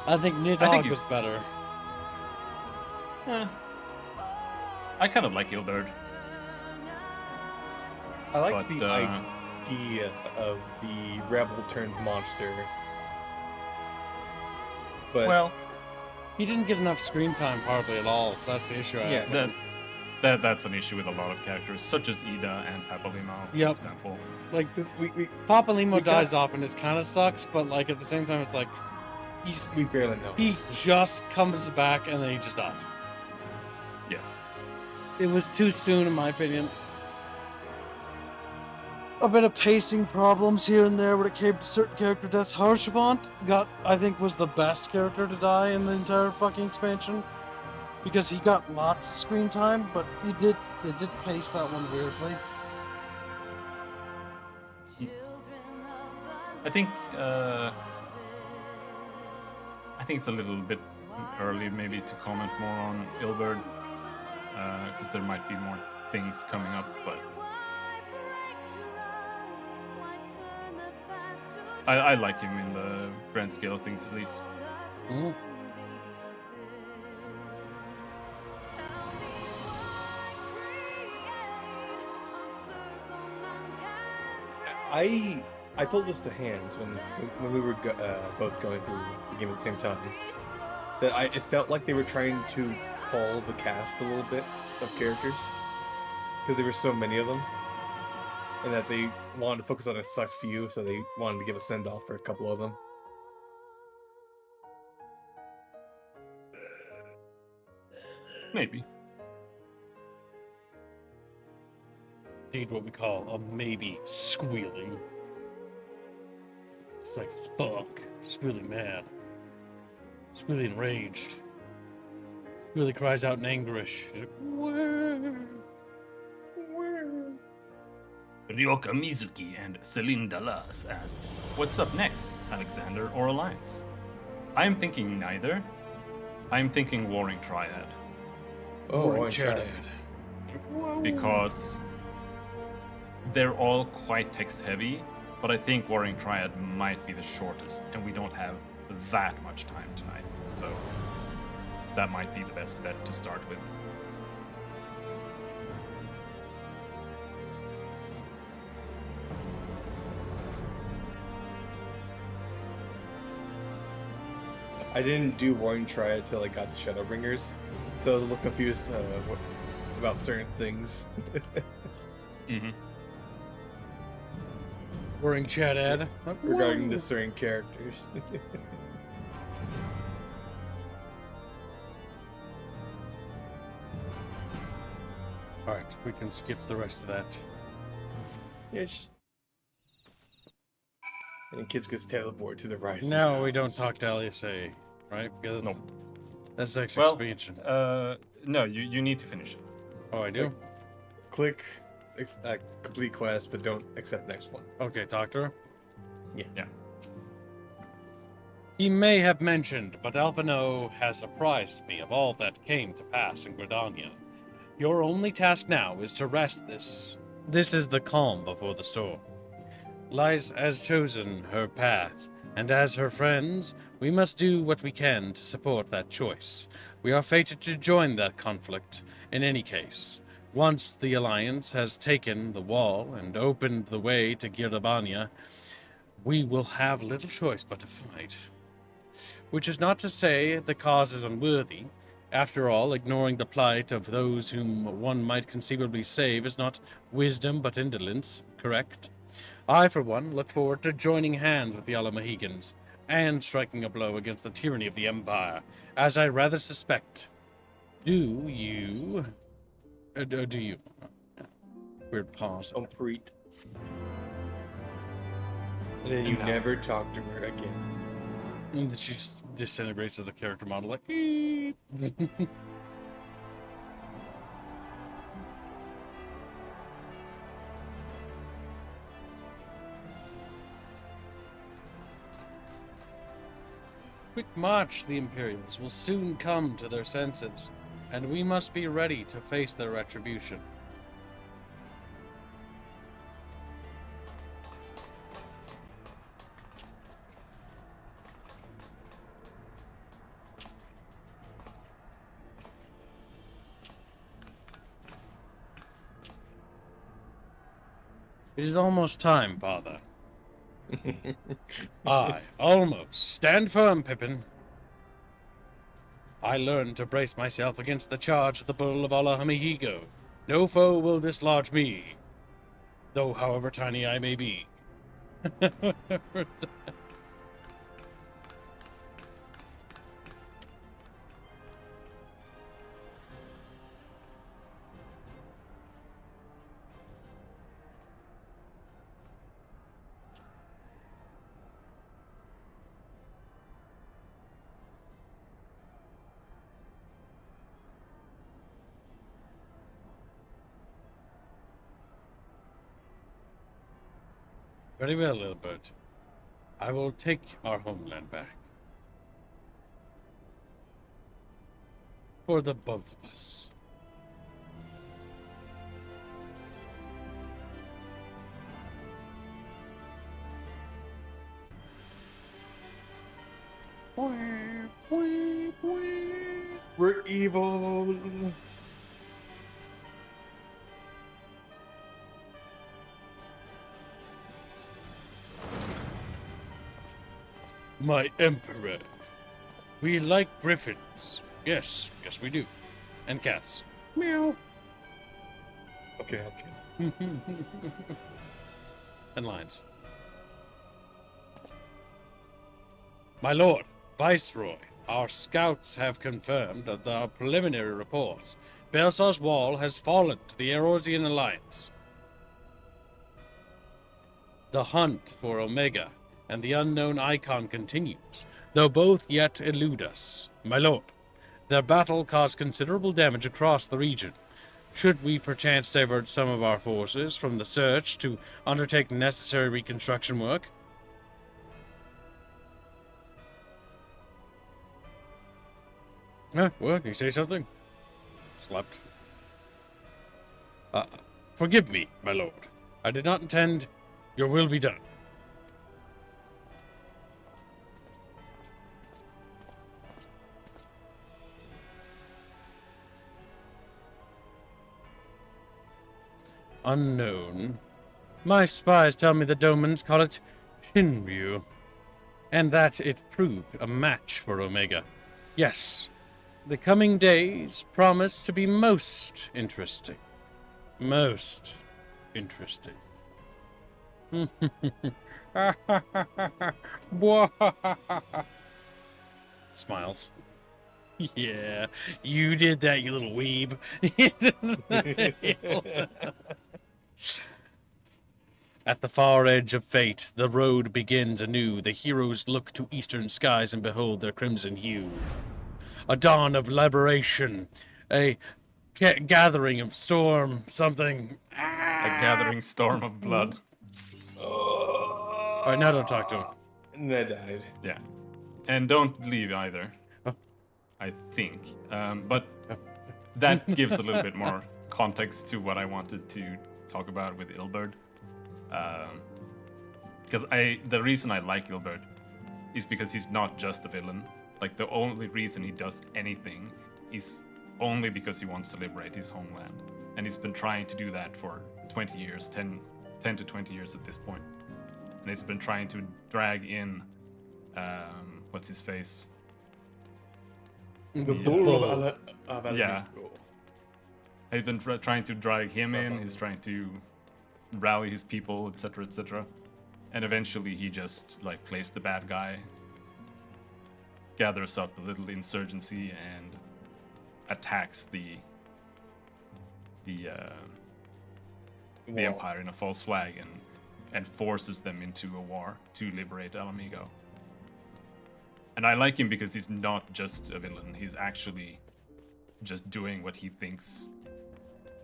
I think Nidhogg was better. I kind of like Ilberd. I like the idea of the rebel turned monster. But well, he didn't get enough screen time hardly at all. That's the issue. That's an issue with a lot of characters, such as Ida and Papalymo, for example. Like, Papalymo dies off and it kind of sucks, but like at the same time, it's like we barely know. He just comes back and then he just dies. Yeah. It was too soon, in my opinion. A bit of pacing problems here and there when it came to certain character deaths. Harshavant I think, was the best character to die in the entire fucking expansion. Because he got lots of screen time, but they did pace that one weirdly. I think it's a little bit early maybe to comment more on Ilberd, because there might be more things coming up, but I like him in the grand scale of things at least. Mm. I told this to Hans when we were both going through the game at the same time, that it felt like they were trying to pull the cast a little bit of characters because there were so many of them, and that they wanted to focus on a select few, so they wanted to give a send-off for a couple of them. Maybe. Indeed, what we call a maybe squealing. It's like, fuck. Squealing mad. Squealing enraged. Squealing cries out in anguish. He's like, where? Ryoka Mizuki and Celine Dallas asks, what's up next, Alexander or Alliance? I'm thinking neither. I'm thinking Warring Triad. Warring Triad. Because they're all quite text heavy, but I think Warring Triad might be the shortest, and we don't have that much time tonight. So that might be the best bet to start with. I didn't do Warring Triad till I got the Shadowbringers, so I was a little confused about certain things. Mm-hmm. Warring Triad. Regarding the certain characters. Alright, we can skip the rest of that. Yes. And kids could teleport to the Rising No, Stars. we don't talk to LSA, right? Because Nope. that's next Well, expansion. no, you need to finish it. Oh, I do? Click complete quest, but don't accept next one. Okay, talk to her. Yeah. He may have mentioned, but Alphino has apprised me of all that came to pass in Gridania. Your only task now is to rest this. This is the calm before the storm. Lies has chosen her path, and as her friends, we must do what we can to support that choice. We are fated to join that conflict, in any case. Once the Alliance has taken the wall and opened the way to Gridania, we will have little choice but to fight. Which is not to say the cause is unworthy. After all, ignoring the plight of those whom one might conceivably save is not wisdom but indolence, correct? I, for one, look forward to joining hands with the Yellow Mohegans and striking a blow against the tyranny of the Empire, as I rather suspect. Do you? Do you? Weird pause. Complete. And then you never talk to her again. And she just disintegrates as a character model, like, eep. Quick march, the Imperials will soon come to their senses, and we must be ready to face their retribution. It is almost time, Father. Aye, almost. Stand firm, Pippin. I learned to brace myself against the charge of the Bull of Allahamihigo. No foe will dislodge me, though however tiny I may be. Very well, little bird. I will take our homeland back. For the both of us. We're evil. My emperor. We like griffins. Yes, yes we do. And cats. Meow. Okay. And lions. My lord, Viceroy, our scouts have confirmed that our preliminary reports. Baelsar's wall has fallen to the Erosian Alliance. The hunt for Omega and the unknown icon continues, though both yet elude us. My lord, their battle caused considerable damage across the region. Should we perchance divert some of our forces from the search to undertake necessary reconstruction work? What? You say something? Slept. Forgive me, my lord. I did not intend. Your will be done. Unknown. My spies tell me the Domans call it Shinryu. and that it proved a match for Omega. Yes, the coming days promise to be most interesting. Most interesting. Smiles. Yeah, you did that, you little weeb. At the far edge of fate, the road begins anew. The heroes look to eastern skies and behold their crimson hue. A dawn of liberation, a gathering of storm, something. A gathering storm of blood. All right, now don't talk to him. Ned died. Yeah. And don't leave either. I think. But that gives a little bit more context to what I wanted to talk about with Ilberd. Because the reason I like Ilberd is because he's not just a villain. Like, the only reason he does anything is only because he wants to liberate his homeland. And he's been trying to do that for 20 years, 10 to 20 years at this point. And he's been trying to drag in, what's his face? The bull of yeah. He's been trying to drag him in, he's trying to rally his people, etc., etc. And eventually he just, like, plays the bad guy, gathers up a little insurgency, and attacks the Empire in a false flag, and forces them into a war to liberate Alamigo. And I like him because he's not just a villain, he's actually just doing what he thinks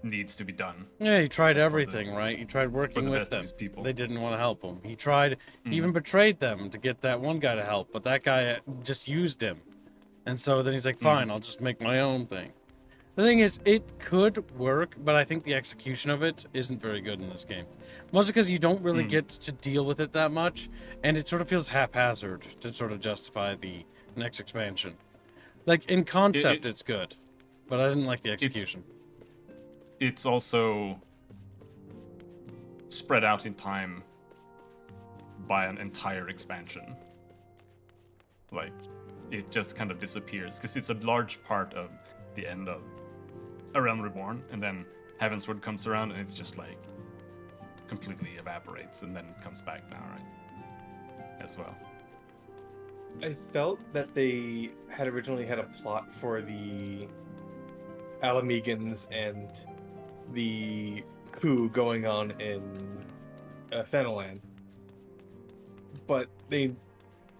needs to be done. Yeah, he tried everything, right? He tried working with them. They didn't want to help him. He tried, he even betrayed them to get that one guy to help, but that guy just used him. And so then he's like, fine, I'll just make my own thing. The thing is, it could work, but I think the execution of it isn't very good in this game. Mostly because you don't really get to deal with it that much, and it sort of feels haphazard to sort of justify the next expansion. Like, in concept, it's good, but I didn't like the execution. It's also spread out in time by an entire expansion. Like, it just kind of disappears, because it's a large part of the end of A Realm Reborn, and then Heavensward comes around, and it's just like completely evaporates, and then comes back now, right? As well. I felt that they had originally had a plot for the Alamegans and the coup going on in Thanalan, but they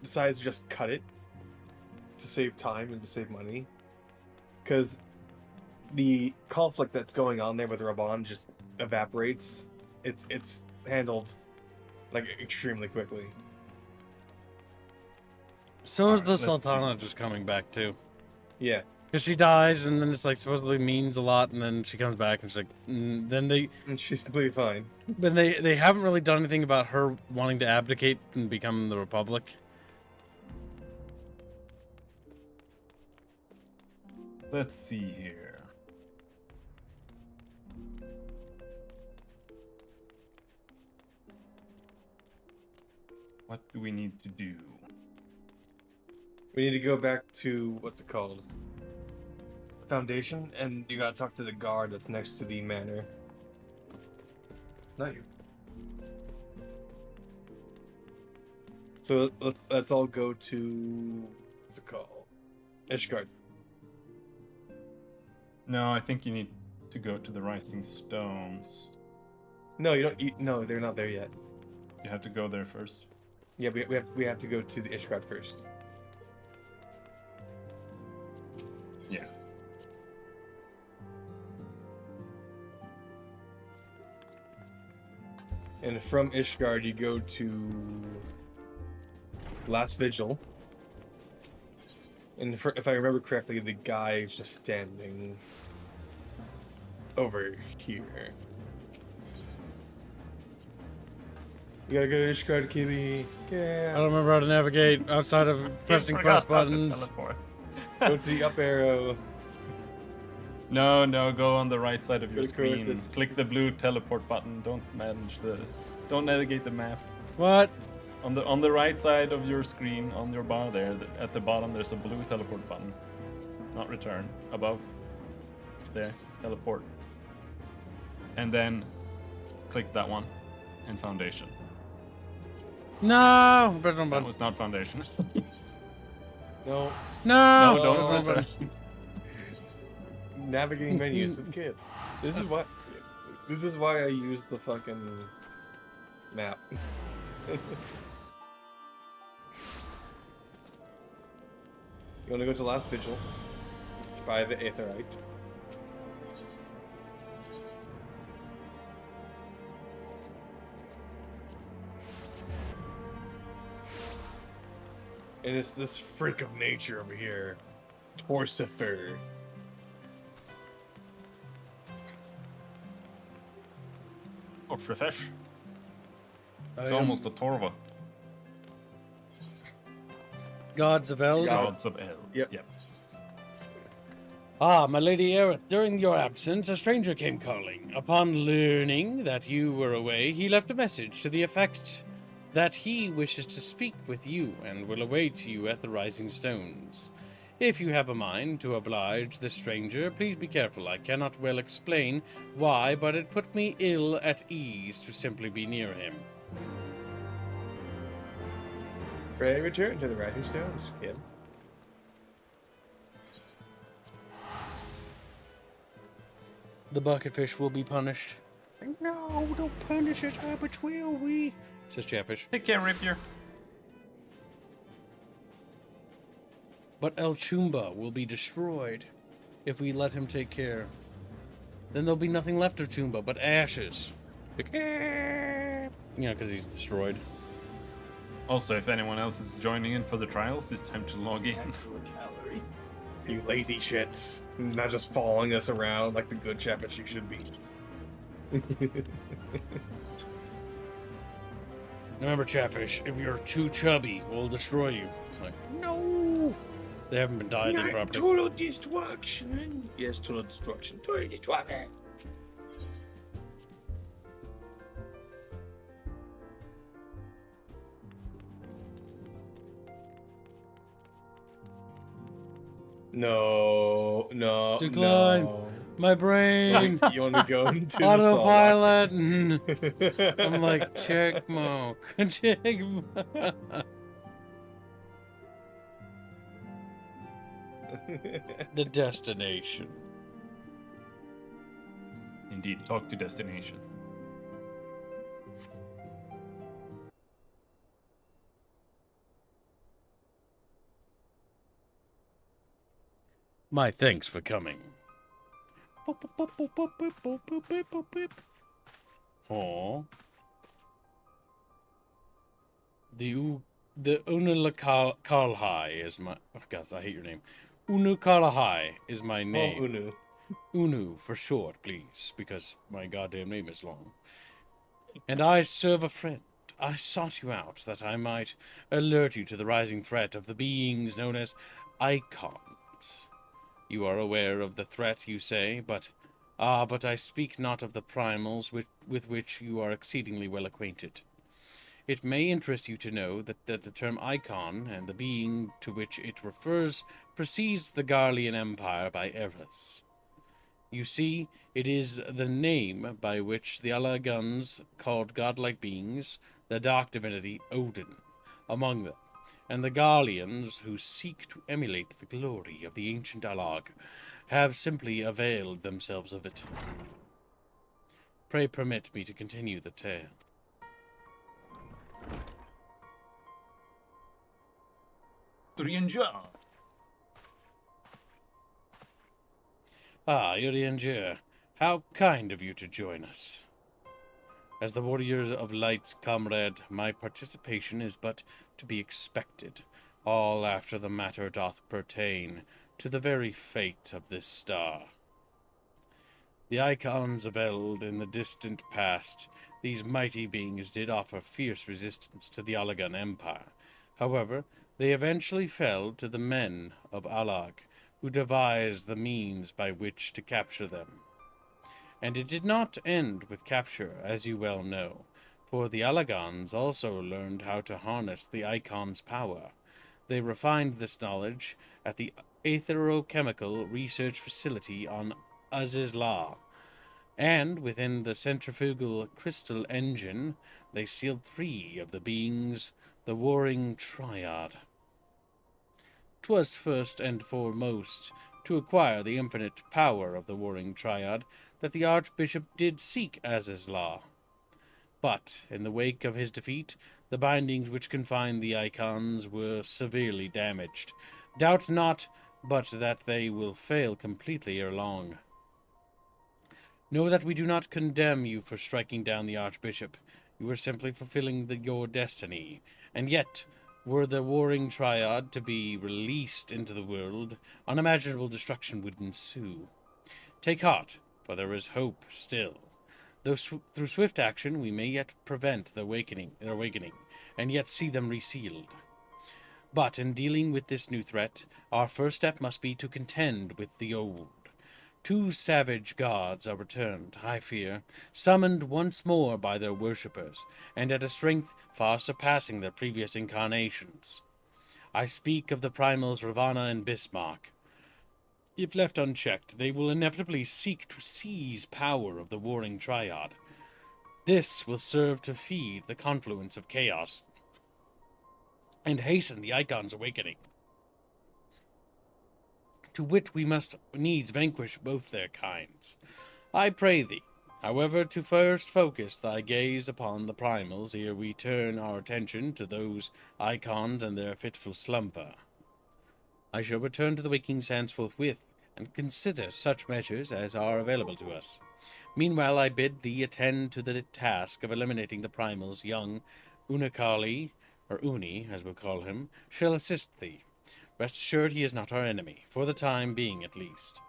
decided to just cut it to save time and to save money, because the conflict that's going on there with Raban just evaporates. It's handled like extremely quickly. So is the Sultana just coming back too. Yeah. Because she dies, and then it's like supposedly means a lot, and then she comes back, and she's like, then they... And she's completely fine. But they haven't really done anything about her wanting to abdicate and become the Republic. Let's see here. What do we need to do? We need to go back to, what's it called? Foundation, and you gotta talk to the guard that's next to the manor. Not you. So let's all go to, what's it called? Ishgard. No, I think you need to go to the Rising Stones. No, you don't. No, they're not there yet. You have to go there first. Yeah, we have to go to the Ishgard first. Yeah. And from Ishgard, you go to Last Vigil. And if I remember correctly, the guy is just standing over here. You gotta go to Ishgard, Kibby. Yeah. I don't remember how to navigate outside of pressing press buttons. Go to the up arrow. No, go on the right side of your screen. This. Click the blue teleport button. Don't navigate the map. What? On the right side of your screen, on your bar there, at the bottom, there's a blue teleport button. Not return. Above. There. Teleport. And then click that one. And foundation. No! That was not foundation. No. No! No, don't return. Navigating menus with kid. This is why I use the fucking map. You want to go to last vigil? By the Aetherite. And it's this freak of nature over here, Torsifer. Torsifish. It's I am- almost a Torva. Gods of Eld. Gods of Eld. Yep. Ah, my lady Aerith, during your absence, a stranger came calling. Upon learning that you were away, he left a message to the effect that he wishes to speak with you and will await you at the Rising Stones. If you have a mind to oblige the stranger, please be careful. I cannot well explain why, but it put me ill at ease to simply be near him. Pray return to the Rising Stones, kid. The bucketfish will be punished. No, don't punish it, but will we? Says Chatfish. Take care, Rapier. But El Chumba will be destroyed if we let him take care. Then there'll be nothing left of Chumba but ashes. Yeah, because he's destroyed. Also, if anyone else is joining in for the trials, it's time to log in. You lazy shits. Not just following us around like the good Chatfish you should be. Remember, Chatfish, if you're too chubby, we'll destroy you. Like, no! They haven't been dieting properly. Total destruction. Yes, total destruction. Total destruction. No. Decline. No. My brain. You want to go into the autopilot? I'm like, check mark. Check mark. The destination. Indeed, talk to destination. My thanks for coming. Aw. The Unukalhai is my... Oh, God, I hate your name. Unukalhai is my name. Oh, Unu. Unu, for short, please, because my goddamn name is long. And I serve a friend. I sought you out that I might alert you to the rising threat of the beings known as icons. You are aware of the threat, you say, but I speak not of the primals with which you are exceedingly well acquainted. It may interest you to know that the term icon and the being to which it refers precedes the Garlean Empire by eras. You see, it is the name by which the Alagans called godlike beings, the dark divinity Odin, among them, and the Garleans, who seek to emulate the glory of the ancient Alag, have simply availed themselves of it. Pray permit me to continue the tale. Urianja. Ah, Urianja, how kind of you to join us. As the Warriors of Light's comrade, my participation is but to be expected, all after the matter doth pertain to the very fate of this star. The icons of Eld in the distant past, these mighty beings did offer fierce resistance to the Alagan Empire. However, they eventually fell to the men of Alag, who devised the means by which to capture them. And it did not end with capture, as you well know, for the Allagans also learned how to harness the Icon's power. They refined this knowledge at the Aetherochemical Research Facility on Azizla, and within the centrifugal crystal engine, they sealed 3 of the beings, the Warring Triad. 'Twas first and foremost to acquire the infinite power of the Warring Triad that the Archbishop did seek Azizla. But, in the wake of his defeat, the bindings which confined the Icons were severely damaged. Doubt not but that they will fail completely ere long. Know that we do not condemn you for striking down the Archbishop. You are simply fulfilling your destiny. And yet, were the Warring Triad to be released into the world, unimaginable destruction would ensue. Take heart, for there is hope still. Though through swift action we may yet prevent their awakening, and yet see them resealed. But in dealing with this new threat, our first step must be to contend with the old. 2 savage gods are returned, I fear, summoned once more by their worshippers, and at a strength far surpassing their previous incarnations. I speak of the Primals Ravana and Bismarck. If left unchecked, they will inevitably seek to seize power of the Warring Triad. This will serve to feed the confluence of chaos and hasten the Icon's awakening, to which we must needs vanquish both their kinds. I pray thee, however, to first focus thy gaze upon the Primals ere we turn our attention to those Icons and their fitful slumber. I shall return to the waking sands forthwith, and consider such measures as are available to us. Meanwhile, I bid thee attend to the task of eliminating the Primals. Young Unikali, or Uni, as we'll call him, shall assist thee. Rest assured he is not our enemy, for the time being at least.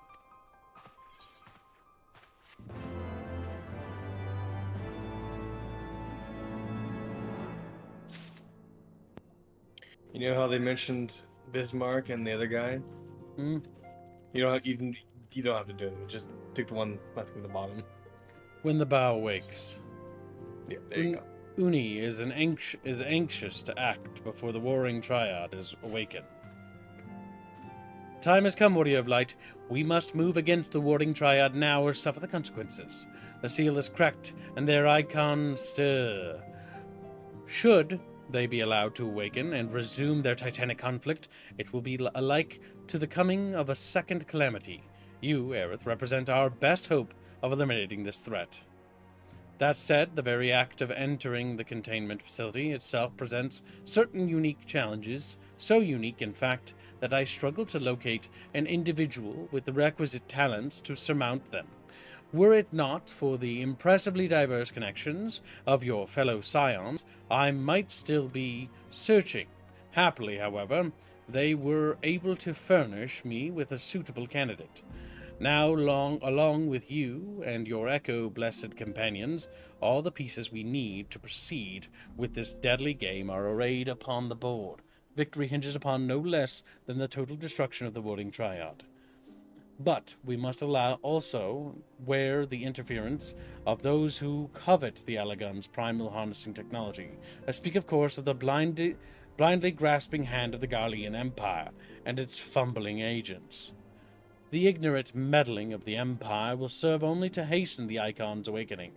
You know how they mentioned Bismarck and the other guy? You don't have, you don't have to do it. Just take the one left at the bottom. When the bow wakes. Yeah, there you go. Uni is anxious to act before the Warring Triad is awakened. Time has come, Warrior of Light. We must move against the Warring Triad now or suffer the consequences. The seal is cracked, and their icons stir. Should they be allowed to awaken and resume their titanic conflict, it will be alike to the coming of a second calamity. You, Aerith, represent our best hope of eliminating this threat. That said, the very act of entering the containment facility itself presents certain unique challenges, so unique, in fact, that I struggle to locate an individual with the requisite talents to surmount them. Were it not for the impressively diverse connections of your fellow scions, I might still be searching. Happily, however, they were able to furnish me with a suitable candidate. Now, along with you and your Echo-blessed companions, all the pieces we need to proceed with this deadly game are arrayed upon the board. Victory hinges upon no less than the total destruction of the Warring Triad. But we must also wear the interference of those who covet the Allagan's primal harnessing technology. I speak, of course, of the blindly grasping hand of the Garlean Empire and its fumbling agents. The ignorant meddling of the Empire will serve only to hasten the Icon's awakening,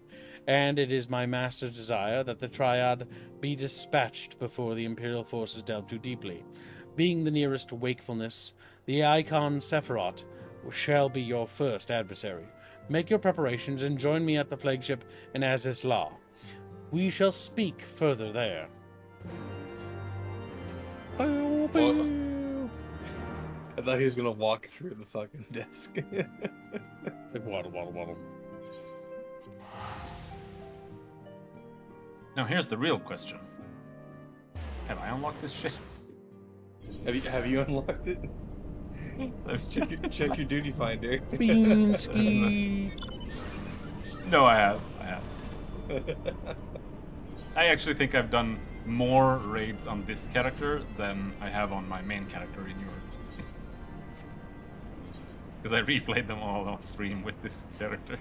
and it is my master's desire that the Triad be dispatched before the Imperial forces delve too deeply. Being the nearest to wakefulness, the Icon Sephiroth shall be your first adversary. Make your preparations and join me at the flagship in Azizla. We shall speak further there. I thought he was gonna walk through the fucking desk. It's like waddle, waddle, waddle. Now here's the real question. Have I unlocked this shit? Have you unlocked it? Check your duty finder. Beansky. No, I have. I actually think I've done more raids on this character than I have on my main character in Europe. Because I replayed them all on stream with this character.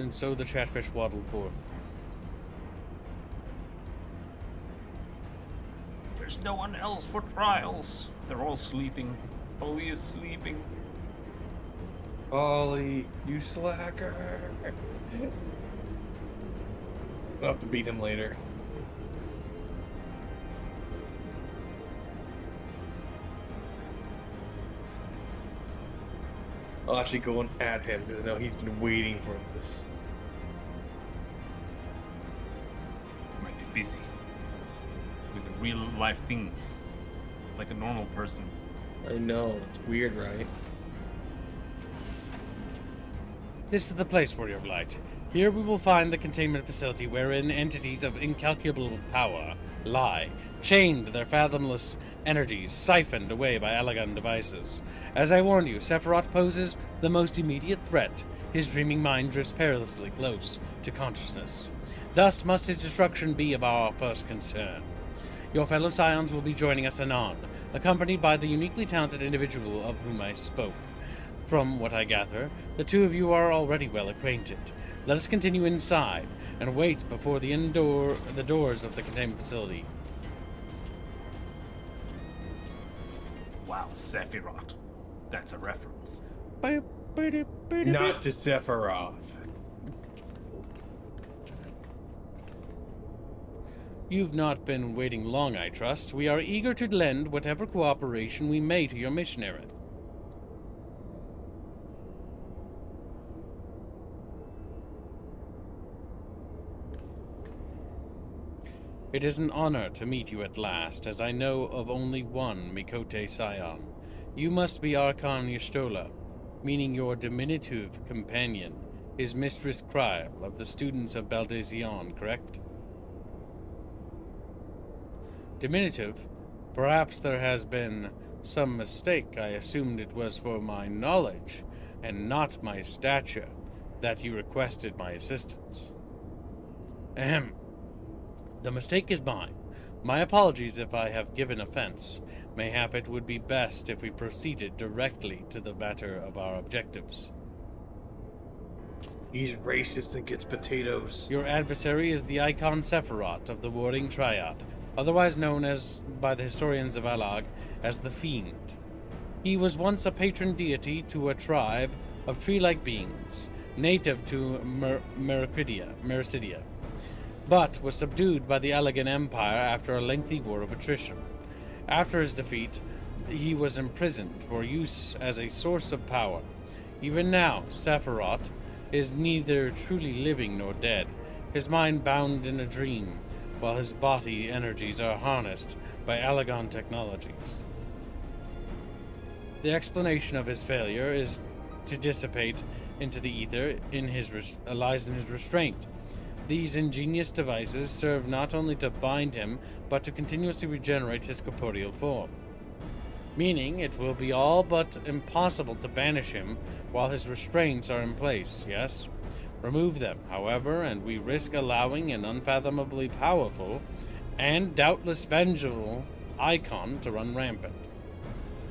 and so the chatfish waddled forth. There's no one else for trials. They're all sleeping. Polly is sleeping. Ollie, you slacker. I'll have to beat him later. I'll actually go and at him because I know he's been waiting for this. Might be busy with real life things, like a normal person. I know, it's weird, right? This is the place, Warrior of Light. Here we will find the containment facility wherein entities of incalculable power lie, chained to their fathomless energies, siphoned away by Allagan devices. As I warned you, Sephiroth poses the most immediate threat. His dreaming mind drifts perilously close to consciousness. Thus must his destruction be of our first concern. Your fellow Scions will be joining us anon, accompanied by the uniquely talented individual of whom I spoke. From what I gather, the two of you are already well acquainted. Let us continue inside and wait before the doors of the containment facility. Wow, Sephiroth. That's a reference. Not to Sephiroth. You've not been waiting long, I trust. We are eager to lend whatever cooperation we may to your mission, Aerith. It is an honor to meet you at last, as I know of only one Mikote Scion. You must be Archon Y'shtola, meaning your diminutive companion is Mistress Kryl of the students of Baldesion, correct? Diminutive? Perhaps there has been some mistake. I assumed it was for my knowledge, and not my stature, that you requested my assistance. Ahem. The mistake is mine. My apologies if I have given offense. Mayhap it would be best if we proceeded directly to the matter of our objectives. He's racist and gets potatoes. Your adversary is the Icon Sephiroth of the Warring Triad, otherwise known as by the historians of Alag as the Fiend. He was once a patron deity to a tribe of tree-like beings, native to Mericidia, but was subdued by the Allagan Empire after a lengthy war of attrition. After his defeat, he was imprisoned for use as a source of power. Even now, Sephiroth is neither truly living nor dead, his mind bound in a dream, while his body energies are harnessed by Allagan technologies. The explanation of his failure is to dissipate into the ether lies in his restraint. These ingenious devices serve not only to bind him, but to continuously regenerate his corporeal form. Meaning, it will be all but impossible to banish him while his restraints are in place, yes? Remove them, however, and we risk allowing an unfathomably powerful and doubtless vengeful icon to run rampant.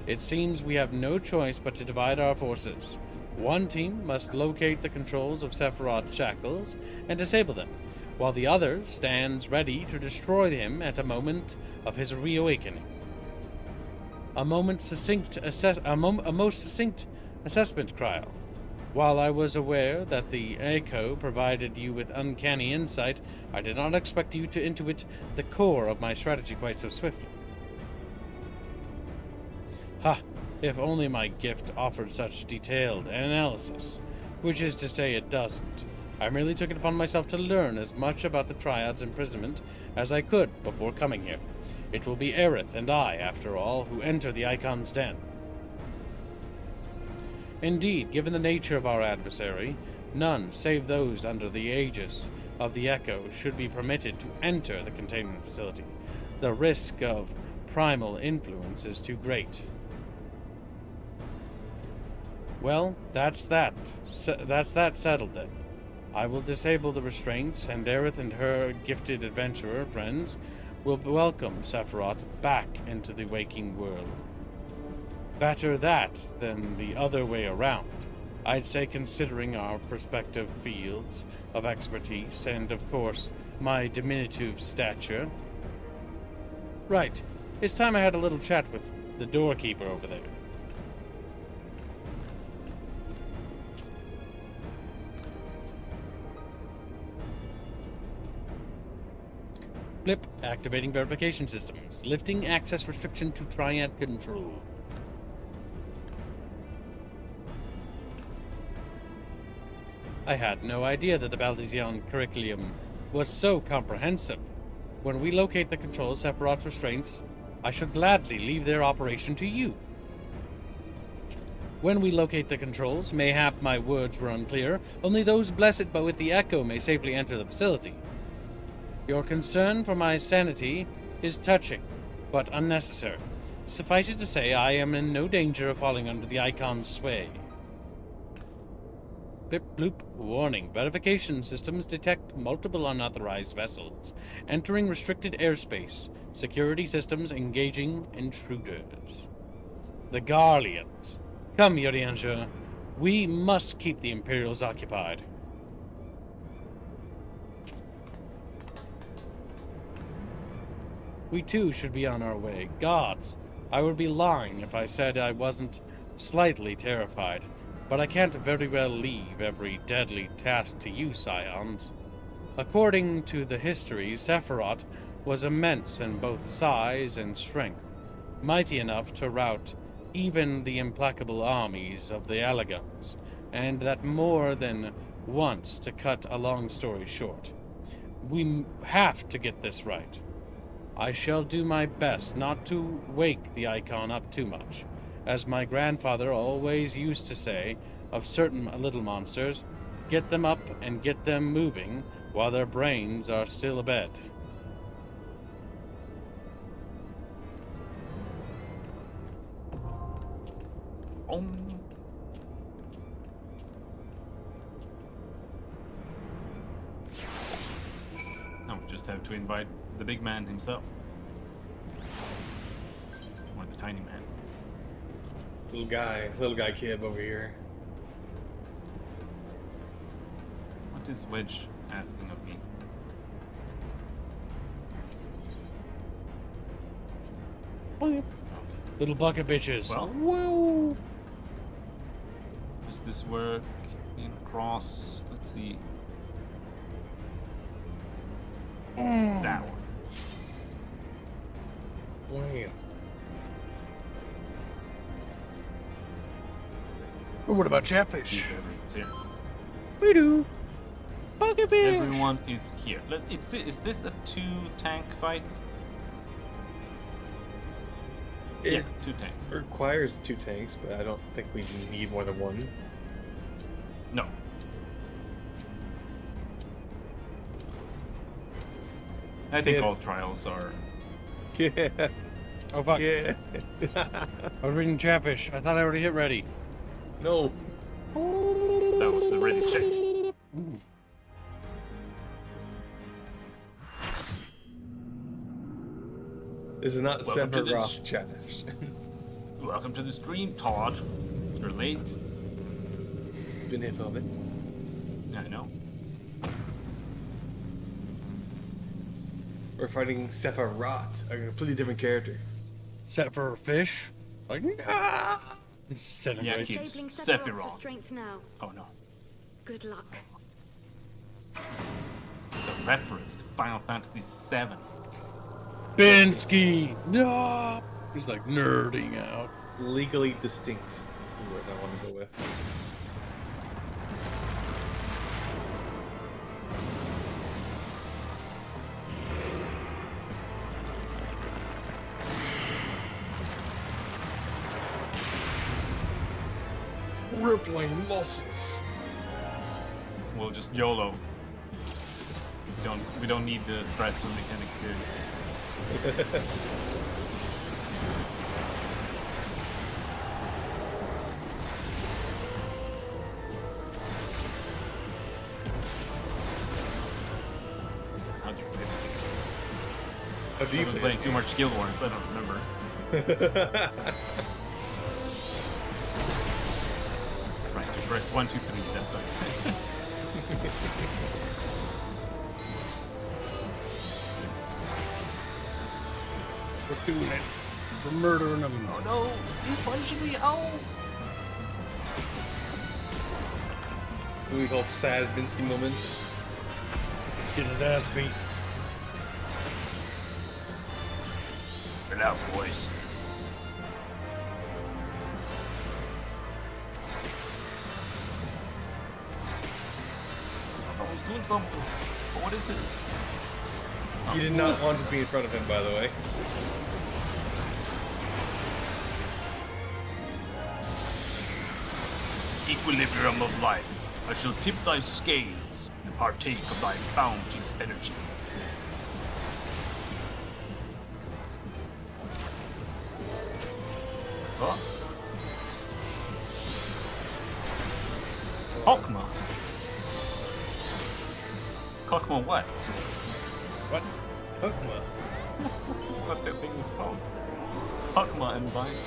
It seems we have no choice but to divide our forces. One team must locate the controls of Sephiroth's shackles and disable them, while the other stands ready to destroy him at a moment of his reawakening. A most succinct assessment, Kryl. While I was aware that the echo provided you with uncanny insight, I did not expect you to intuit the core of my strategy quite so swiftly. Ha! If only my gift offered such detailed analysis, which is to say it doesn't. I merely took it upon myself to learn as much about the Triad's imprisonment as I could before coming here. It will be Aerith and I, after all, who enter the Icon's den. Indeed, given the nature of our adversary, none save those under the aegis of the Echo should be permitted to enter the containment facility. The risk of primal influence is too great. Well, that's that settled then. I will disable the restraints, and Aerith and her gifted adventurer friends will welcome Sephiroth back into the waking world. Better that than the other way around. I'd say considering our respective fields of expertise and, of course, my diminutive stature. Right. It's time I had a little chat with the doorkeeper over there. Blip. Activating verification systems. Lifting access restriction to Triad control. I had no idea that the Baelsar curriculum was so comprehensive. When we locate the control Sephiroth restraints, I shall gladly leave their operation to you. When we locate the controls, mayhap my words were unclear, only those blessed but with the echo may safely enter the facility. Your concern for my sanity is touching, but unnecessary. Suffice it to say, I am in no danger of falling under the Icon's sway. Blip bloop. Warning. Verification systems detect multiple unauthorized vessels entering restricted airspace. Security systems engaging intruders. The Guardians. Come, Yorianja. We must keep the Imperials occupied. We too should be on our way. Gods, I would be lying if I said I wasn't slightly terrified. But I can't very well leave every deadly task to you, Scions. According to the history, Sephiroth was immense in both size and strength, mighty enough to rout even the implacable armies of the Elegons, and that more than once. To cut a long story short, we have to get this right. I shall do my best not to wake the Icon up too much. As my grandfather always used to say of certain little monsters, get them up and get them moving while their brains are still abed. Now we just have to invite the big man himself. Or the tiny man. Little guy kid over here. What is Wedge asking of me? Little bucket bitches. Well, woo! Does this work in cross? Let's see. That one. Wait. Or what about Chatfish? Here. We do. Bucket fish. Everyone is here. Is this a 2-tank fight? It 2 tanks. requires 2 tanks, but I don't think we need more than one. No. I think all trials are. Yeah. Oh fuck. Yeah. I was reading Chatfish. I thought I already hit ready. No. That was the ready check. This is not Welcome to Sephiroth Chatfish. Welcome to the stream, Todd. You're late. Been here for a bit. I know. We're fighting Sephiroth, a completely different character. Sephiroth. Like, nah. Yeah, keeps Sephiroth. Strength now. Oh no. Good luck. It's a reference to Final Fantasy VII. Bensky. No. He's like nerding out. Legally distinct is the word I want to go with. Rippling losses. We'll just YOLO. We don't need the strats and mechanics here. How do you play this game? How do you I've been playing too much Guild Wars, I don't remember. Right. Press 1, 2, 3, that's it. We're doing it. We're murdering him. Oh no, he's punching me. Oh! What we call sad Vinsky moments. He's getting his ass beat. Get out, boys. I was doing something. But what is it? You did not want to be in front of him, by the way. Equilibrium of life. I shall tip thy scales and partake of thy bounty's energy. Huh? Hawkma. Hawkma what? What? Hawkma? That's what that thing was called. Hawkma and Vine.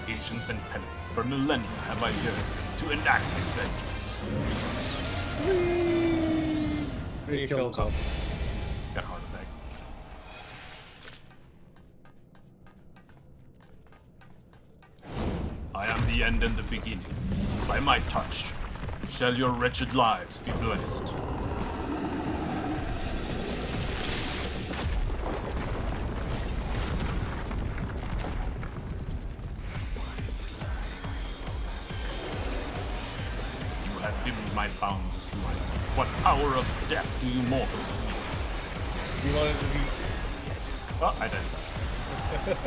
Patience and penance for millennia have I yearned to enact this vengeance. He killed himself. Got a heart attack. I am the end and the beginning. By my touch, shall your wretched lives be blessed. You have dimmed my boundless light. What power of death do you mortals need? You wanted to be... Oh, I did.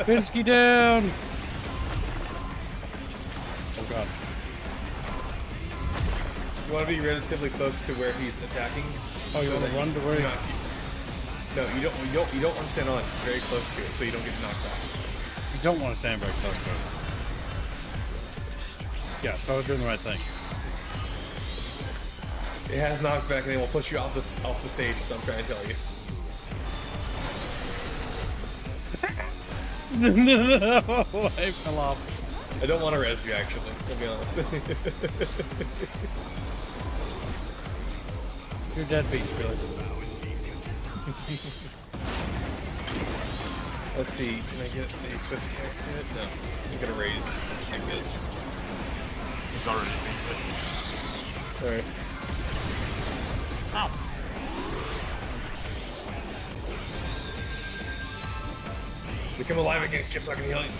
Vinsky down! Oh god. You want to be relatively close to where he's attacking. Oh, you want to run to where? No, you don't want to stand on it. Just very close to it, so you don't get knocked off. You don't want to stand very close to it. Yeah, so I was doing the right thing. It has knockback, and it will push you off the stage. So I'm trying to tell you. No, I fell off. I don't want to res you, actually. To be honest. You're dead beats, Billy. Let's see. Can I get a swift cast to it? No. I'm gonna raise like this. It's already been twisted. Alright. Ow. Become alive again, Chip, so I can heal you.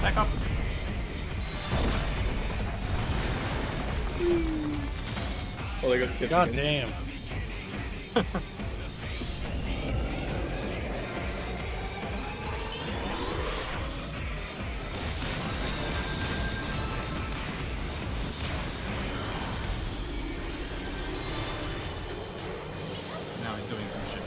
Back up. Oh, there goes Chip. God damn. Now he's doing some shit.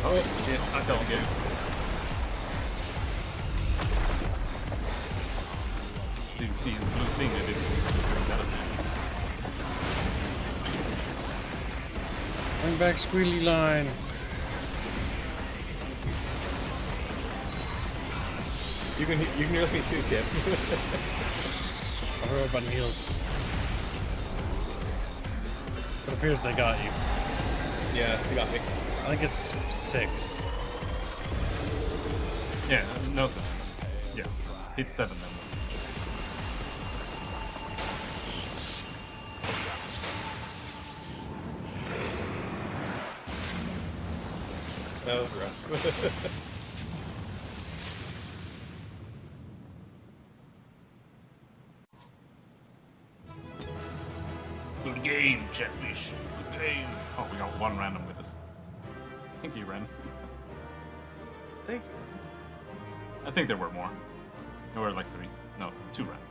Oh, shit. I fell again. Didn't see his blue thing. I didn't bring that up. Bring back Squealy Line. You can heal me too, Chip. I'll hurry up on heals. It appears they got you. Yeah, they got me. I think it's 6. Yeah, no. Yeah, it's 7 then. That was rough. Good game, Chatfish. Good game. Oh, we got one random with us. Thank you, Ren. Thank you. I think there were more. There were like 3. No, 2 random.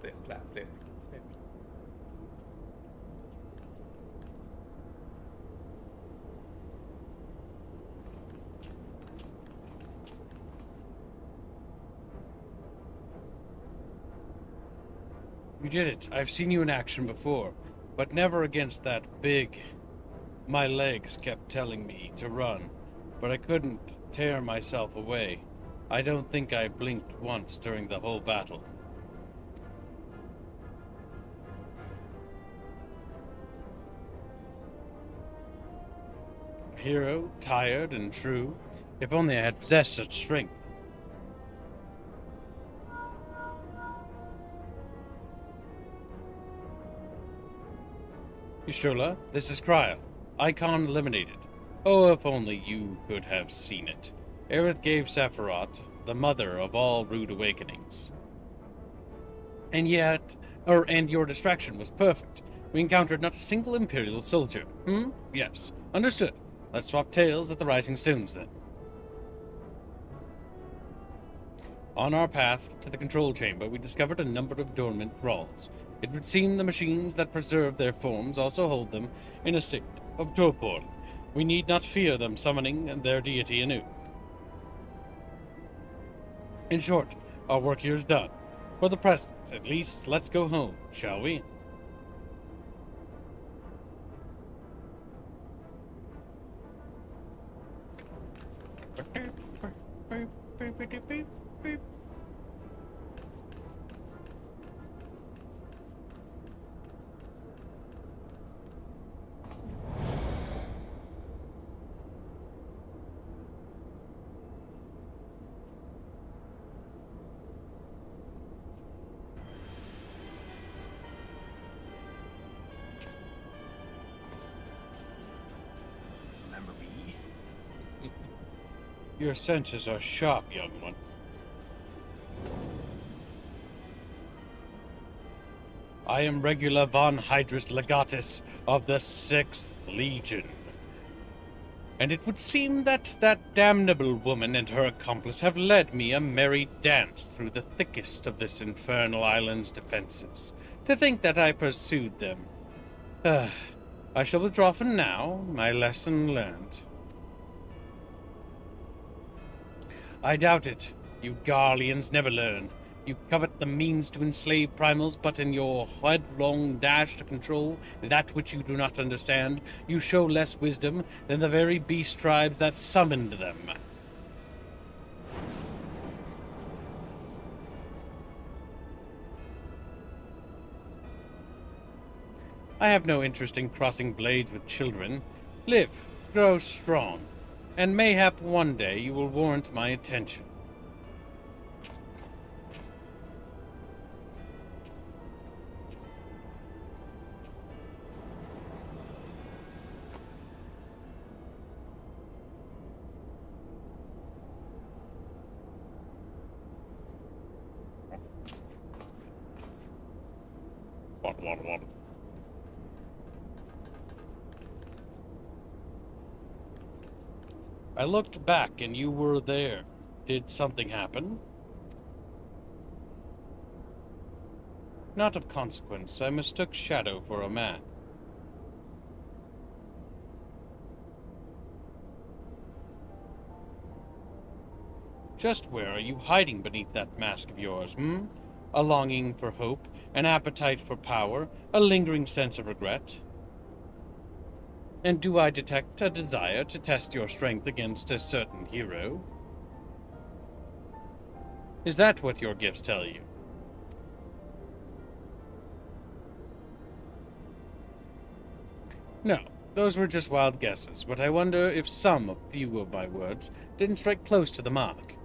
Flip, flap, flip, flip. You did it. I've seen you in action before, but never against that big. My legs kept telling me to run, but I couldn't tear myself away. I don't think I blinked once during the whole battle. Hero, tired and true. If only I had possessed such strength. Yshtrola, this is Cryle. Icon eliminated. Oh, if only you could have seen it. Aerith gave Sephiroth, the mother of all rude awakenings. And your distraction was perfect. We encountered not a single Imperial soldier. Yes, understood. Let's swap tails at the Rising Stones, then. On our path to the control chamber, we discovered a number of dormant thralls. It would seem the machines that preserve their forms also hold them in a state of torpor. We need not fear them summoning their deity anew. In short, our work here is done. For the present, at least, let's go home, shall we? Remember me? Your senses are sharp, young one. I am Regula von Hydrus Legatus of the 6th Legion. And it would seem that damnable woman and her accomplice have led me a merry dance through the thickest of this infernal island's defenses. To think that I pursued them. I shall withdraw for now, my lesson learned. I doubt it. You Garleans never learn. You covet the means to enslave primals, but in your headlong dash to control that which you do not understand, you show less wisdom than the very beast tribes that summoned them. I have no interest in crossing blades with children. Live, grow strong, and mayhap one day you will warrant my attention. What? I looked back and you were there. Did something happen? Not of consequence. I mistook Shadow for a man. Just where are you hiding beneath that mask of yours, A longing for hope, an appetite for power, a lingering sense of regret? And do I detect a desire to test your strength against a certain hero? Is that what your gifts tell you? No, those were just wild guesses, but I wonder if some few of my words didn't strike close to the mark.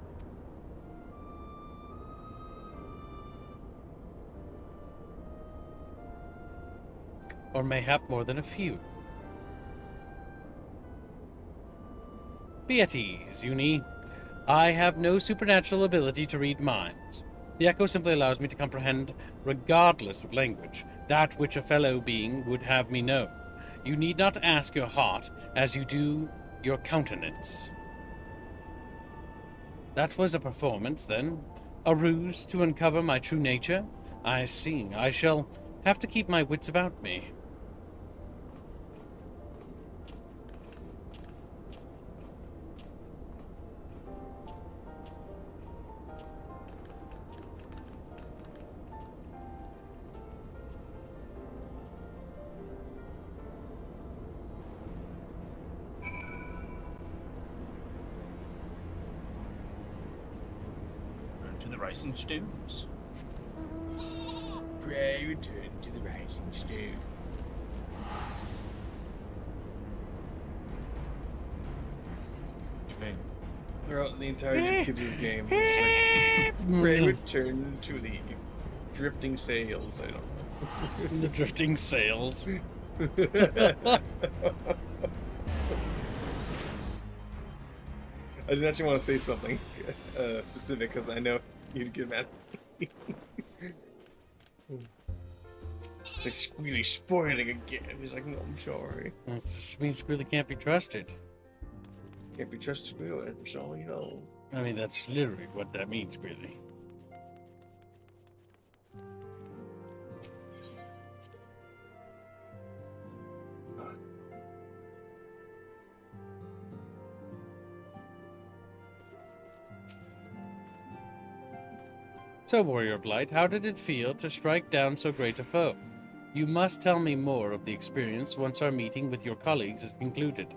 Or mayhap more than a few. Be at ease, Uni. I have no supernatural ability to read minds. The echo simply allows me to comprehend, regardless of language, that which a fellow being would have me know. You need not ask your heart as you do your countenance. That was a performance, then? A ruse to uncover my true nature? I see. I shall have to keep my wits about me. To the rising stones. Pray return to the rising stone. Throughout the entirety of Kibbs' game, it's like, pray return to the drifting sails. I don't know. The drifting sails. I didn't actually want to say something specific because I know you'd get mad. It's like Squealy spoiling again. He's like, no, I'm sorry. Well, it just means Squealy can't be trusted. Can't be trusted, Squealy, so you know. I mean, that's literally what that means, Squealy. So, Warrior of Light, how did it feel to strike down so great a foe? You must tell me more of the experience once our meeting with your colleagues is concluded.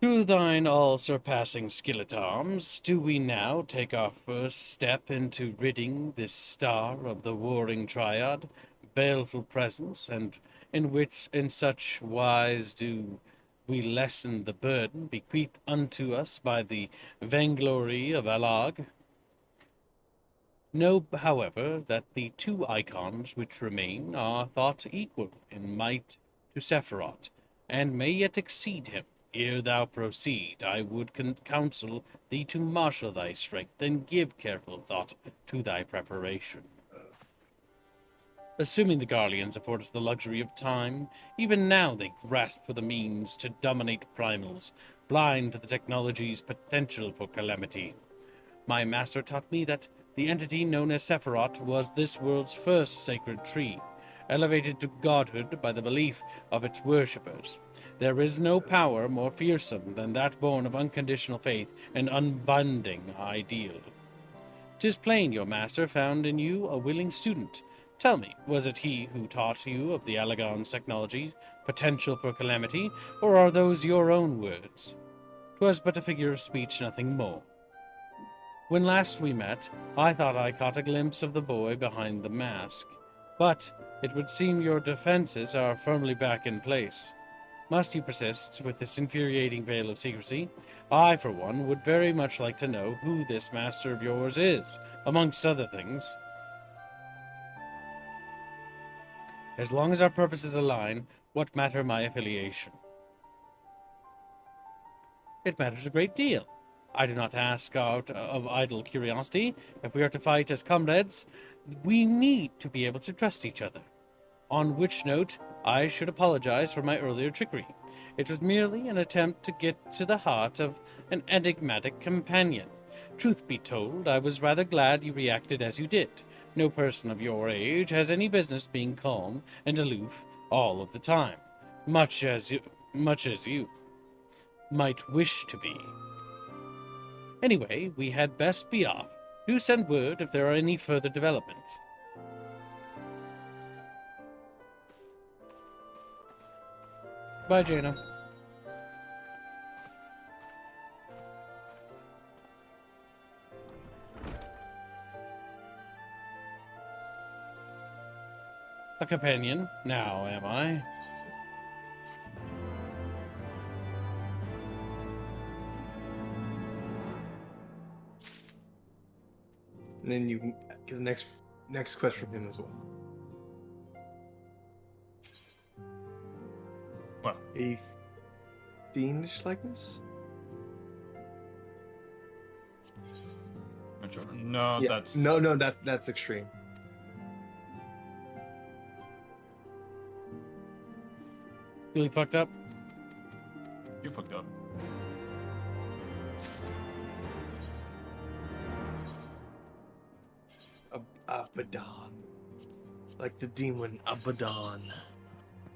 Through thine all-surpassing skill at arms, do we now take our first step into ridding this star of the Warring Triad, baleful presence, and in such wise do we lessen the burden bequeathed unto us by the vainglory of Alag? Know, however, that the two icons which remain are thought equal in might to Sephiroth, and may yet exceed him. Ere thou proceed, I would counsel thee to marshal thy strength and give careful thought to thy preparation. Assuming the Guardians afford us the luxury of time, even now they grasp for the means to dominate primals, blind to the technology's potential for calamity. My master taught me that the entity known as Sephiroth was this world's first sacred tree, elevated to godhood by the belief of its worshippers. There is no power more fearsome than that born of unconditional faith and unbending ideal. 'Tis plain your master found in you a willing student. Tell me, was it he who taught you of the Allagon's technology, potential for calamity, or are those your own words? 'Twas but a figure of speech, nothing more. When last we met, I thought I caught a glimpse of the boy behind the mask, but it would seem your defenses are firmly back in place. Must you persist with this infuriating veil of secrecy? I, for one, would very much like to know who this master of yours is, amongst other things. As long as our purposes align, what matter my affiliation? It matters a great deal. I do not ask out of idle curiosity. If we are to fight as comrades, we need to be able to trust each other. On which note, I should apologize for my earlier trickery. It was merely an attempt to get to the heart of an enigmatic companion. Truth be told, I was rather glad you reacted as you did. No person of your age has any business being calm and aloof all of the time, much as you might wish to be. Anyway, we had best be off. Do send word if there are any further developments. Bye, Jaina. A companion, now am I? And then you can get the next quest from him as well. Well, a fiendish likeness? Not sure. No, Yeah. that's No, that's extreme. Really fucked up. You fucked up. Abaddon. Like the demon Abaddon.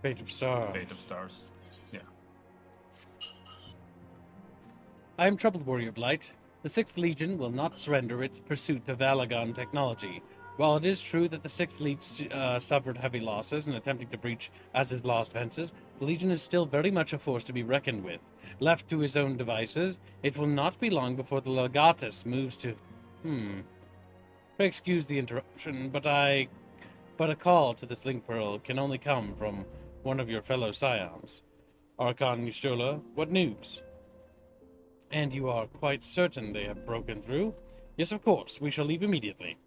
Fate of Stars. Fate of Stars. Yeah. I am troubled, Warrior of Light. The 6th Legion will not surrender its pursuit of Alagon technology. While it is true that the 6th Legion suffered heavy losses in attempting to breach Az's Law's defenses, the Legion is still very much a force to be reckoned with. Left to his own devices, it will not be long before the Legatus moves to... Excuse the interruption, but a call to this link pearl can only come from one of your fellow scions. Archon Y'shtola, what news? And you are quite certain they have broken through? Yes, of course. We shall leave immediately.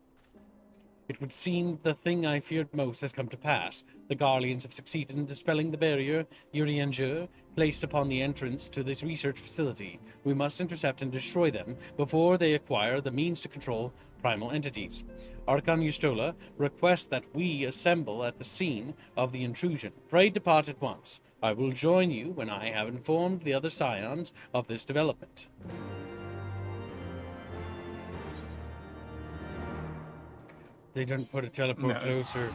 It would seem the thing I feared most has come to pass. The Garleans have succeeded in dispelling the barrier Urianger placed upon the entrance to this research facility. We must intercept and destroy them before they acquire the means to control primal entities. Archon Y'shtola requests that we assemble at the scene of the intrusion. Pray depart at once. I will join you when I have informed the other scions of this development. They don't put a teleport closer.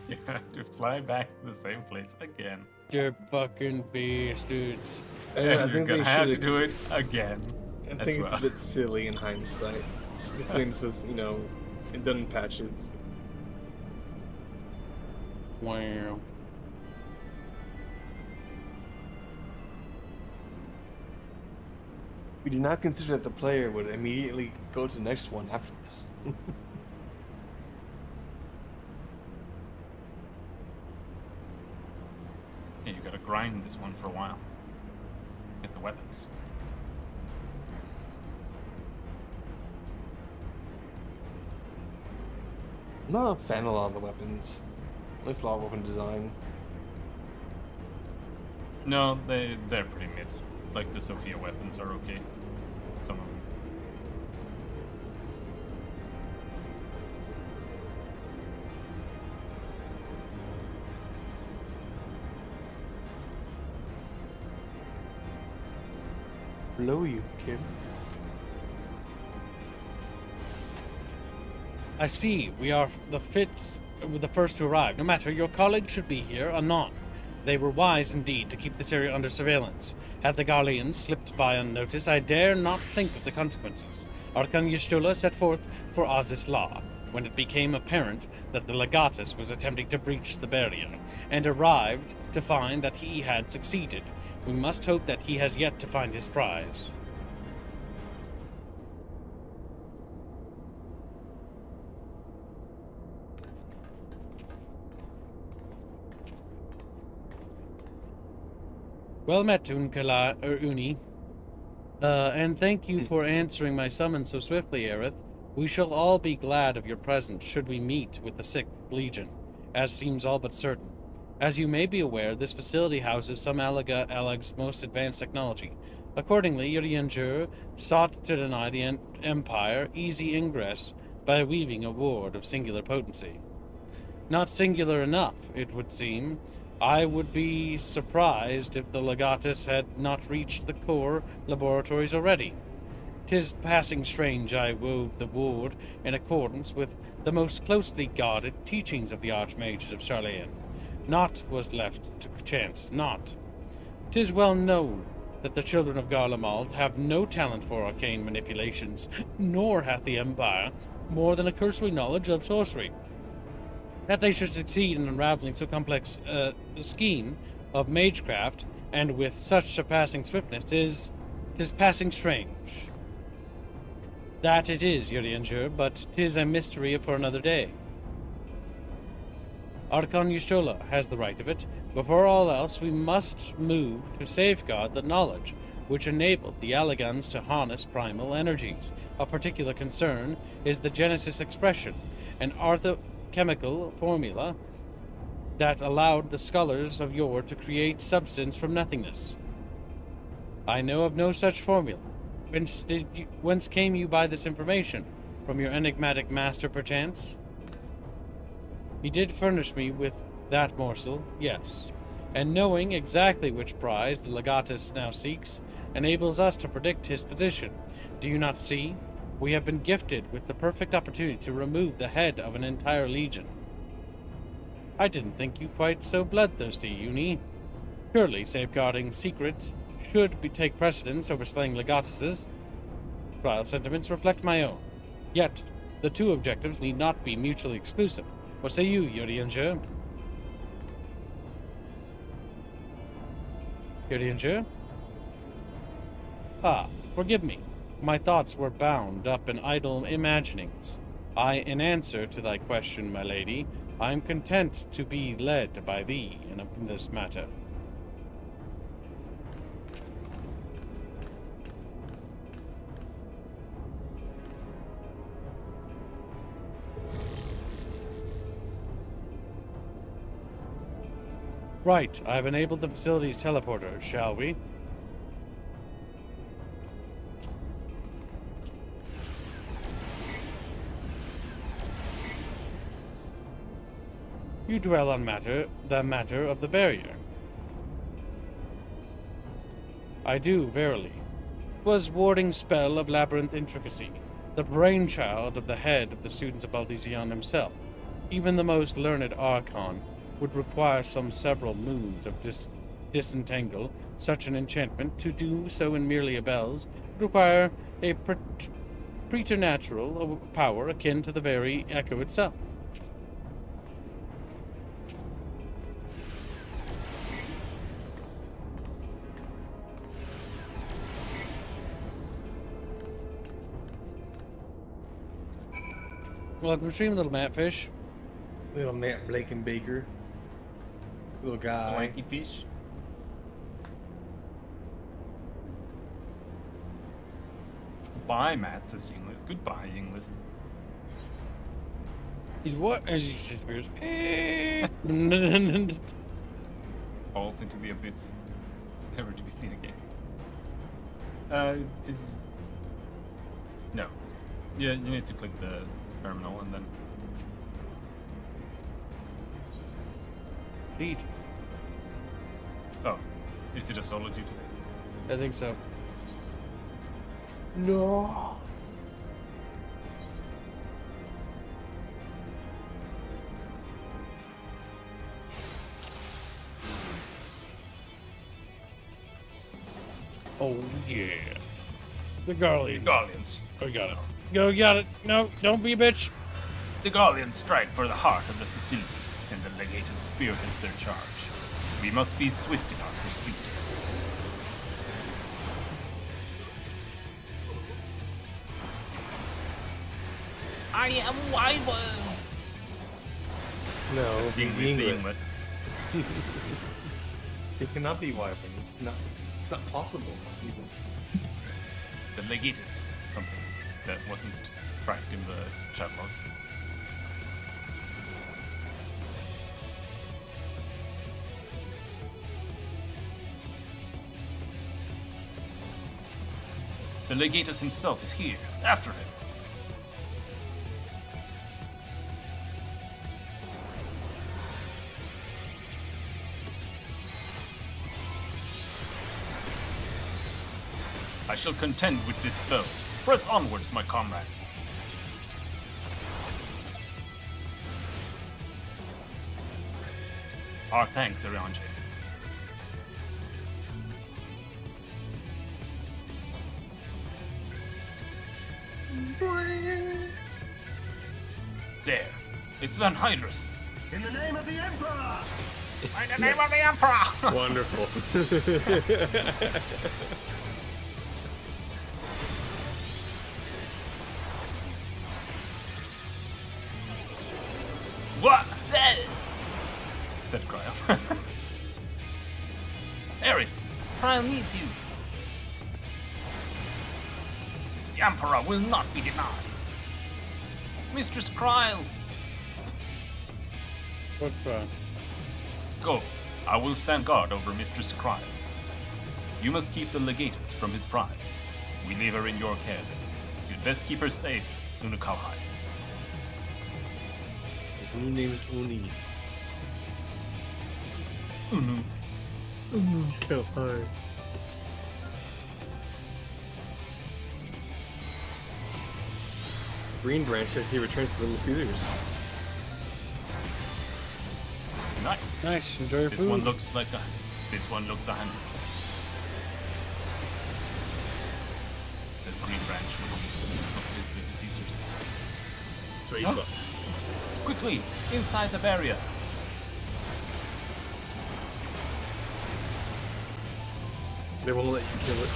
You have to fly back to the same place again. They're fucking bastards. And I you're think gonna they have to should. do it again. I think it's a bit silly in hindsight. Things is, it done in patches. Wow. We did not consider that the player would immediately go to the next one after this. Yeah, you gotta grind this one for a while. Get the weapons. I'm not a fan of a lot of the weapons. At least a lot of weapon design. No, they're pretty mid. Like the Sophia weapons are okay. Some of them. Blow you, kid. I see. We are the first to arrive. No matter, your colleagues should be here or not. They were wise indeed to keep this area under surveillance. Had the Garleans slipped by unnoticed, I dare not think of the consequences. Archon Y'shtola set forth for Az's Law when it became apparent that the Legatus was attempting to breach the barrier, and arrived to find that he had succeeded. We must hope that he has yet to find his prize. Well met, Uni. And thank you for answering my summons so swiftly, Aerith. We shall all be glad of your presence should we meet with the 6th Legion, as seems all but certain. As you may be aware, this facility houses some Alag's most advanced technology. Accordingly, Urianger sought to deny the Empire easy ingress by weaving a ward of singular potency. Not singular enough, it would seem. I would be surprised if the Legatus had not reached the core laboratories already. 'Tis passing strange I wove the ward in accordance with the most closely guarded teachings of the Archmages of Charlayan. Naught was left to chance, naught. 'Tis well known that the children of Garlemald have no talent for arcane manipulations, nor hath the Empire more than a cursory knowledge of sorcery. That they should succeed in unraveling so complex a scheme of magecraft, and with such surpassing swiftness, tis passing strange. That it is, Urianger, but 'tis a mystery for another day. Archon Y'shtola has the right of it. Before all else, we must move to safeguard the knowledge which enabled the Alagans to harness primal energies. A particular concern is the Genesis expression, an chemical formula that allowed the scholars of yore to create substance from nothingness. I know of no such formula. Whence came you by this information? From your enigmatic master, perchance? He did furnish me with that morsel, yes. and knowing exactly which prize the legatus now seeks enables us to predict his position. Do you not see? We have been gifted with the perfect opportunity to remove the head of an entire legion. I didn't think you quite so bloodthirsty, Uni. Surely safeguarding secrets should take precedence over slaying legatuses. Trial sentiments reflect my own. Yet, the two objectives need not be mutually exclusive. What say you, Yurianger? Yurianger? Ah, forgive me. My thoughts were bound up in idle imaginings. In answer to thy question, my lady, I am content to be led by thee in this matter. Right, I have enabled the facility's teleporter, shall we? You dwell on the matter of the barrier. I do, verily. 'Twas warding spell of labyrinth intricacy, the brainchild of the head of the students of Baldesion himself. Even the most learned Archon would require some several moons of disentangle such an enchantment. To do so in merely a bells would require a preternatural power akin to the very echo itself. Welcome stream, little Matfish. Little Matt Blake and Baker. Little guy. Wanky fish. Bye, Matt, says Yinglis. Goodbye, Yinglis. He's what? As he disappears. Falls into the abyss. Never to be seen again. Did you... No. Yeah, you need to click the terminal and then... Feed. Oh. Is it a solitude? I think so. No. Oh, yeah. The Garleans. The Garleans. Oh, got it. Go, got it. No, don't be a bitch. The Garleans strike for the heart of the facility, and the legatus spearheads their charge. We must be swift in our pursuit. I am Wyvern! No, he's England. It cannot be Wyvern. It's not possible, even. The legatus, something that wasn't tracked in the chat log. The legatus himself is here. After him. I shall contend with this foe. Press onwards, my comrades. Our thanks, Ariange. There. It's Van Hydrus. In the name of the Emperor! In the name of the Emperor! Wonderful. What? Said Cryo. Eric, Cryo needs you. The Emperor will not be denied. Mistress Cryle. What crime? Go. I will stand guard over Mistress Cryle. You must keep the legatus from his prize. We leave her in your care. You'd best keep her safe, Unukauhai. His new name is Uni. Unu. Kill her. Green Branch says he returns to Little Caesars. Nice. Nice. Enjoy your This food. one looks like a. This one looks 100. Says Green Branch with Little Caesars. Sweet. Oh. Quickly, inside the barrier. They won't let you kill it.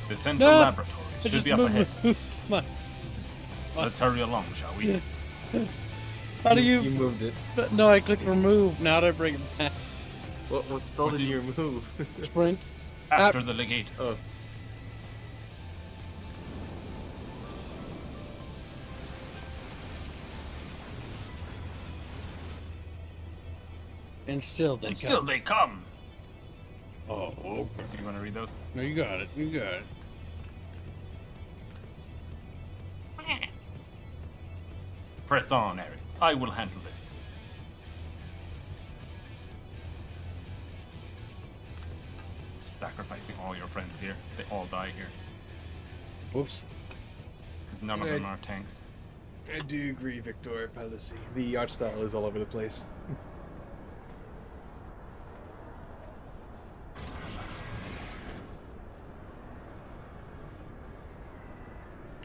The central No! laboratory I should just be up ahead. moved. Let's hurry along, shall we? How do you... You moved it. No, I clicked remove. Now to bring it back. What's spelled in your move? Sprint. After the legatus. Oh. And still they come. Still they come. Oh, okay. You want to read those? No, you got it. You got it. Press on, Eric. I will handle this. Sacrificing all your friends here. They all die here. Whoops. Because none of them are tanks. I do agree, Victor Palissy. The art style is all over the place.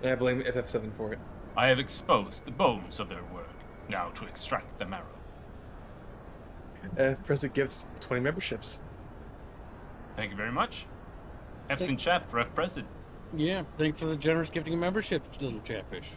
I blame FF7 for it. I have exposed the bones of their work. Now to extract the marrow. President gives 20 memberships. Thank you very much. F's in chat for F President. Yeah, thanks for the generous gifting of membership, little chatfish.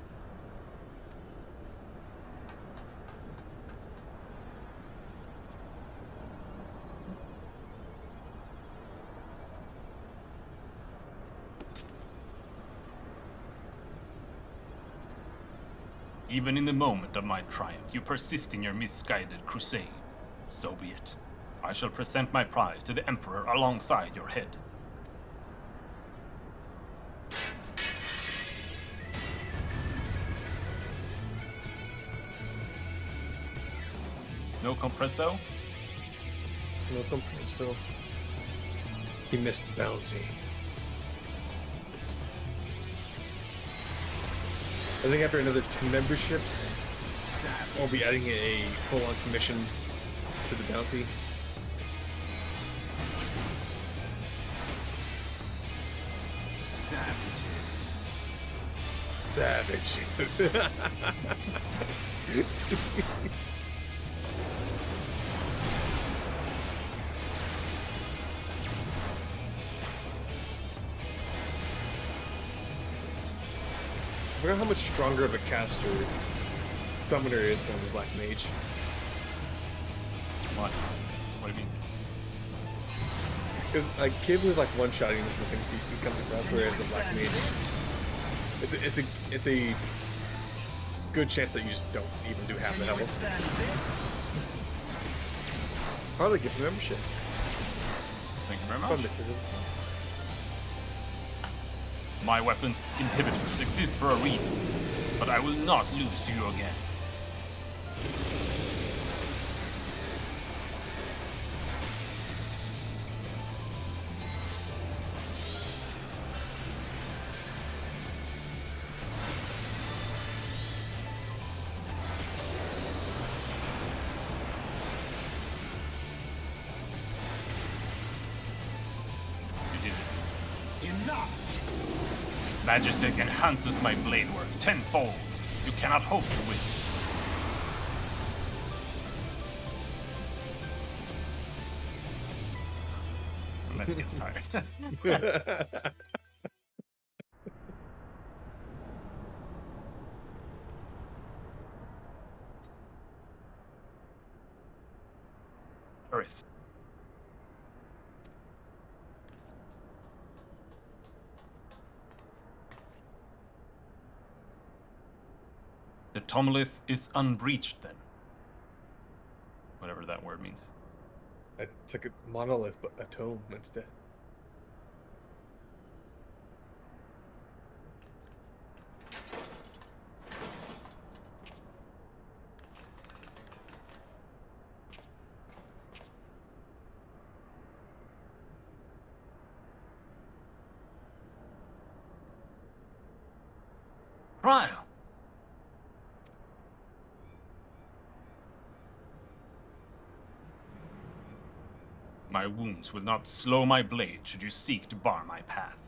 Even in the moment of my triumph, you persist in your misguided crusade. So be it. I shall present my prize to the Emperor alongside your head. No compresso? No compresso. He missed the bounty. I think after another 10 memberships, I'll be adding a full-on commission to the bounty. Savages. I forgot how much stronger of a caster Summoner is than the Black Mage. What? What do you mean? Because like Kib is like one-shotting the things he comes across, whereas the Black Mage, it's a good chance that you just don't even do half the health. Probably gets a membership. Thank you very much. Fun misses. My weapons inhibitors exist for a reason, but I will not lose to you again. You did it. Enough! Magic enhances my blade work tenfold. You cannot hope to win. And then he gets tired. Earth. The tomolith is unbreached then. Whatever that word means. It's like a monolith, but a tome instead. Cryle! My wounds will not slow my blade should you seek to bar my path.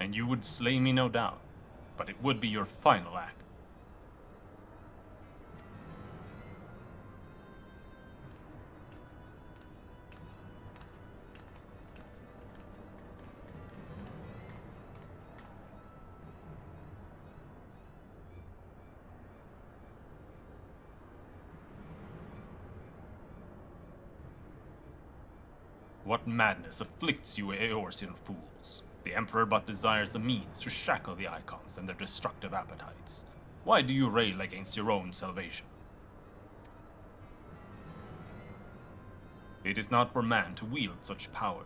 And you would slay me, no doubt, but it would be your final act. What madness afflicts you, Eorzean fools? The Emperor but desires a means to shackle the Icons and their destructive appetites. Why do you rail against your own salvation? It is not for man to wield such power.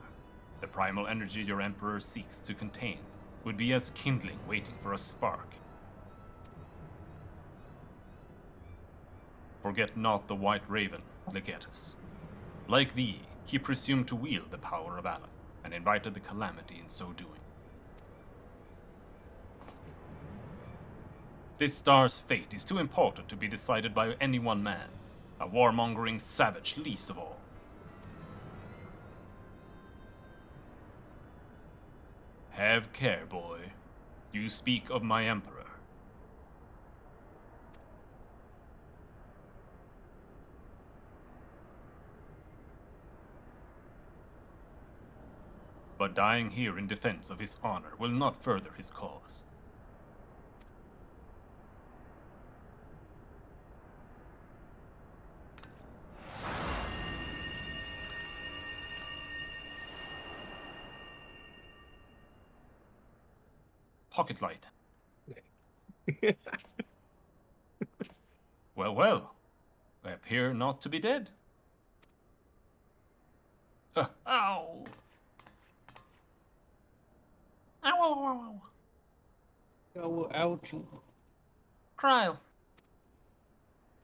The primal energy your Emperor seeks to contain would be as kindling waiting for a spark. Forget not the White Raven, Legatus. Like thee, he presumed to wield the power of Allah, and invited the calamity in so doing. This star's fate is too important to be decided by any one man, a warmongering savage least of all. Have care, boy. You speak of my Emperor. But dying here in defense of his honor will not further his cause. Pocket light. Well, well. I appear not to be dead. Ow! Ow, ow, ow, ow. Oh, ouchie. Cryle.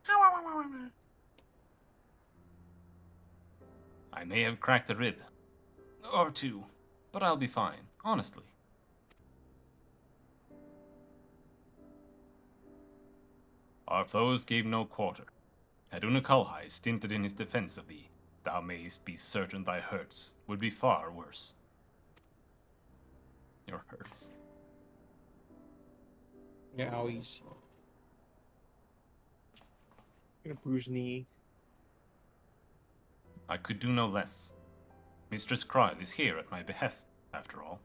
Ow, ow, ow, ow, ow. I may have cracked a rib. Or two. But I'll be fine, honestly. Our foes gave no quarter. Had Unakalhai stinted in his defense of thee, thou mayst be certain thy hurts would be far worse. Your hurts. Yowies. Got a bruised knee. I could do no less. Mistress Cryle is here at my behest, after all.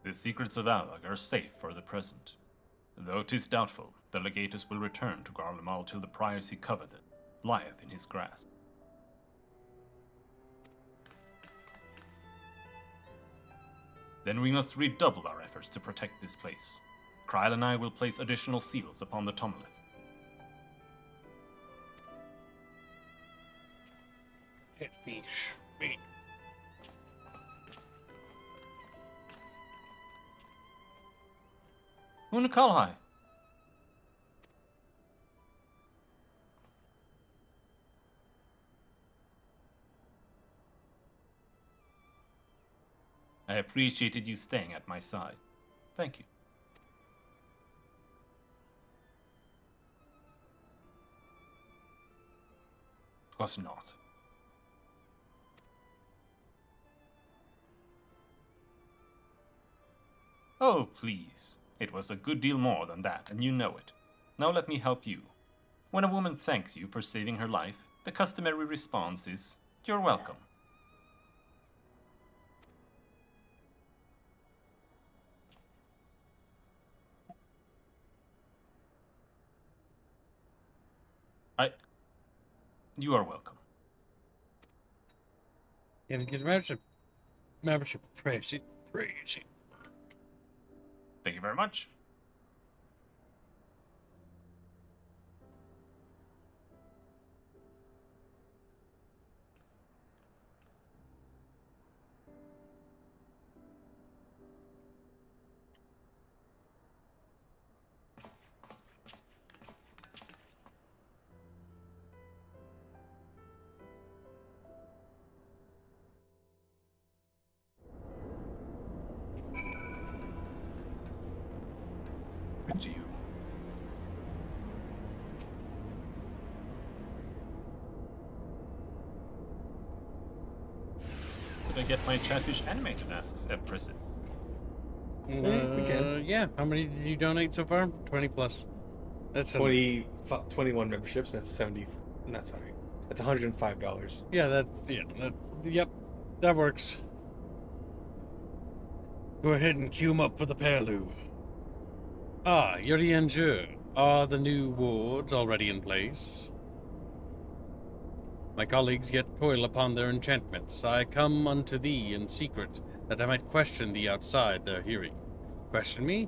The secrets of Alag are safe for the present. Though 'tis doubtful, the Legatus will return to Garlemald till the prize he coveted lieth in his grasp. Then we must redouble our efforts to protect this place. Cryle and I will place additional seals upon the tumulith. It be me. Unakalhai! I appreciated you staying at my side. Thank you. Was not. Oh, please. It was a good deal more than that, and you know it. Now let me help you. When a woman thanks you for saving her life, the customary response is, "You're welcome." You are welcome. Yeah, get membership, praise it. Thank you very much. back to you. Could I get my chatfish animated? Asks F. President. We can. Yeah. How many did you donate so far? 20 plus. That's 21 memberships. That's 70. Not sorry. That's $105. Yeah. Yep. That works. Go ahead and queue 'em up for the Papalymo. Ah, Yuri and Jur. Are the new wards already in place? My colleagues yet toil upon their enchantments. I come unto thee in secret, that I might question thee outside their hearing. Question me?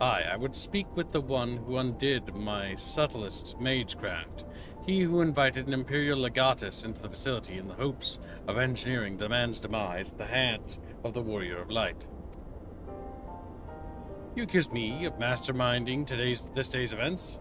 Aye, I would speak with the one who undid my subtlest magecraft, he who invited an imperial legatus into the facility in the hopes of engineering the man's demise at the hands of the Warrior of Light. You accuse me of masterminding this day's events?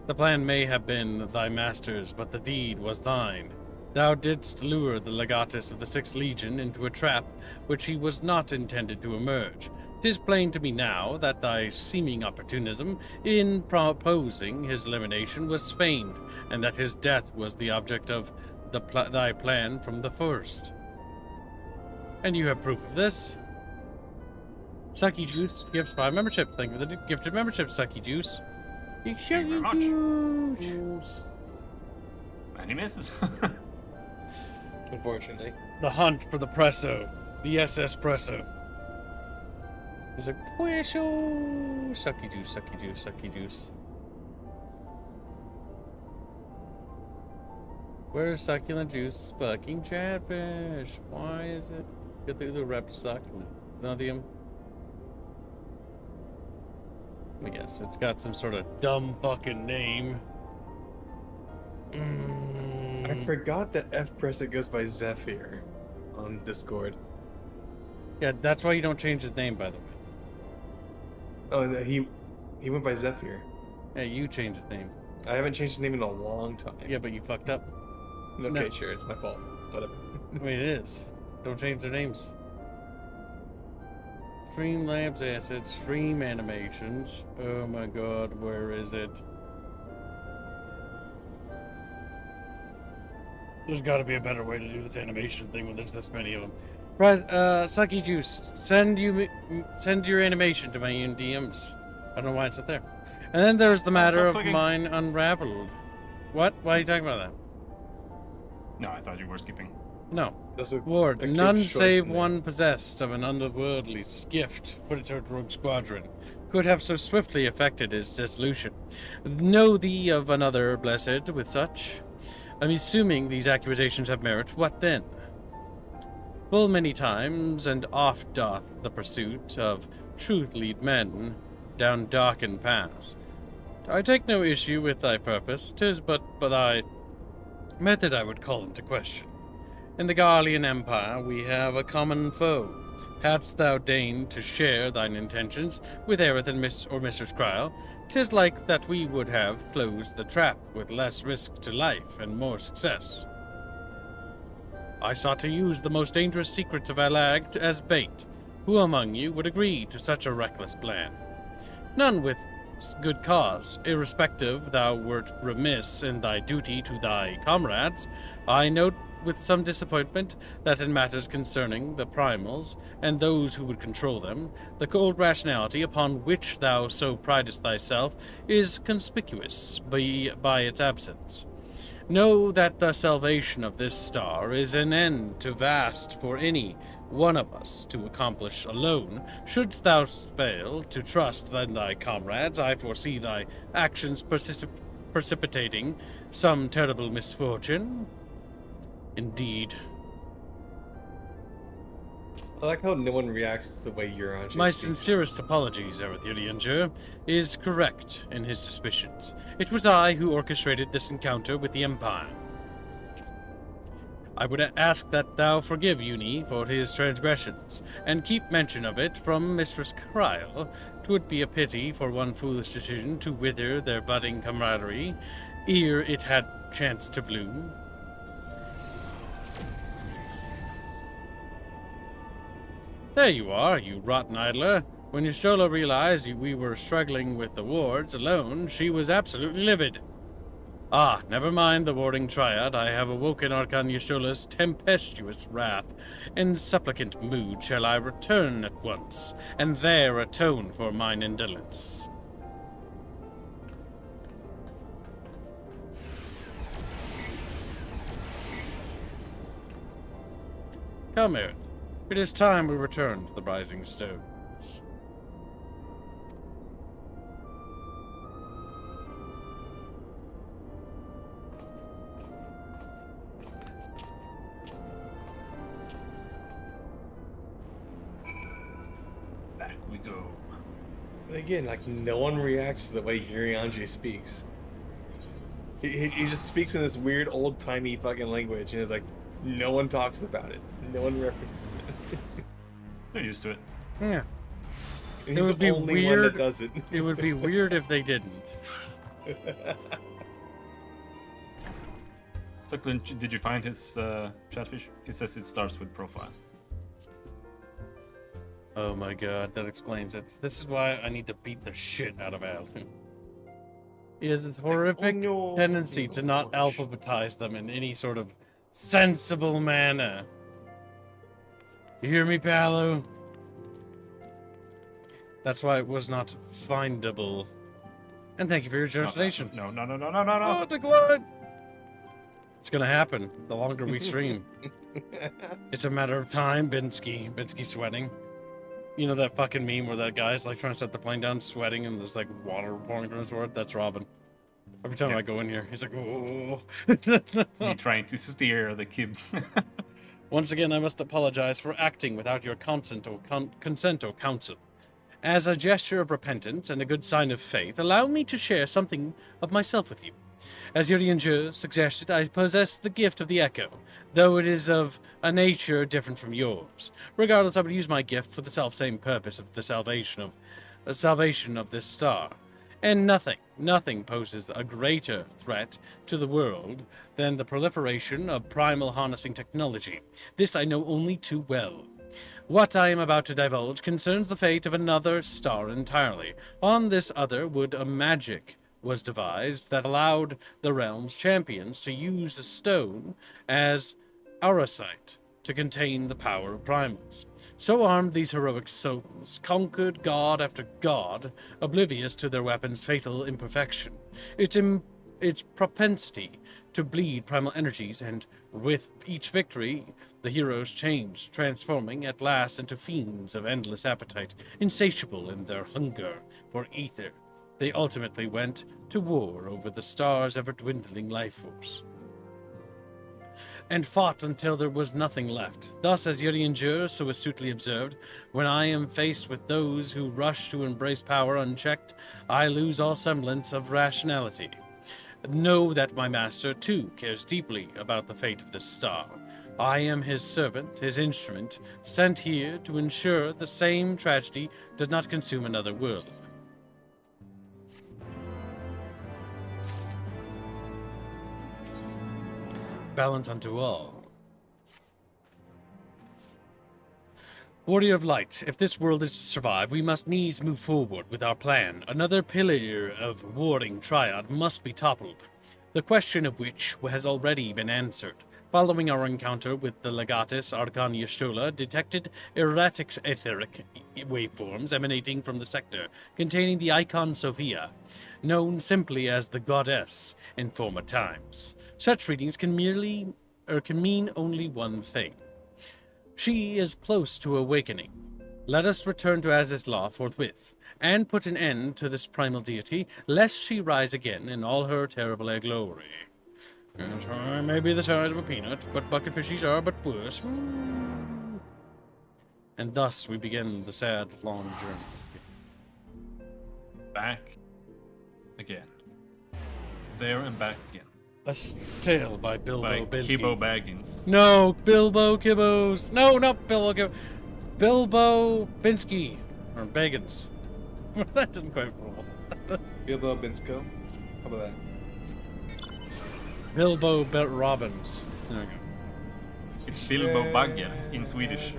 The plan may have been thy master's, but the deed was thine. Thou didst lure the legatus of the 6th Legion into a trap which he was not intended to emerge. 'Tis plain to me now that thy seeming opportunism in proposing his elimination was feigned, and that his death was the object of thy plan from the first. And you have proof of this? Sucky Juice gifts 5 membership. Thank you for the gifted membership, Sucky Juice. Thank you very much. Many misses. Unfortunately. The hunt for the Presso. The SS Presso. He's like, Presso! Sucky Juice, Sucky Juice, Sucky Juice. Where's Succulent Juice? Fucking Chatfish. Why is it? Get the rep suck. Nothium. I guess it's got some sort of dumb fucking name. I forgot that F. President goes by Zephyr on Discord. Yeah, that's why you don't change his name, by the way. Oh, and he went by Zephyr. Yeah, you changed his name. I haven't changed his name in a long time. Yeah, but you fucked up. Okay, No. sure, it's my fault. Whatever. I mean, it is. Don't change their names. Stream Labs assets, stream animations. Oh my god, where is it? There's got to be a better way to do this animation thing when there's this many of them. Sucky Juice, send your animation to my DMs. I don't know why it's not there. And then there's the matter of mine unraveled. What? Why are you talking about that? No, I thought you were skipping. No. That's a Ward, kid's none choice save name. one possessed of an underworldly gift, put it to a rogue squadron, could have so swiftly effected his dissolution. Know thee of another blessed with such? I'm assuming these accusations have merit. What then? Full many times and oft doth the pursuit of truth lead men down darkened paths. I take no issue with thy purpose, 'tis but thy method I would call into question. In the Garlean Empire we have a common foe. Hadst thou deigned to share thine intentions with Aerith and Mistress Kryl, 'tis like that we would have closed the trap with less risk to life and more success. I sought to use the most dangerous secrets of Alag as bait. Who among you would agree to such a reckless plan? None with good cause, irrespective thou wert remiss in thy duty to thy comrades. I note with some disappointment that in matters concerning the primals and those who would control them, the cold rationality upon which thou so pridest thyself is conspicuous by its absence. Know that the salvation of this star is an end too vast for any one of us to accomplish alone. Shouldst thou fail to trust in thy comrades, I foresee thy actions precipitating some terrible misfortune. Indeed. I like how no one reacts to the way you're on. My sincerest apologies, Arethyrianger is correct in his suspicions. It was I who orchestrated this encounter with the Empire. I would ask that thou forgive Uni for his transgressions, and keep mention of it from Mistress Kryl. 'Twould be a pity for one foolish decision to wither their budding camaraderie ere it had chance to bloom. There you are, you rotten idler. When Y'shtola realized we were struggling with the wards alone, she was absolutely livid. Ah, never mind the Warring Triad. I have awoken Archon Y'shtola's tempestuous wrath. In supplicant mood shall I return at once, and there atone for mine indolence. Come, Earth. It is time we return to the Rising Stones. Back we go. And again, like, no one reacts to the way Yurianji speaks. He just speaks in this weird old-timey fucking language, and it's like, no one talks about it. No one references it. They're used to it. Yeah. He's It would the be only weird. one that does it. It would be weird if they didn't. So, Clint, did you find his chatfish? He says it starts with profile. Oh my god, that explains it. This is why I need to beat the shit out of Al. He has this horrific tendency to not alphabetize them in any sort of sensible manner. You hear me, Paolo? That's why it was not findable. And thank you for your translation. No. Oh, decline! It's gonna happen the longer we stream. It's a matter of time, Binsky. Binsky sweating. You know that fucking meme where that guy's like trying to set the plane down, sweating, and there's like water pouring from his sword? That's Robin. Every time I go in here, he's like, oh. Me trying to steer the kibs. Once again, I must apologize for acting without your consent or counsel. As a gesture of repentance and a good sign of faith, allow me to share something of myself with you. As Yurianji suggested, I possess the gift of the Echo, though it is of a nature different from yours. Regardless, I would use my gift for the self-same purpose of the salvation of this star. And nothing poses a greater threat to the world than the proliferation of primal harnessing technology. This I know only too well. What I am about to divulge concerns the fate of another star entirely. On this other would a magic was devised that allowed the realm's champions to use a stone as aurosite to contain the power of primals. So armed, these heroic souls conquered god after god, oblivious to their weapon's fatal imperfection. Its propensity to bleed primal energies, and with each victory, the heroes changed, transforming at last into fiends of endless appetite, insatiable in their hunger for ether. They ultimately went to war over the star's ever-dwindling life force, and fought until there was nothing left. Thus, as Yurianji so astutely observed, when I am faced with those who rush to embrace power unchecked, I lose all semblance of rationality. Know that my master, too, cares deeply about the fate of this star. I am his servant, his instrument, sent here to ensure the same tragedy does not consume another world. Balance unto all. Warrior of Light, if this world is to survive, we must needs move forward with our plan. Another pillar of Warring Triad must be toppled, the question of which has already been answered. Following our encounter with the Legatus, Archon Y'shtola detected erratic etheric waveforms emanating from the sector, containing the icon Sophia, known simply as the Goddess in former times. Such readings can mean only one thing. She is close to awakening. Let us return to Aziz's Law forthwith, and put an end to this primal deity, lest she rise again in all her terrible glory. Yes, I may be the size of a peanut, but bucket fishies are but worse. And thus we begin the sad, long journey. Back again. There and back again. A tale by Bilbo Binsky. Kibbo Baggins. No, Bilbo Kibbos. No, not Bilbo Kibbos. Bilbo Binsky. Or Baggins. That doesn't quite roll. Bilbo Binsko. How about that? Bilbo Robbins. There we go. It's Bilbo Bagge in Swedish.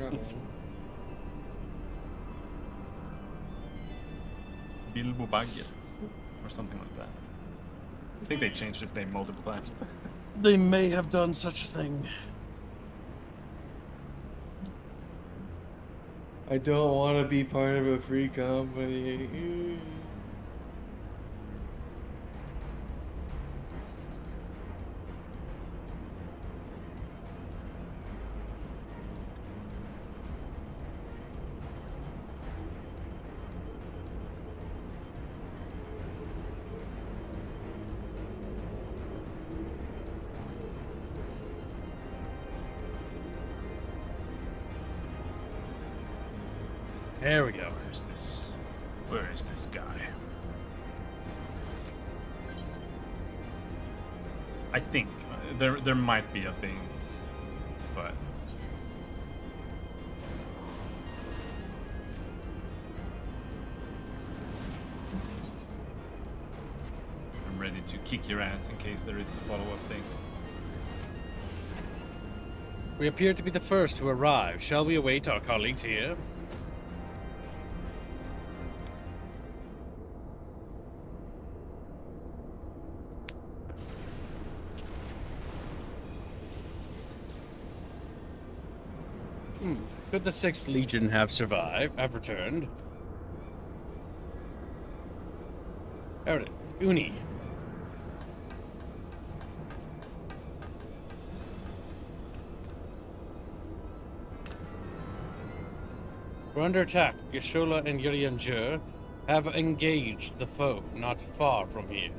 Bilbo Bagger or something like that. I think they changed his name multiple times. They may have done such a thing. I don't want to be part of a free company. There we go. Where is this guy? I think there might be a thing, but I'm ready to kick your ass in case there is a follow-up thing. We appear to be the first to arrive. Shall we await our colleagues here? Could the 6th Legion have returned? Meredith, Uni. We're under attack. Yashola and Yurianjur have engaged the foe not far from here.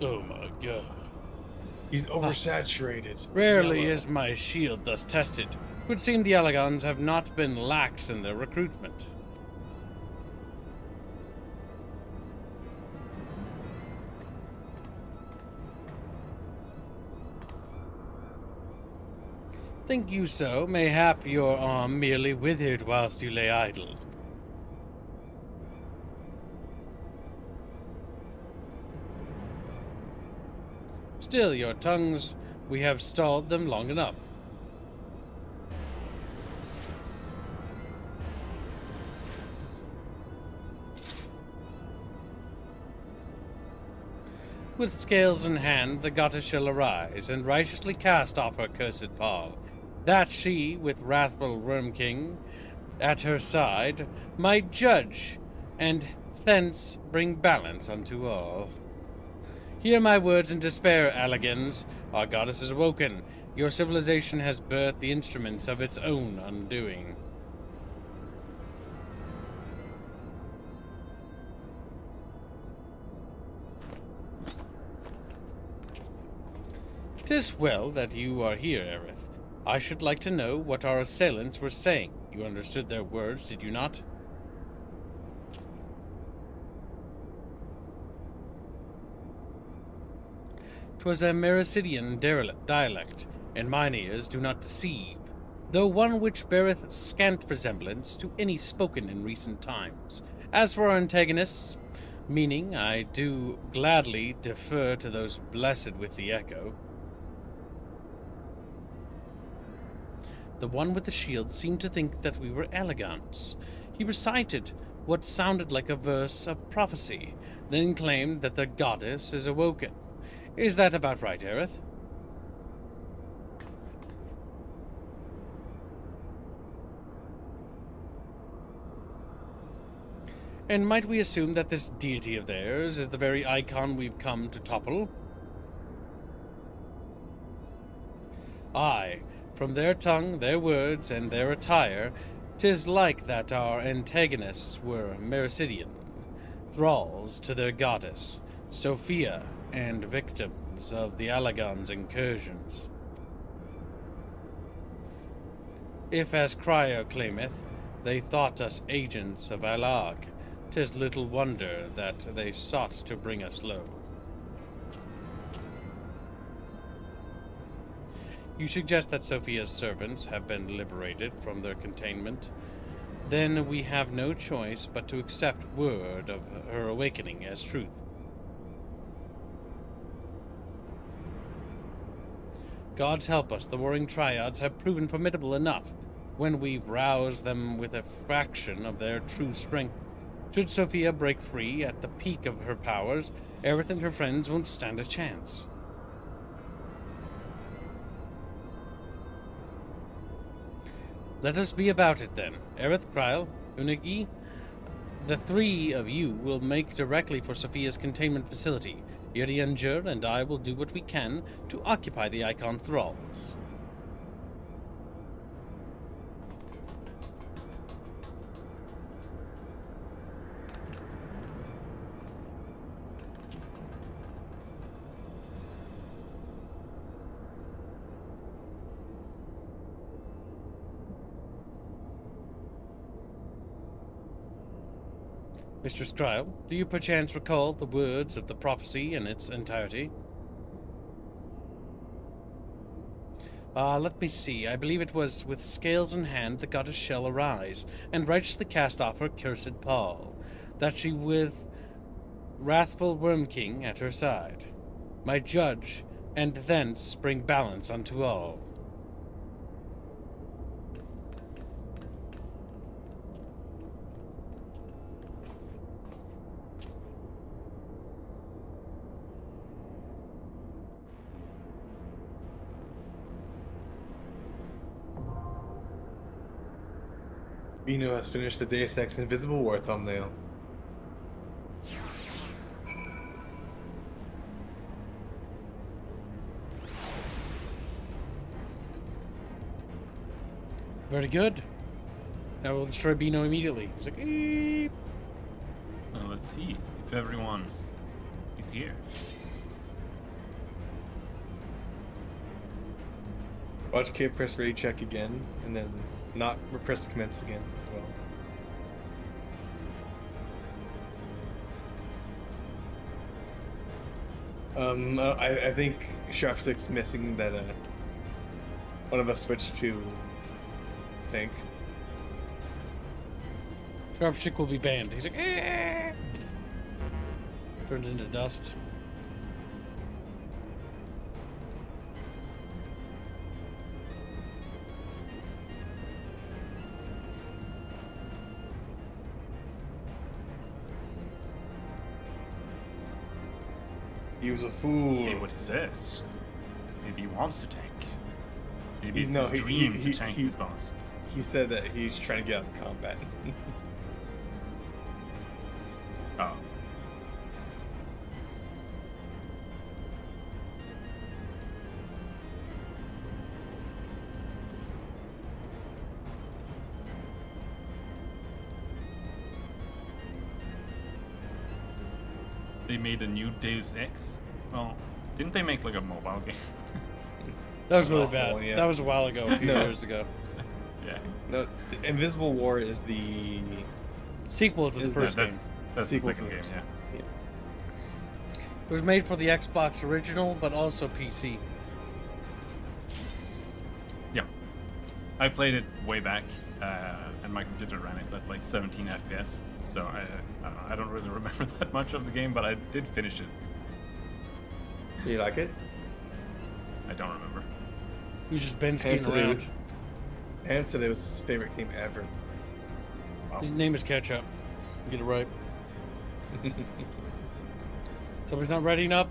Oh my god. He's oversaturated. Rarely Yellow. is my shield thus tested. It would seem the Elegons have not been lax in their recruitment. Think you so? Mayhap your arm merely withered whilst you lay idle. Still, your tongues, we have stalled them long enough. With scales in hand, the goddess shall arise, and righteously cast off her cursed pall, that she, with wrathful Worm King at her side, might judge, and thence bring balance unto all. Hear my words in despair, Alligans. Our goddess is awoken. Your civilization has birthed the instruments of its own undoing. 'Tis well that you are here, Aerith. I should like to know what our assailants were saying. You understood their words, did you not? 'Twas a Mericidian dialect, and mine ears do not deceive, though one which beareth scant resemblance to any spoken in recent times. As for our antagonists, meaning I do gladly defer to those blessed with the echo. The one with the shield seemed to think that we were Elegants. He recited what sounded like a verse of prophecy, then claimed that the goddess is awoken. Is that about right, Aerith? And might we assume that this deity of theirs is the very icon we've come to topple? Aye, from their tongue, their words, and their attire, 'tis like that our antagonists were Mericidian, thralls to their goddess, Sophia, and victims of the Allagon's incursions. If, as Cryo claimeth, they thought us agents of Alag, 'tis little wonder that they sought to bring us low. You suggest that Sophia's servants have been liberated from their containment, then we have no choice but to accept word of her awakening as truth. Gods help us, the Warring Triads have proven formidable enough when we've roused them with a fraction of their true strength. Should Sophia break free at the peak of her powers, Aerith and her friends won't stand a chance. Let us be about it then. Aerith, Kryl, Unagi, the three of you will make directly for Sophia's containment facility. Irianjur and I will do what we can to occupy the Icon thralls. Mistress Kryl, do you perchance recall the words of the prophecy in its entirety? Let me see. I believe it was, with scales in hand, the goddess shall arise, and righteously cast off her cursed pall, that she with wrathful Worm King at her side might judge, and thence bring balance unto all. Bino has finished the Deus Ex Invisible War thumbnail. Very good. Now we'll destroy Bino immediately. He's like, eep. Well, let's see if everyone is here. Watch K press ready check again, and then not repress commence again as well. I think Sharp 6 missing that one of us switched to tank. Sharpstick will be banned. He's like, eh. Turns into dust. He was a fool. Let's see what he says. Maybe he wants to tank. Maybe it's no, his dream to tank his boss. He said that he's trying to get out of combat. Oh. They made a new Deus Ex? Well, didn't they make like a mobile game? That was really bad. Yeah. That was a while ago, a few years ago. Yeah. No, Invisible War is the sequel to the first game. That's the second game, yeah. It was made for the Xbox original, but also PC. Yeah. I played it way back, and my computer ran it at like 17 FPS. So I don't really remember that much of the game, but I did finish it. You like it? I don't remember. He was just Ben skiing around. Han said it was his favorite game ever. Wow. His name is Ketchup. Get it right. Somebody's not readying up.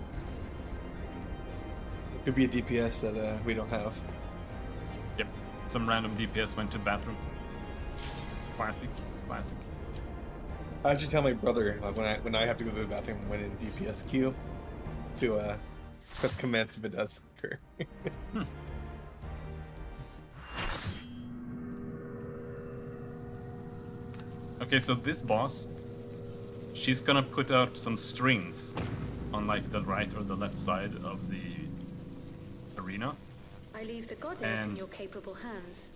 Could be a DPS that we don't have. Yep. Some random DPS went to the bathroom. Classic. Classic. I actually tell my brother when I have to go to the bathroom when in DPS queue to press commence if it does occur. Okay, so this boss, she's gonna put out some strings on like the right or the left side of the arena. I leave the goddess in your capable hands.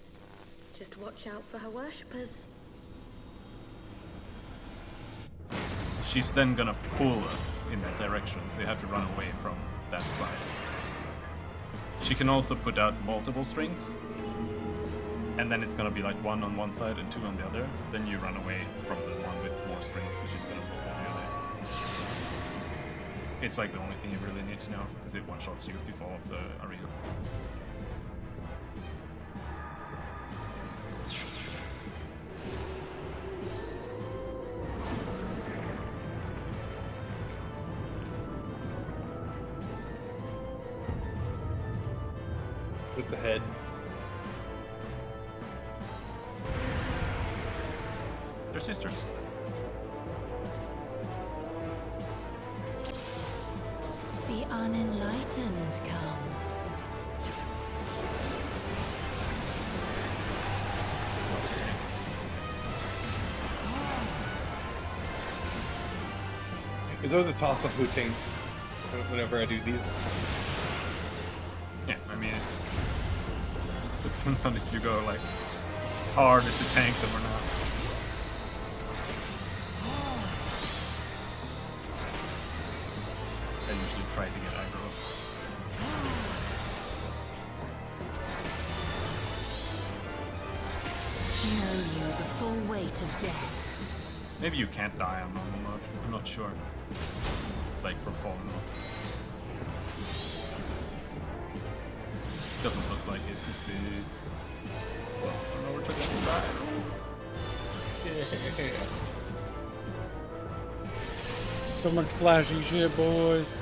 Just watch out for her worshippers. She's then gonna pull us in that direction, so you have to run away from that side. She can also put out multiple strings, and then it's gonna be like 1 on one side and 2 on the other. Then you run away from the one with more strings, which is gonna pull you there. It's like the only thing you really need to know, because it one-shots you if you fall off the arena. With the head. They're sisters. The unenlightened come. There's always a toss of who tanks whenever I do these. Yeah, I mean, it depends on if you go like hard if you tank them or not. I usually try to get aggro. Know you the full weight of death. Maybe you can't die on normal mode. I'm not sure. Like from falling off. Doesn't look like it. It's the. Well, I don't know where to get back. So much flashy shit, boys.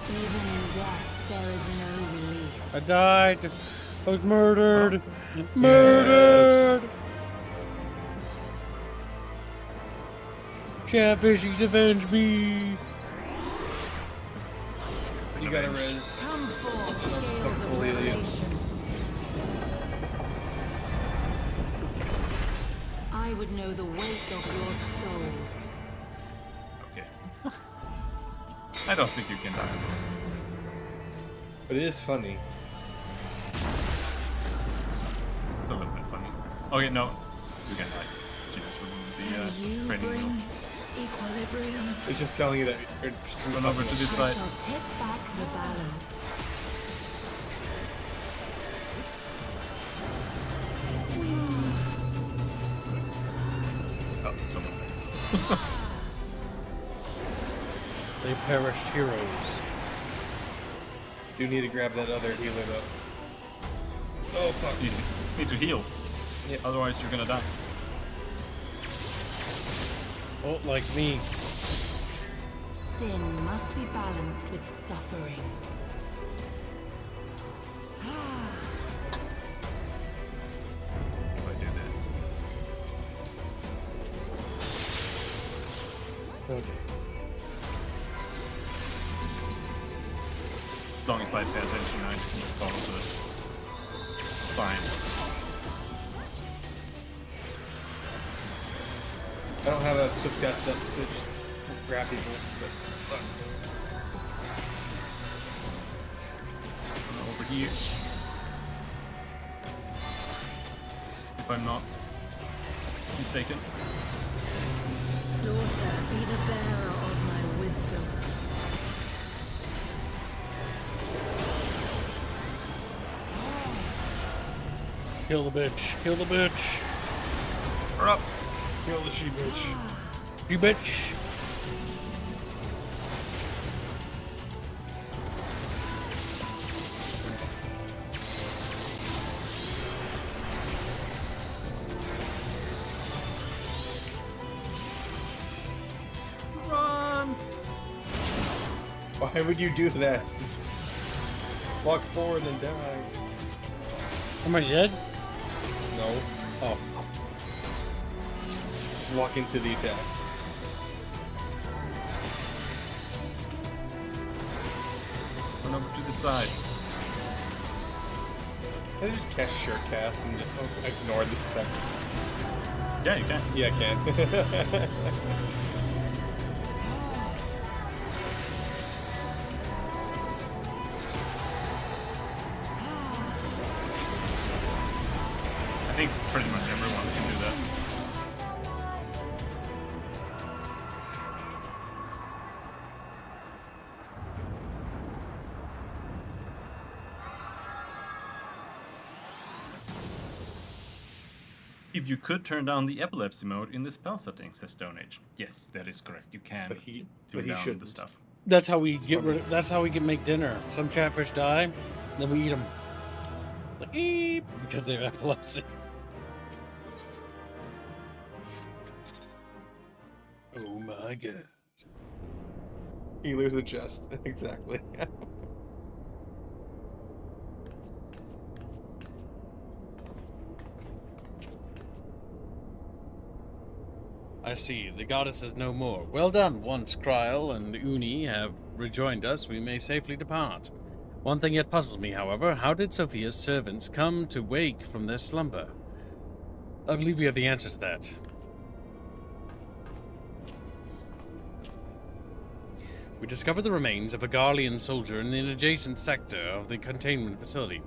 Even in death, there is no release. I died. I was murdered. Murdered. Chatfishies, avenge me. You gotta res. Come forth, scales of revelation. I would know the weight of your souls. Okay. I don't think you can die. But it is funny. It's a little bit funny. Okay, no. You can die. She just removed the training wheels. Equilibrium. It's just telling you that you're just run over to this I side. shall tip back the balance. Oh, someone. They perished heroes. Do need to grab that other healer though. Oh fuck. You need to heal. Yeah. Otherwise you're gonna die. Oh, like me. Sin must be balanced with suffering. If I do this. Okay. As long as I pay attention, I can just follow the sign. I don't have a swift cast up to just grab people, but Over here. If I'm not mistaken. Daughter, be the bearer of my wisdom. Kill the bitch. Kill the bitch. Hurry up. kill the she bitch. You bitch. Run! Why would you do that? Walk forward and die. Am I dead? No. Oh. Walk into the attack. Run over to the side. Can I just cast Sure Cast and just ignore this effect? Yeah, you can. Yeah, I can. I think pretty much everyone can do that. If you could turn down the epilepsy mode in the spell settings, says Stone Age. Yes, that is correct. You can turn down the shouldn't. stuff. That's how we get rid. That's how we can make dinner. Some chatfish die, then we eat them. Like, eep, because they have epilepsy. Oh my god. Healers are just exactly. I see. The goddess is no more. Well done. Once Kryl and Uni have rejoined us, we may safely depart. One thing yet puzzles me, however. How did Sophia's servants come to wake from their slumber? I believe we have the answer to that. We discovered the remains of a Garlean soldier in an adjacent sector of the containment facility.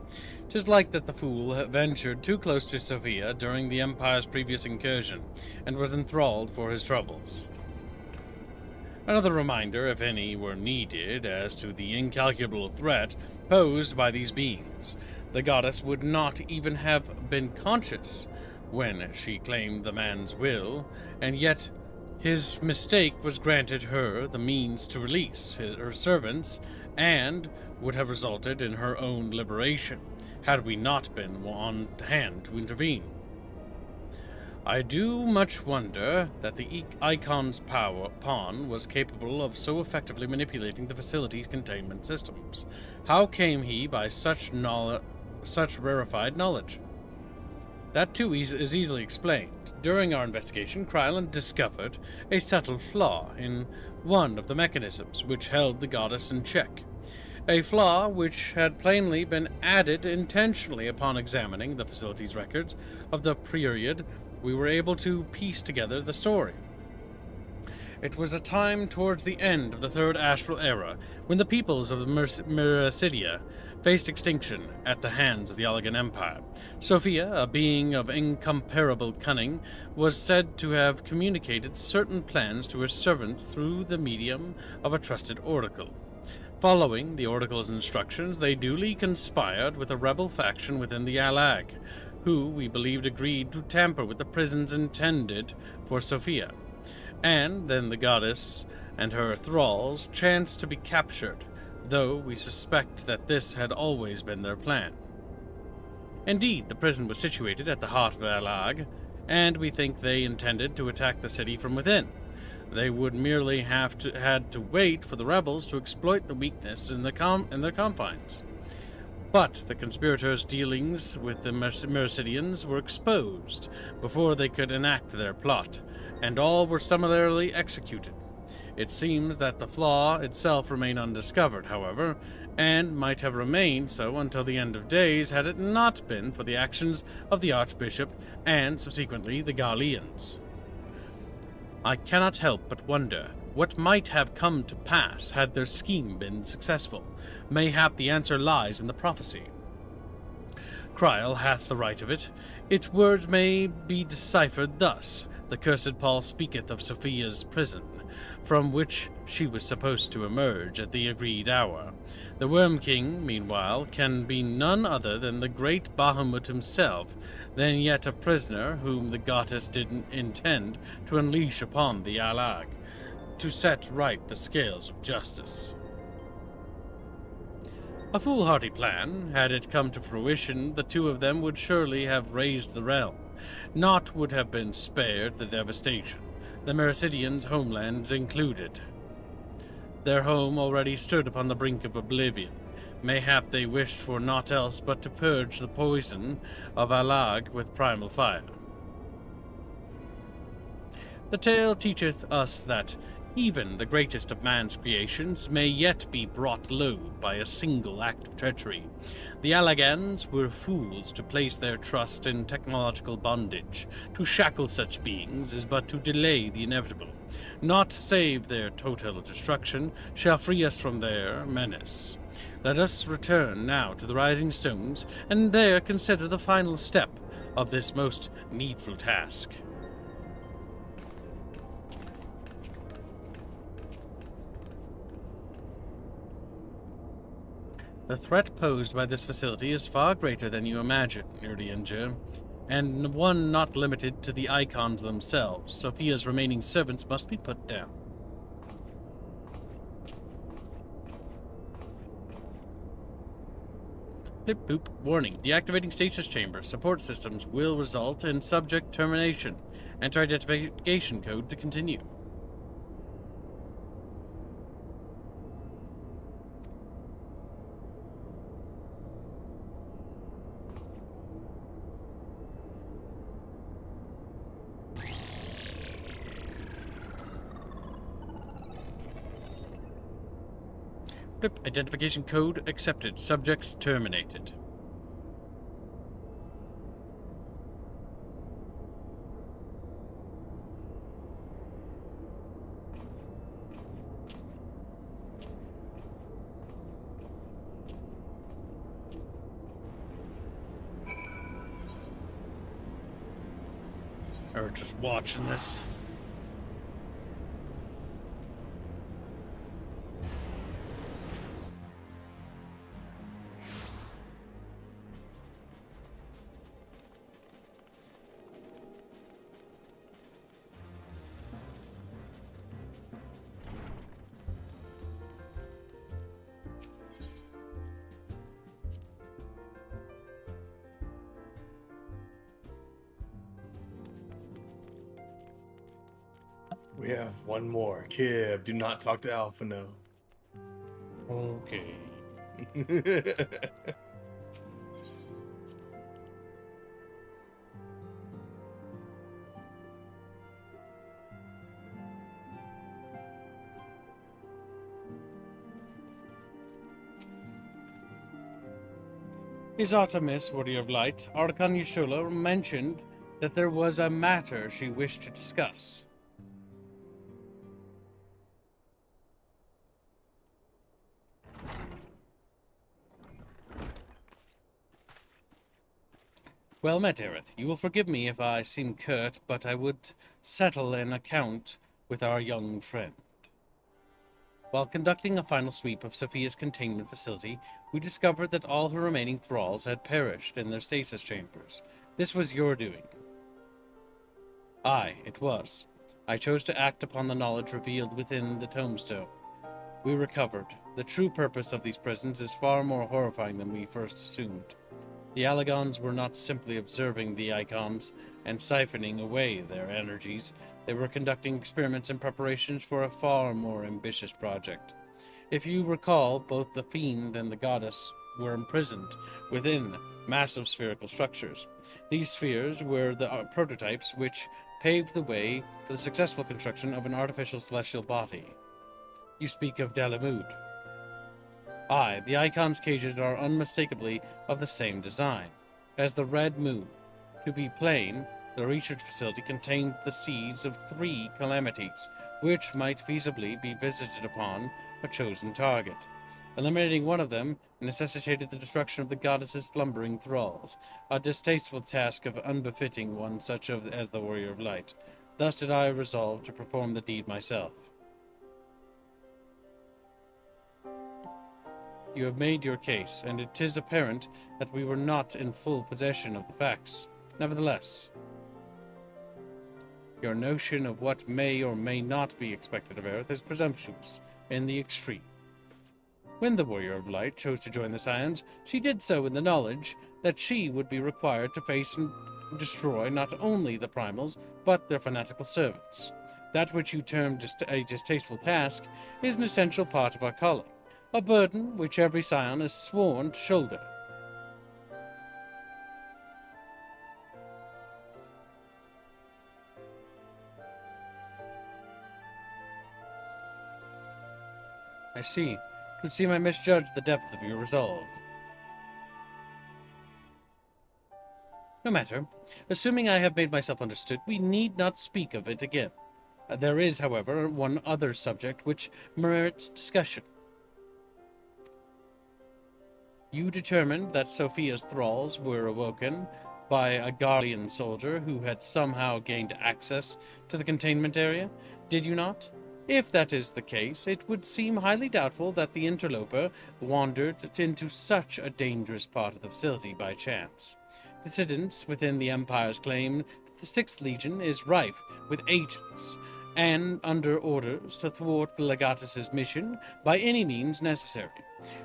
'Tis like that the fool ventured too close to Sophia during the Empire's previous incursion, and was enthralled for his troubles. Another reminder, if any were needed, as to the incalculable threat posed by these beings. The goddess would not even have been conscious when she claimed the man's will, and yet his mistake was granted her the means to release her servants, and would have resulted in her own liberation, had we not been on hand to intervene. I do much wonder that the Icon's pawn was capable of so effectively manipulating the facility's containment systems. How came he by such rarefied knowledge? That too is easily explained. During our investigation, Krylan discovered a subtle flaw in one of the mechanisms which held the goddess in check. A flaw which had plainly been added intentionally upon examining the facility's records of the period. We were able to piece together the story. It was a time towards the end of the Third Astral Era, when the peoples of the Mericidia faced extinction at the hands of the Allagan Empire. Sophia, a being of incomparable cunning, was said to have communicated certain plans to her servant through the medium of a trusted oracle. Following the oracle's instructions, they duly conspired with a rebel faction within the Allag, who we believed agreed to tamper with the prisons intended for Sophia. And then the goddess and her thralls chanced to be captured, though we suspect that this had always been their plan. Indeed, the prison was situated at the heart of Allag, and we think they intended to attack the city from within. They would merely had to wait for the rebels to exploit the weakness in their confines. But the conspirators' dealings with the Mericidians were exposed before they could enact their plot, and all were summarily executed. It seems that the flaw itself remained undiscovered, however, and might have remained so until the end of days had it not been for the actions of the Archbishop and, subsequently, the Garleans. I cannot help but wonder what might have come to pass had their scheme been successful. Mayhap the answer lies in the prophecy. Kryl hath the right of it. Its words may be deciphered thus. The cursed Paul speaketh of Sophia's prison, from which she was supposed to emerge at the agreed hour. The Worm King, meanwhile, can be none other than the great Bahamut himself, then yet a prisoner whom the goddess didn't intend to unleash upon the Allag, to set right the scales of justice. A foolhardy plan. Had it come to fruition, the two of them would surely have razed the realm. Naught would have been spared the devastation, the Mericidians' homelands included. Their home already stood upon the brink of oblivion. Mayhap they wished for naught else but to purge the poison of Allag with primal fire. The tale teacheth us that, Even the greatest of man's creations may yet be brought low by a single act of treachery. The Allagans were fools to place their trust in technological bondage. To shackle such beings is but to delay the inevitable. Not save their total destruction shall free us from their menace. Let us return now to the Rising Stones, and there consider the final step of this most needful task. The threat posed by this facility is far greater than you imagine, Urianger, and one not limited to the icons themselves. Sophia's remaining servants must be put down. Blip boop. Warning. Deactivating stasis chambers. Support systems will result in subject termination. Enter identification code to continue. Blip. Identification code accepted. Subjects terminated. Or just watching this. We have one more. Kib, do not talk to Alpha, no. Okay. His Artemis, Warrior of Light, Archon Yshula, mentioned that there was a matter she wished to discuss. Well met, Aerith. You will forgive me if I seem curt, but I would settle an account with our young friend. While conducting a final sweep of Sophia's containment facility, we discovered that all her remaining thralls had perished in their stasis chambers. This was your doing. Aye, it was. I chose to act upon the knowledge revealed within the tombstone. We recovered. The true purpose of these prisons is far more horrifying than we first assumed. The Allagans were not simply observing the icons and siphoning away their energies. They were conducting experiments and preparations for a far more ambitious project. If you recall, both the fiend and the goddess were imprisoned within massive spherical structures. These spheres were the prototypes which paved the way for the successful construction of an artificial celestial body. You speak of Dalamud. Aye, the icons' cages are unmistakably of the same design as the Red Moon. To be plain, the research facility contained the seeds of 3 calamities, which might feasibly be visited upon a chosen target. Eliminating one of them necessitated the destruction of the goddess's slumbering thralls, a distasteful task of unbefitting one such as the Warrior of Light. Thus did I resolve to perform the deed myself. You have made your case, and it is apparent that we were not in full possession of the facts. Nevertheless, your notion of what may or may not be expected of Aerith is presumptuous in the extreme. When the Warrior of Light chose to join the Scions, she did so in the knowledge that she would be required to face and destroy not only the Primals, but their fanatical servants. That which you term a distasteful task is an essential part of our calling. A burden which every scion is sworn to shoulder. I see. It would seem I misjudged the depth of your resolve. No matter. Assuming I have made myself understood, we need not speak of it again. There is, however, one other subject which merits discussion. You determined that Sophia's thralls were awoken by a Garlean soldier who had somehow gained access to the containment area, did you not? If that is the case, it would seem highly doubtful that the interloper wandered into such a dangerous part of the facility by chance. Dissidents within the Empire's claim that the 6th Legion is rife with agents and under orders to thwart the Legatus's mission by any means necessary.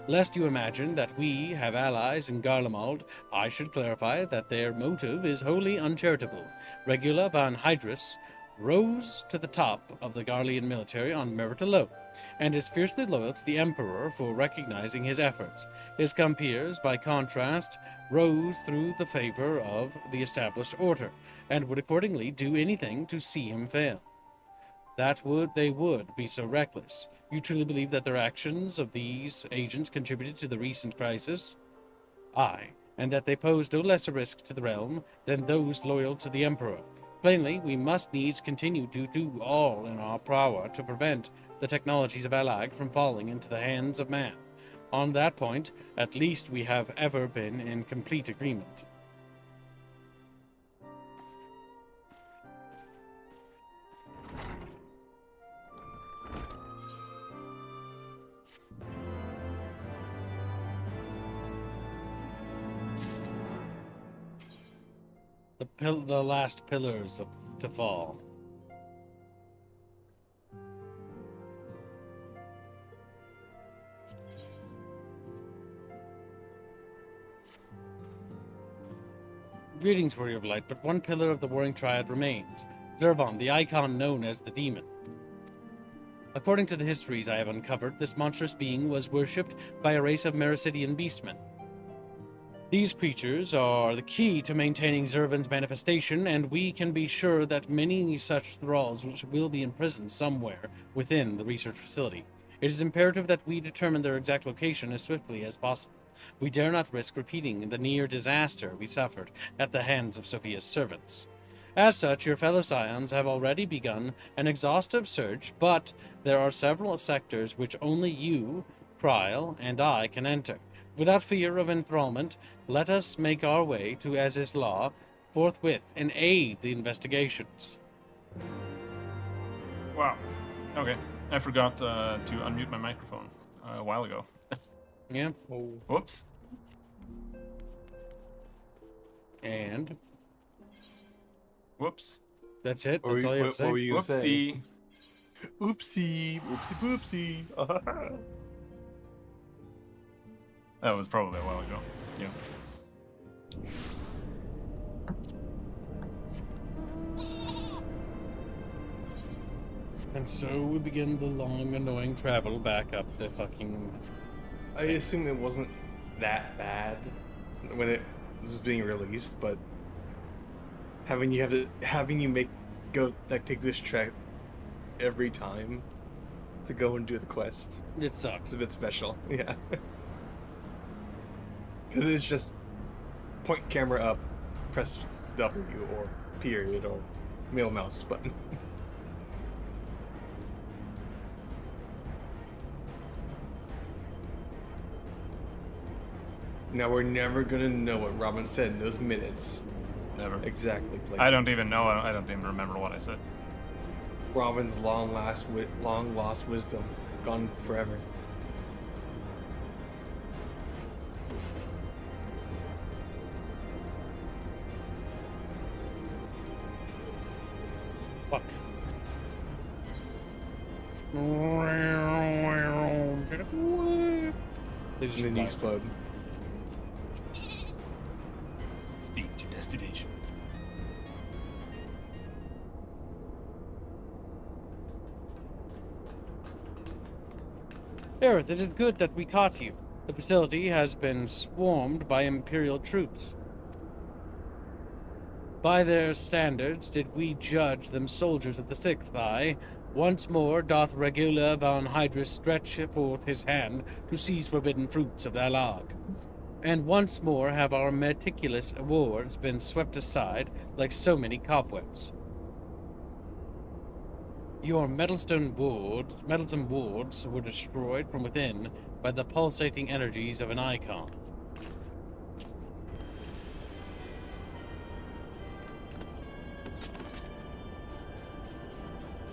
Lest you imagine that we have allies in Garlemald, I should clarify that their motive is wholly uncharitable. Regula van Hydrus rose to the top of the Garlean military on merit alone, and is fiercely loyal to the Emperor for recognizing his efforts. His compeers, by contrast, rose through the favor of the established order, and would accordingly do anything to see him fail. They would be so reckless. You truly believe that their actions of these agents contributed to the recent crisis? Aye, and that they pose no less a risk to the realm than those loyal to the Emperor. Plainly, we must needs continue to do all in our power to prevent the technologies of Alag from falling into the hands of man. On that point, at least we have ever been in complete agreement. The last pillars to fall. Greetings, Warrior of Light, but one pillar of the Warring Triad remains. Zervon, the icon known as the Demon. According to the histories I have uncovered, this monstrous being was worshipped by a race of Mericidian beastmen. These creatures are the key to maintaining Zervan's manifestation, and we can be sure that many such thralls will be imprisoned somewhere within the research facility. It is imperative that we determine their exact location as swiftly as possible. We dare not risk repeating the near disaster we suffered at the hands of Sophia's servants. As such, your fellow scions have already begun an exhaustive search, but there are several sectors which only you, Kryl, and I can enter. Without fear of enthrallment, let us make our way to As Is Law forthwith and aid the investigations. Wow. Okay. I forgot to unmute my microphone a while ago. Yeah. Oh. Whoops. And? Whoops. That's it? That's all you have to say? What were you going to say? Oopsie. Oopsie. Oopsie poopsie. That was probably a while ago. Yeah. And so we begin the long, annoying travel back up the fucking... I assume it wasn't that bad when it was being released, but having you take this trek every time to go and do the quest. It sucks. It's a bit special, yeah. Because it's just point camera up, press W or period or middle mouse button. Now we're never gonna know what Robin said in those minutes. Never. Exactly. I don't even know. I don't even remember what I said. Robin's long lost wisdom, gone forever. Fuck. They just didn't explode. Speak to destination. Aerith, it is good that we caught you. The facility has been swarmed by Imperial troops. By their standards, did we judge them soldiers of the 6th Eye, Once more doth Regula von Hydrus stretch forth his hand to seize forbidden fruits of their log. And once more have our meticulous awards been swept aside like so many cobwebs. Your meddlesome wards were destroyed from within by the pulsating energies of an icon.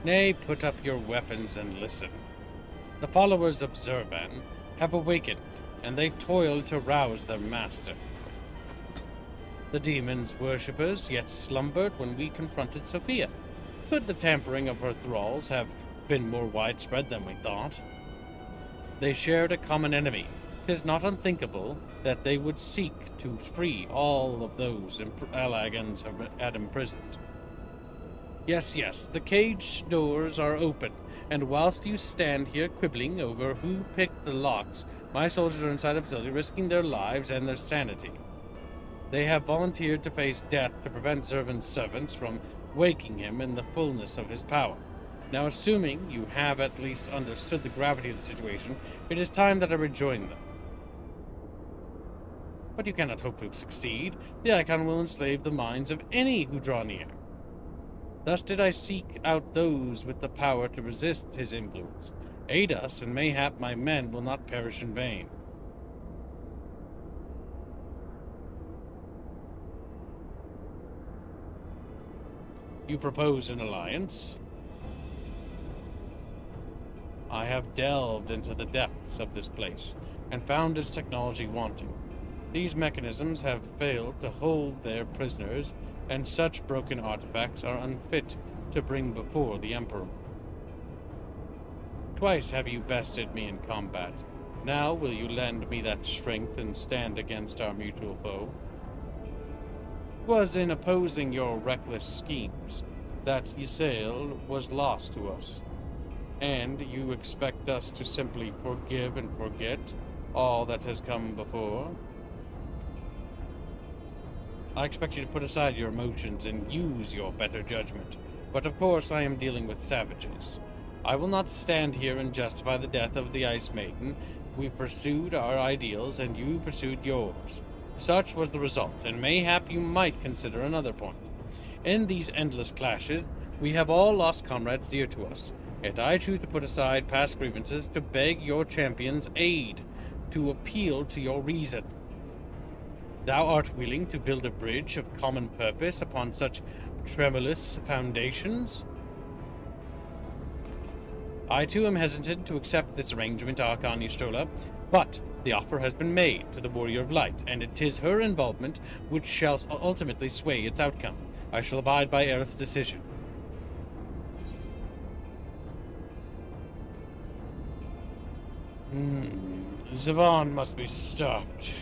Nay, put up your weapons and listen. The followers of Zurvan have awakened, and they toil to rouse their master. The demon's worshippers yet slumbered when we confronted Sophia. Could the tampering of her thralls have been more widespread than we thought? They shared a common enemy. 'Tis not unthinkable that they would seek to free all of those Alagans had imprisoned. Yes, the cage doors are open, and whilst you stand here quibbling over who picked the locks, my soldiers are inside the facility risking their lives and their sanity. They have volunteered to face death to prevent Zurvan's servants from waking him in the fullness of his power. Now, assuming you have at least understood the gravity of the situation, it is time that I rejoin them. But you cannot hope to succeed. The icon will enslave the minds of any who draw near. Thus did I seek out those with the power to resist his influence. Aid us, and mayhap my men will not perish in vain. You propose an alliance? I have delved into the depths of this place and found its technology wanting. These mechanisms have failed to hold their prisoners, and such broken artifacts are unfit to bring before the Emperor. Twice have you bested me in combat. Now will you lend me that strength and stand against our mutual foe? 'Twas in opposing your reckless schemes that Ysael was lost to us. And you expect us to simply forgive and forget all that has come before? I expect you to put aside your emotions and use your better judgment. But of course I am dealing with savages. I will not stand here and justify the death of the Ice Maiden. We pursued our ideals, and you pursued yours. Such was the result, and mayhap you might consider another point. In these endless clashes, we have all lost comrades dear to us. Yet I choose to put aside past grievances to beg your champion's aid, to appeal to your reason. Thou art willing to build a bridge of common purpose upon such tremulous foundations? I too am hesitant to accept this arrangement, Archon Y'shtola, but the offer has been made to the Warrior of Light, and it is her involvement which shall ultimately sway its outcome. I shall abide by Aerith's decision. Zavon must be stopped.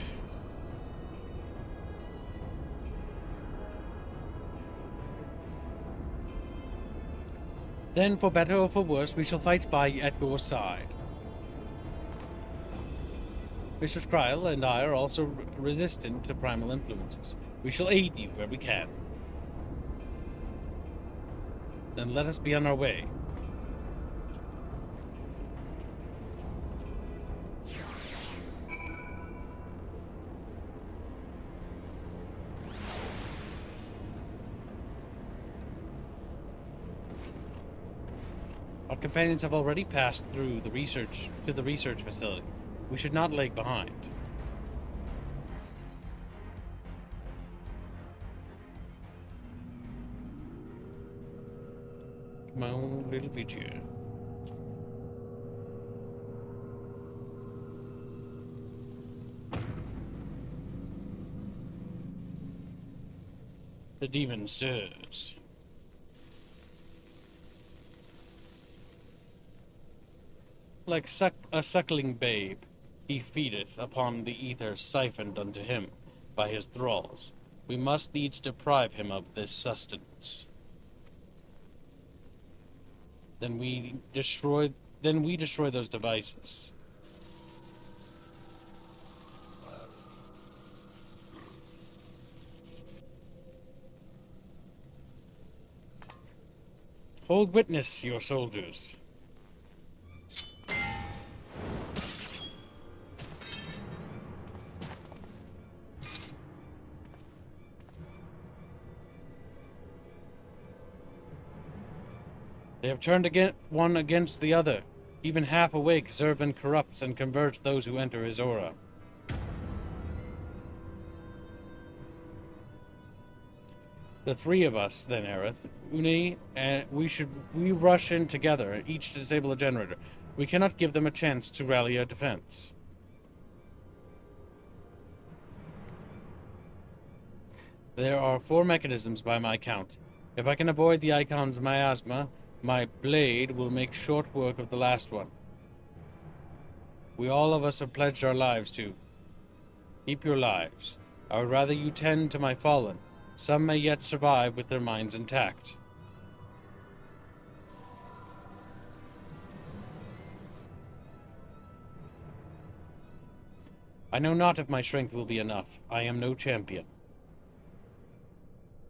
Then, for better or for worse, we shall fight at your side. Mr. Skryl and I are also resistant to primal influences. We shall aid you where we can. Then let us be on our way. Our companions have already passed through the research facility. We should not lag behind. Come on, little Vijay. The demon stirs. Like a suckling babe, he feedeth upon the ether siphoned unto him by his thralls. We must needs deprive him of this sustenance. Then we destroy those devices. Hold witness, your soldiers. They have turned one against the other. Even half awake, Zervan corrupts and converts those who enter his aura. The three of us, then, Aerith, Uni, and we rush in together, each to disable a generator. We cannot give them a chance to rally a defense. There are 4 mechanisms by my count. If I can avoid the icon's miasma, my blade will make short work of the last one. We all of us have pledged our lives to. Keep your lives. I would rather you tend to my fallen. Some may yet survive with their minds intact. I know not if my strength will be enough. I am no champion.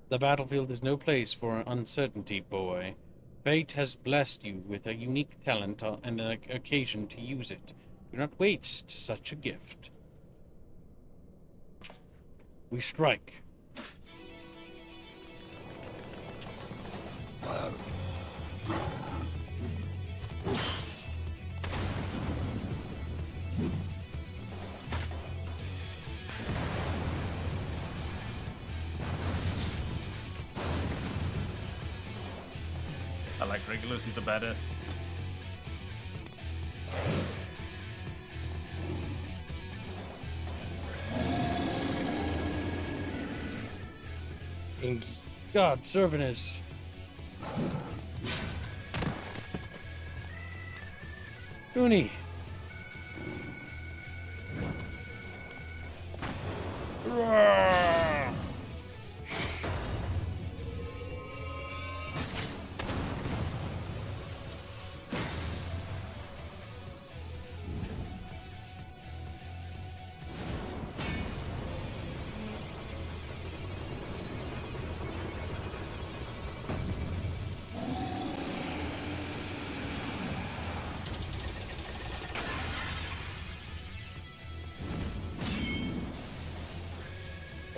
The battlefield is no place for uncertainty, boy. Fate has blessed you with a unique talent and an occasion to use it. Do not waste such a gift. We strike. I like Regulus, he's a badass. Inky. God, Servanus. Uni. Roar.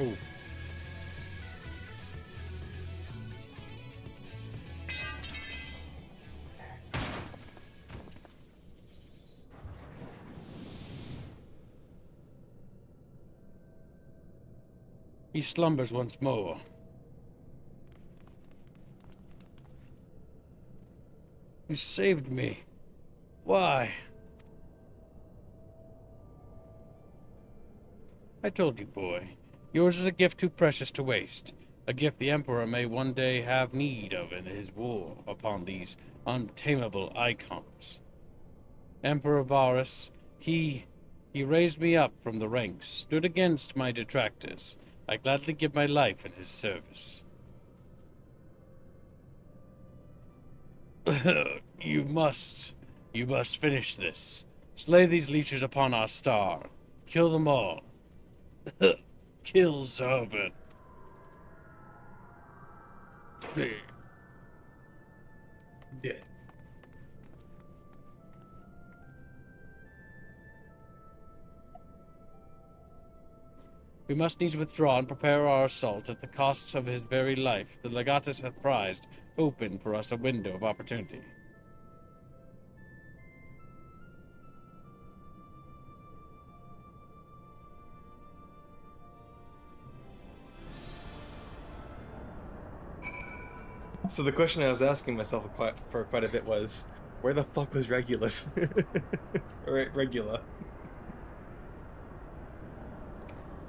Oh. He slumbers once more. You saved me. Why? I told you, boy. Yours is a gift too precious to waste. A gift the Emperor may one day have need of in his war upon these untamable icons. Emperor Varus, he raised me up from the ranks, stood against my detractors. I gladly give my life in his service. You must finish this. Slay these leeches upon our star. Kill them all. Kill Zervan. Dead. We must needs withdraw and prepare our assault at the cost of his very life. The Legatus hath prized open for us a window of opportunity. So the question I was asking myself for quite a bit was, where the fuck was Regulus? Regula.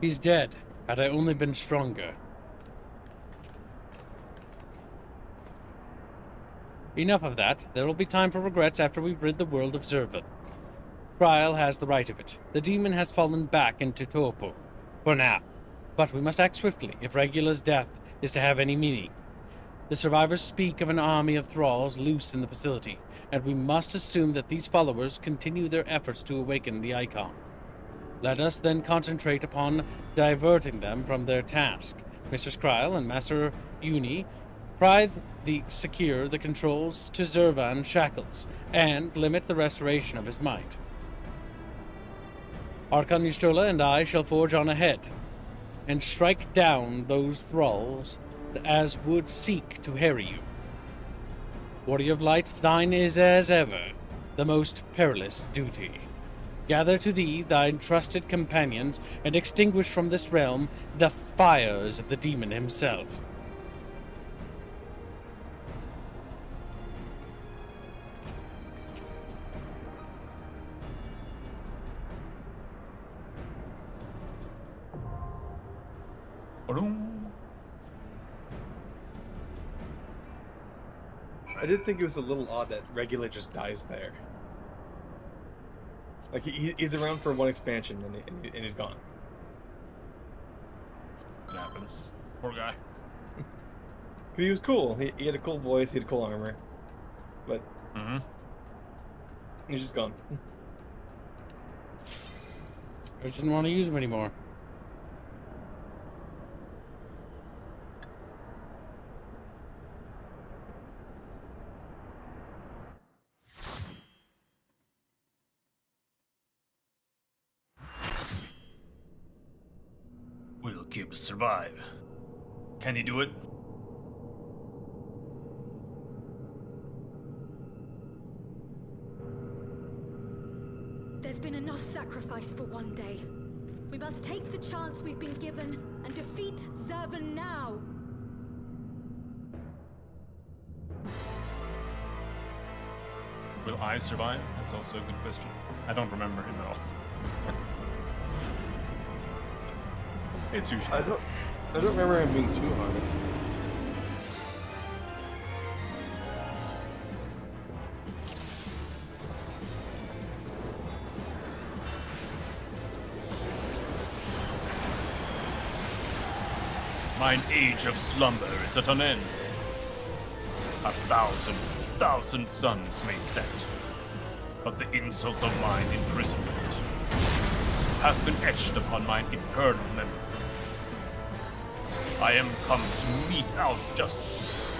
He's dead. Had I only been stronger. Enough of that. There will be time for regrets after we've rid the world of Zervan. Primal has the right of it. The demon has fallen back into torpor. For now. But we must act swiftly if Regula's death is to have any meaning. The survivors speak of an army of thralls loose in the facility, and we must assume that these followers continue their efforts to awaken the icon. Let us then concentrate upon diverting them from their task. Mr. Skryl and Master Uni, secure the controls to Zervan shackles, and limit the restoration of his might. Arkan Ystrola and I shall forge on ahead, and strike down those thralls as would seek to harry you. Warrior of Light, thine is as ever the most perilous duty. Gather to thee thy trusted companions, and extinguish from this realm the fires of the demon himself. I did think it was a little odd that Regula just dies there. Like, he's around for one expansion and he's gone. It happens. Poor guy. He was cool. He had a cool voice, he had cool armor. But he's just gone. I just didn't want to use him anymore. Will Kib survive? Can he do it? There's been enough sacrifice for one day. We must take the chance we've been given and defeat Zervan now. Will I survive? That's also a good question. I don't remember him at all. It's usually. I don't remember him being too hard. Mine age of slumber is at an end. 1,000 suns may set, but the insult of mine imprisonment hath been etched upon mine eternal memory. I am come to mete out justice,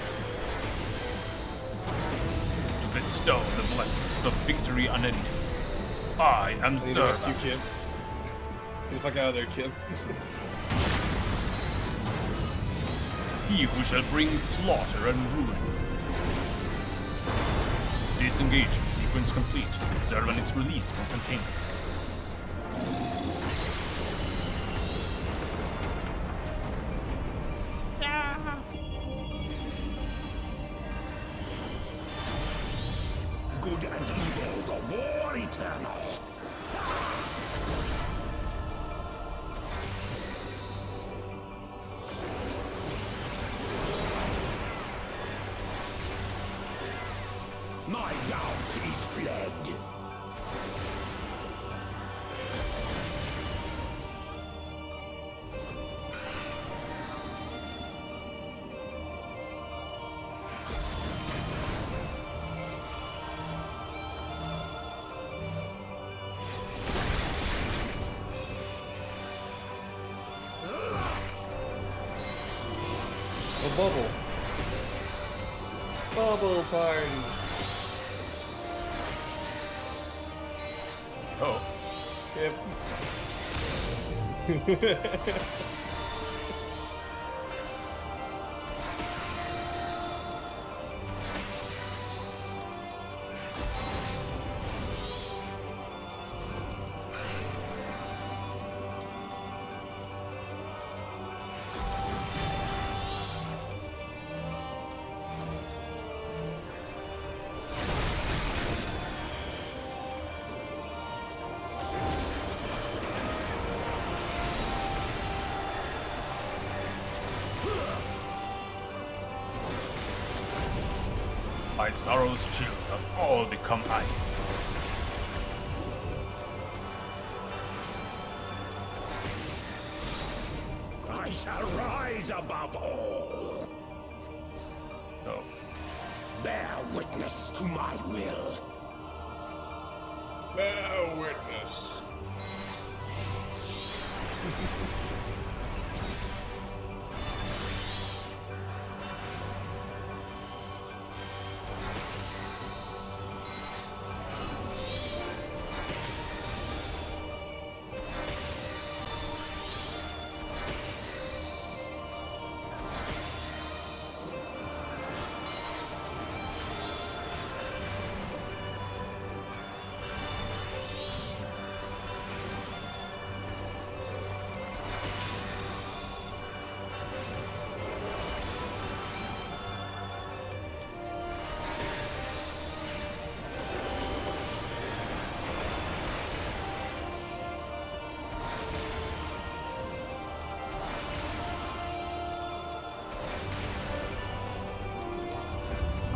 to bestow the blessings of victory unending. I am I need to rescue Zervan. Kib. Get the fuck out of there, Kib. He who shall bring slaughter and ruin. Disengaging sequence complete. Zervan is released from containment. Good and evil, the war eternal. My doubt is fled. A bubble. Bubble party. Oh. Yep. My sorrow's chill have all become ice. I shall rise above all. Oh. Bear witness to my will. Bear witness.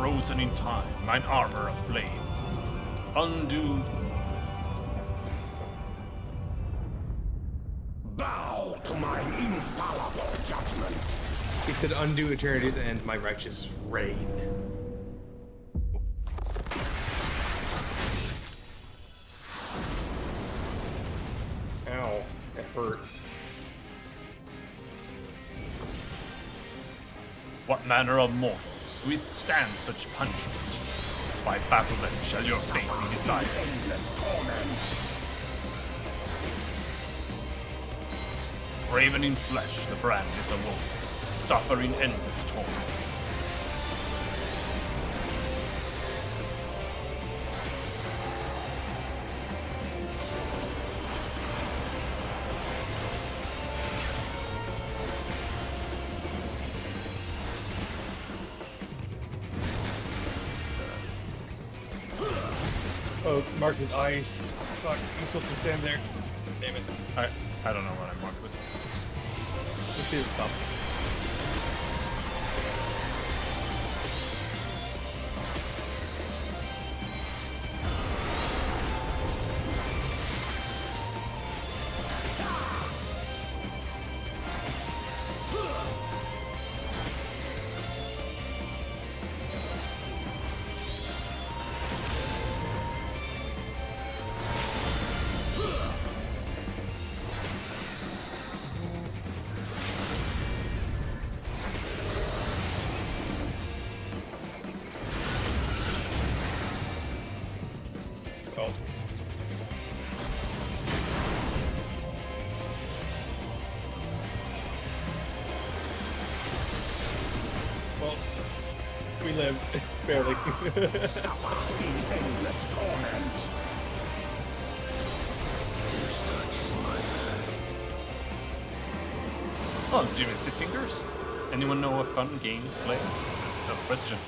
frozen in time, mine armor aflame. Undo. Bow to my infallible judgment. He said, undo eternity's end, my righteous reign. Ow, that hurt. What manner of mortals withstand such punishment? By battle then shall your fate be decided. Endless torment. Raven in flesh, the brand is awoke, suffering endless torment. Oh, marked with ice. Fuck, I'm supposed to stand there. Damn it. I don't know what I'm marked with. Let's see the top. We lived, barely. Suffer in endless torment. Oh, do you miss the fingers? Anyone know a fun game to play? That's a tough question.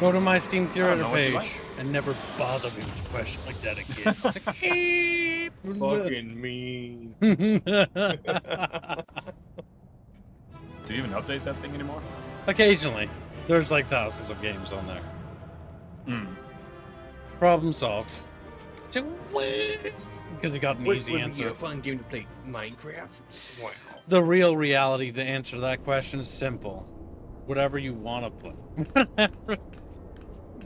Go to my Steam I curator don't know what you page and never bother me with a question like that again. It's like, hey, fucking mean. Do you even update that thing anymore? Occasionally. There's like thousands of games on there. Hmm. Problem solved. Because it got an easy answer. Would be a fun game to play Minecraft? Wow. The real reality to answer that question is simple. Whatever you want to play.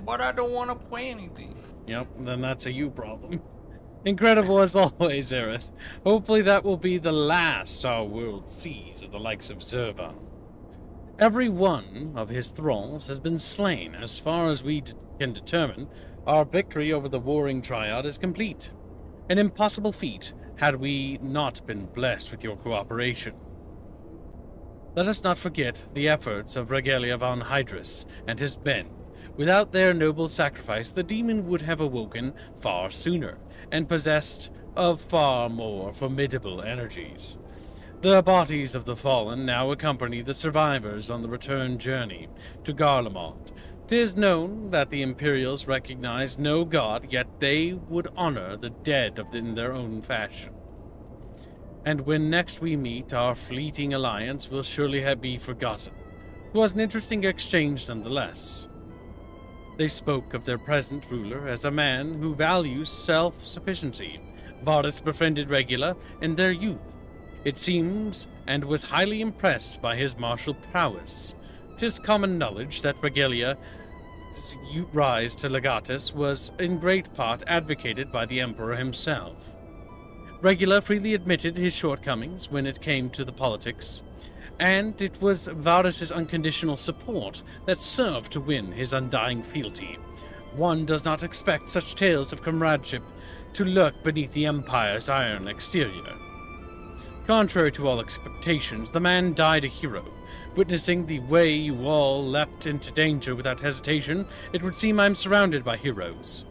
But I don't want to play anything. Yep, then that's a you problem. Incredible as always, Aerith. Hopefully that will be the last our world sees of the likes of Zervan. Every one of his thralls has been slain. As far as we can determine, our victory over the Warring Triad is complete. An impossible feat had we not been blessed with your cooperation. Let us not forget the efforts of Regalia von Hydrus and his men. Without their noble sacrifice, the demon would have awoken far sooner, and possessed of far more formidable energies. The bodies of the fallen now accompany the survivors on the return journey to Garlemald. 'Tis known that the Imperials recognize no god, yet they would honor the dead in their own fashion. And when next we meet, our fleeting alliance will surely be forgotten. 'Twas an interesting exchange nonetheless. They spoke of their present ruler as a man who values self-sufficiency. Varus befriended Regula in their youth, it seems, and was highly impressed by his martial prowess. 'Tis common knowledge that Regalia's rise to legatus was in great part advocated by the Emperor himself. Regula freely admitted his shortcomings when it came to the politics, and it was Varus's unconditional support that served to win his undying fealty. One does not expect such tales of comradeship to lurk beneath the Empire's iron exterior. Contrary to all expectations, the man died a hero. Witnessing the way you all leapt into danger without hesitation, it would seem I'm surrounded by heroes.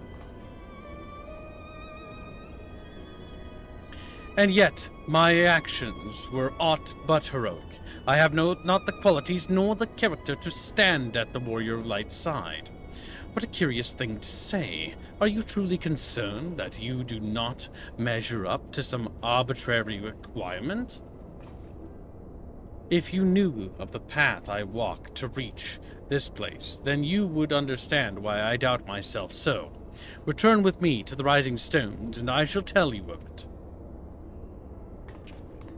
And yet, my actions were aught but heroic. I have not the qualities nor the character to stand at the Warrior of Light's side. What a curious thing to say. Are you truly concerned that you do not measure up to some arbitrary requirement? If you knew of the path I walk to reach this place, then you would understand why I doubt myself so. Return with me to the Rising Stones, and I shall tell you of it.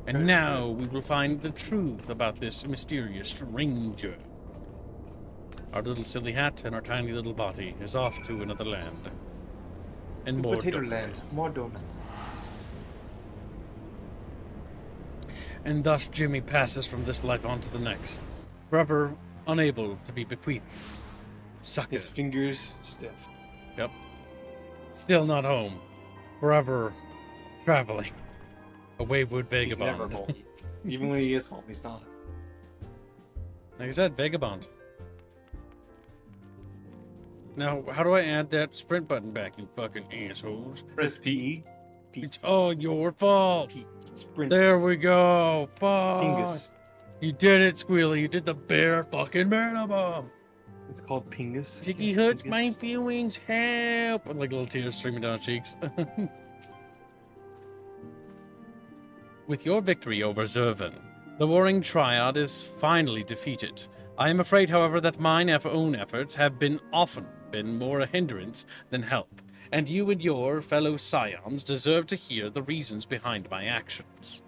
And now we will find the truth about this mysterious stranger. Our little silly hat and our tiny little body is off to another land. And more Potato donut. land. More donut. And thus Jimmy passes from this life on to the next, forever unable to be bequeathed. Sucker. His fingers stiff. Yep. Still not home. Forever traveling. A wayward He's vagabond. never home. Even when he is home, he's not. Like I said, vagabond. Now, how do I add that sprint button back, you fucking assholes? Press P. It's all your fault. Sprint. There we go. Fuck. Pingus. You did it, Squealy. You did the bare fucking minimum. It's called Pingus. Chicky hurts my feelings. Help. Like little tears streaming down her cheeks. With your victory over Zervan, the Warring Triad is finally defeated. I am afraid, however, that mine own efforts have often been more a hindrance than help, and you and your fellow scions deserve to hear the reasons behind my actions.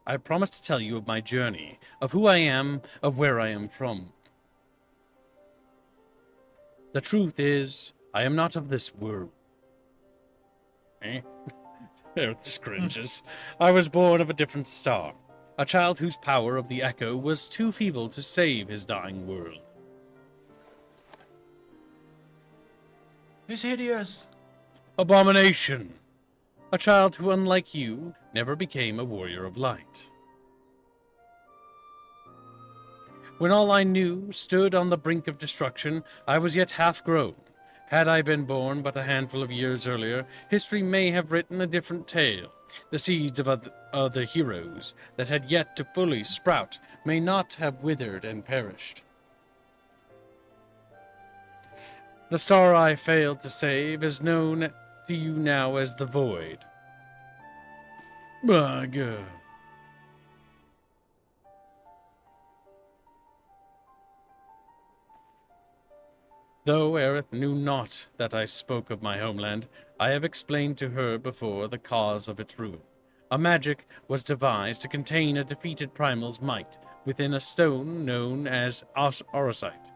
I promise to tell you of my journey, of who I am, of where I am from. The truth is, I am not of this world. It just cringes. I was born of a different star, a child whose power of the echo was too feeble to save his dying world. He's hideous. Abomination. A child who, unlike you, never became a warrior of light. When all I knew stood on the brink of destruction, I was yet half grown. Had I been born but a handful of years earlier, history may have written a different tale. The seeds of other heroes that had yet to fully sprout may not have withered and perished. The star I failed to save is known to you now as the Void. My God. Though Aerith knew not that I spoke of my homeland, I have explained to her before the cause of its ruin. A magic was devised to contain a defeated Primal's might within a stone known as Orosite,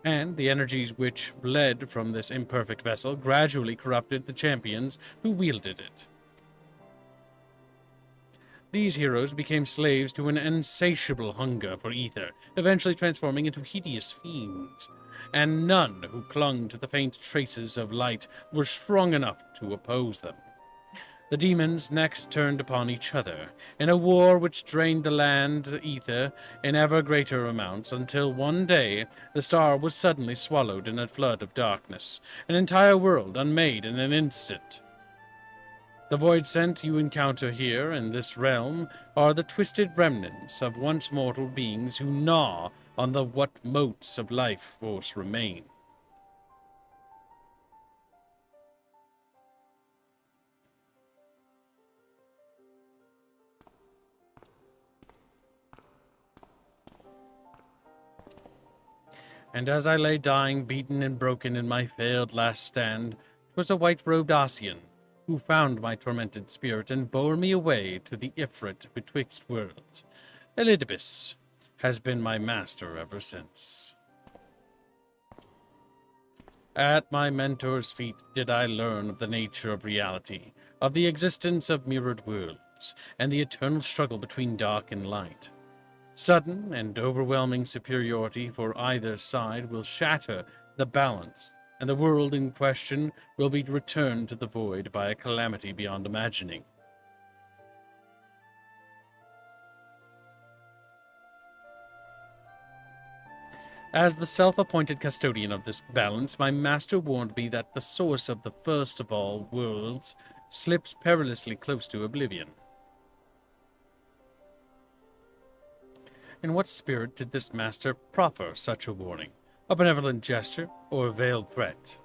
and the energies which bled from this imperfect vessel gradually corrupted the champions who wielded it. These heroes became slaves to an insatiable hunger for ether, eventually transforming into hideous fiends, and none who clung to the faint traces of light were strong enough to oppose them. The demons next turned upon each other, in a war which drained the land ether in ever greater amounts, until one day the star was suddenly swallowed in a flood of darkness, an entire world unmade in an instant. The void scent you encounter here in this realm are the twisted remnants of once mortal beings who gnaw on the what motes of life force remain. And as I lay dying, beaten and broken in my failed last stand, 'twas a white-robed Ossian who found my tormented spirit and bore me away to the Ifrit betwixt worlds. Elidibus has been my master ever since. At my mentor's feet did I learn of the nature of reality, of the existence of mirrored worlds, and the eternal struggle between dark and light. Sudden and overwhelming superiority for either side will shatter the balance, and the world in question will be returned to the void by a calamity beyond imagining. As the self-appointed custodian of this balance, my master warned me that the source of the first of all worlds slips perilously close to oblivion. In what spirit did this master proffer such a warning? A benevolent gesture or a veiled threat?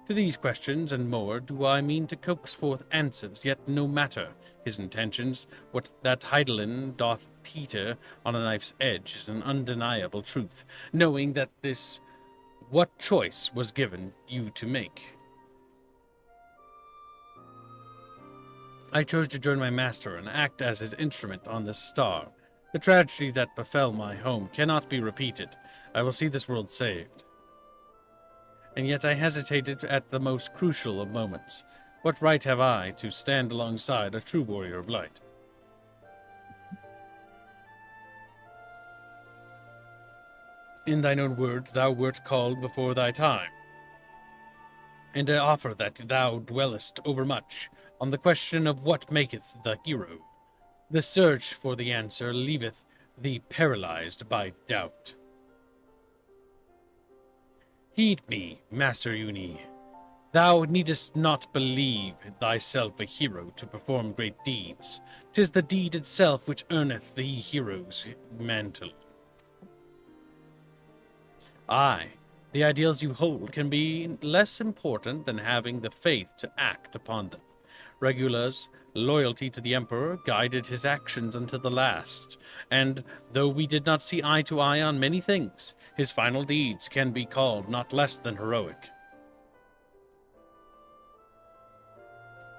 To these questions and more do I mean to coax forth answers, yet no matter his intentions, what that Heidelin doth teeter on a knife's edge is an undeniable truth, knowing that this what choice was given you to make. I chose to join my master and act as his instrument on this star. The tragedy that befell my home cannot be repeated. I will see this world saved. And yet I hesitated at the most crucial of moments. What right have I to stand alongside a true warrior of light? In thine own words, thou wert called before thy time. And I offer that thou dwellest overmuch on the question of what maketh the hero. The search for the answer leaveth thee paralyzed by doubt. Heed me, Master Uni. Thou needest not believe thyself a hero to perform great deeds. 'Tis the deed itself which earneth the hero's mantle. Aye, the ideals you hold can be less important than having the faith to act upon them. Regula's loyalty to the Emperor guided his actions until the last, and though we did not see eye to eye on many things, his final deeds can be called not less than heroic.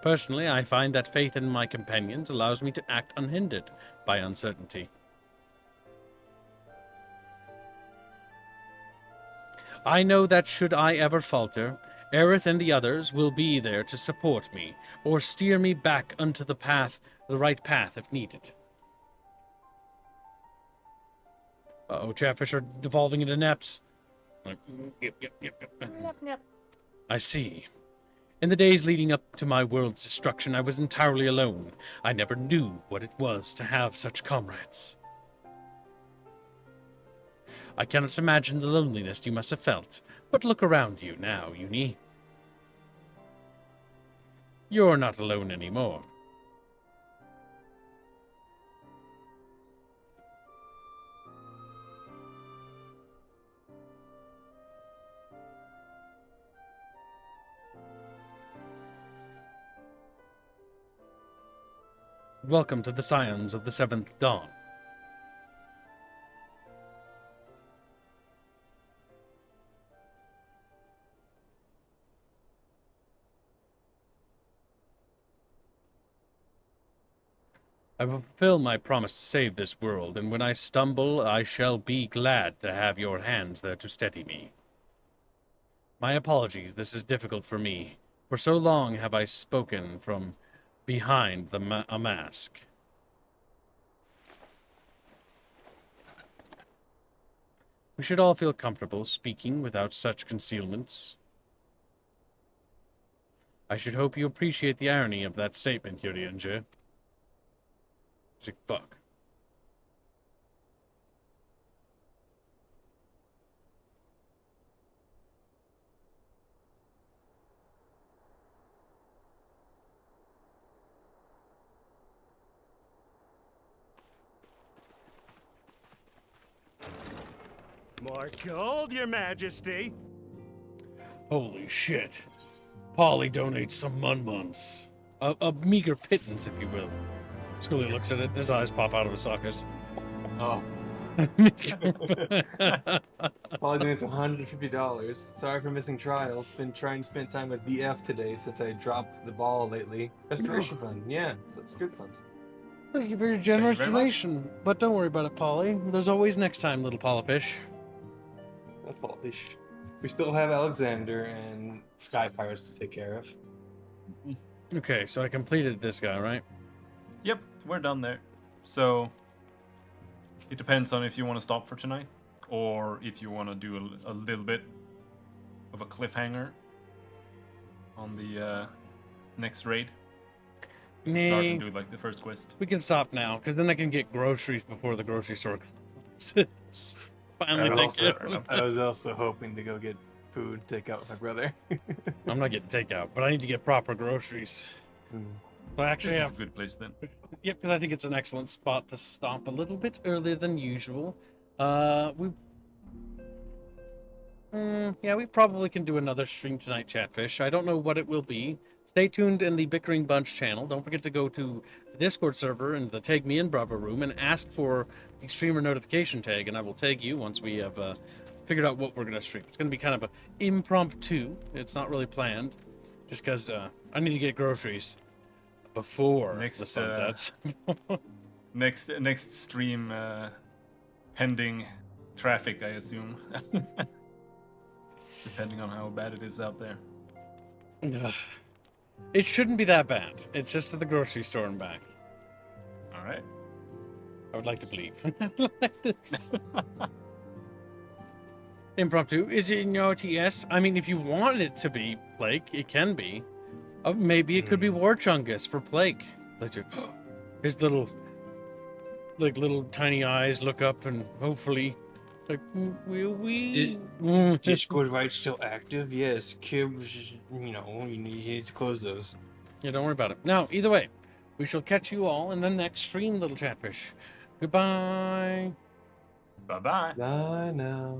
Personally, I find that faith in my companions allows me to act unhindered by uncertainty. I know that should I ever falter, Aerith and the others will be there to support me, or steer me back onto the right path if needed. Uh-oh, Chatfish are devolving into naps. Yep. I see. In the days leading up to my world's destruction, I was entirely alone. I never knew what it was to have such comrades. I cannot imagine the loneliness you must have felt, but look around you now, Uni. You're not alone anymore. Welcome to the Scions of the Seventh Dawn. I will fulfill my promise to save this world, and when I stumble, I shall be glad to have your hands there to steady me. My apologies, this is difficult for me. For so long have I spoken from behind a mask. We should all feel comfortable speaking without such concealments. I should hope you appreciate the irony of that statement, Yurianje. Fuck. More gold, Your Majesty. Holy shit. Polly donates some mun-muns. A meager pittance, if you will. Scully looks at it, his eyes pop out of his sockets. Oh. Polly donates $150. Sorry for missing trials. Been trying to spend time with BF today since I dropped the ball lately. Restoration fund, yeah, so it's good fun. Thank you for your generous donation. But don't worry about it, Polly. There's always next time, little Polyfish. That's Polyfish. We still have Alexander and Sky Pirates to take care of. Okay, so I completed this guy, right? Yep, we're done there. So it depends on if you want to stop for tonight, or if you want to do a little bit of a cliffhanger on the next raid. Start and do like the first quest. We can stop now, because then I can get groceries before the grocery store closes. Finally take it. I was also hoping to go get food, take out with my brother. I'm not getting takeout, but I need to get proper groceries. So actually, This is a good place then. Yep, because I think it's an excellent spot to stop a little bit earlier than usual. Yeah, we probably can do another stream tonight, Chatfish. I don't know what it will be. Stay tuned in the Bickering Bunch channel. Don't forget to go to the Discord server and the Tag Me in Bravo room and ask for the streamer notification tag, and I will tag you once we have figured out what we're going to stream. It's going to be kind of an impromptu. It's not really planned, just because I need to get groceries before the sun sets. next stream, pending traffic, I assume. Depending on how bad it is out there. It shouldn't be that bad. It's just to the grocery store and back. All right. I would like to believe. Impromptu. Is it in your TS? I mean, if you want it to be Blake, it can be. Maybe it could be Warchungus for Blake. His little tiny eyes look up and hopefully, like, will we? Discord right's still active? Yes. Kibs, you need to close those. Yeah, don't worry about it. Now, either way, we shall catch you all in the next stream, little Chatfish. Goodbye. Bye-bye. Bye now.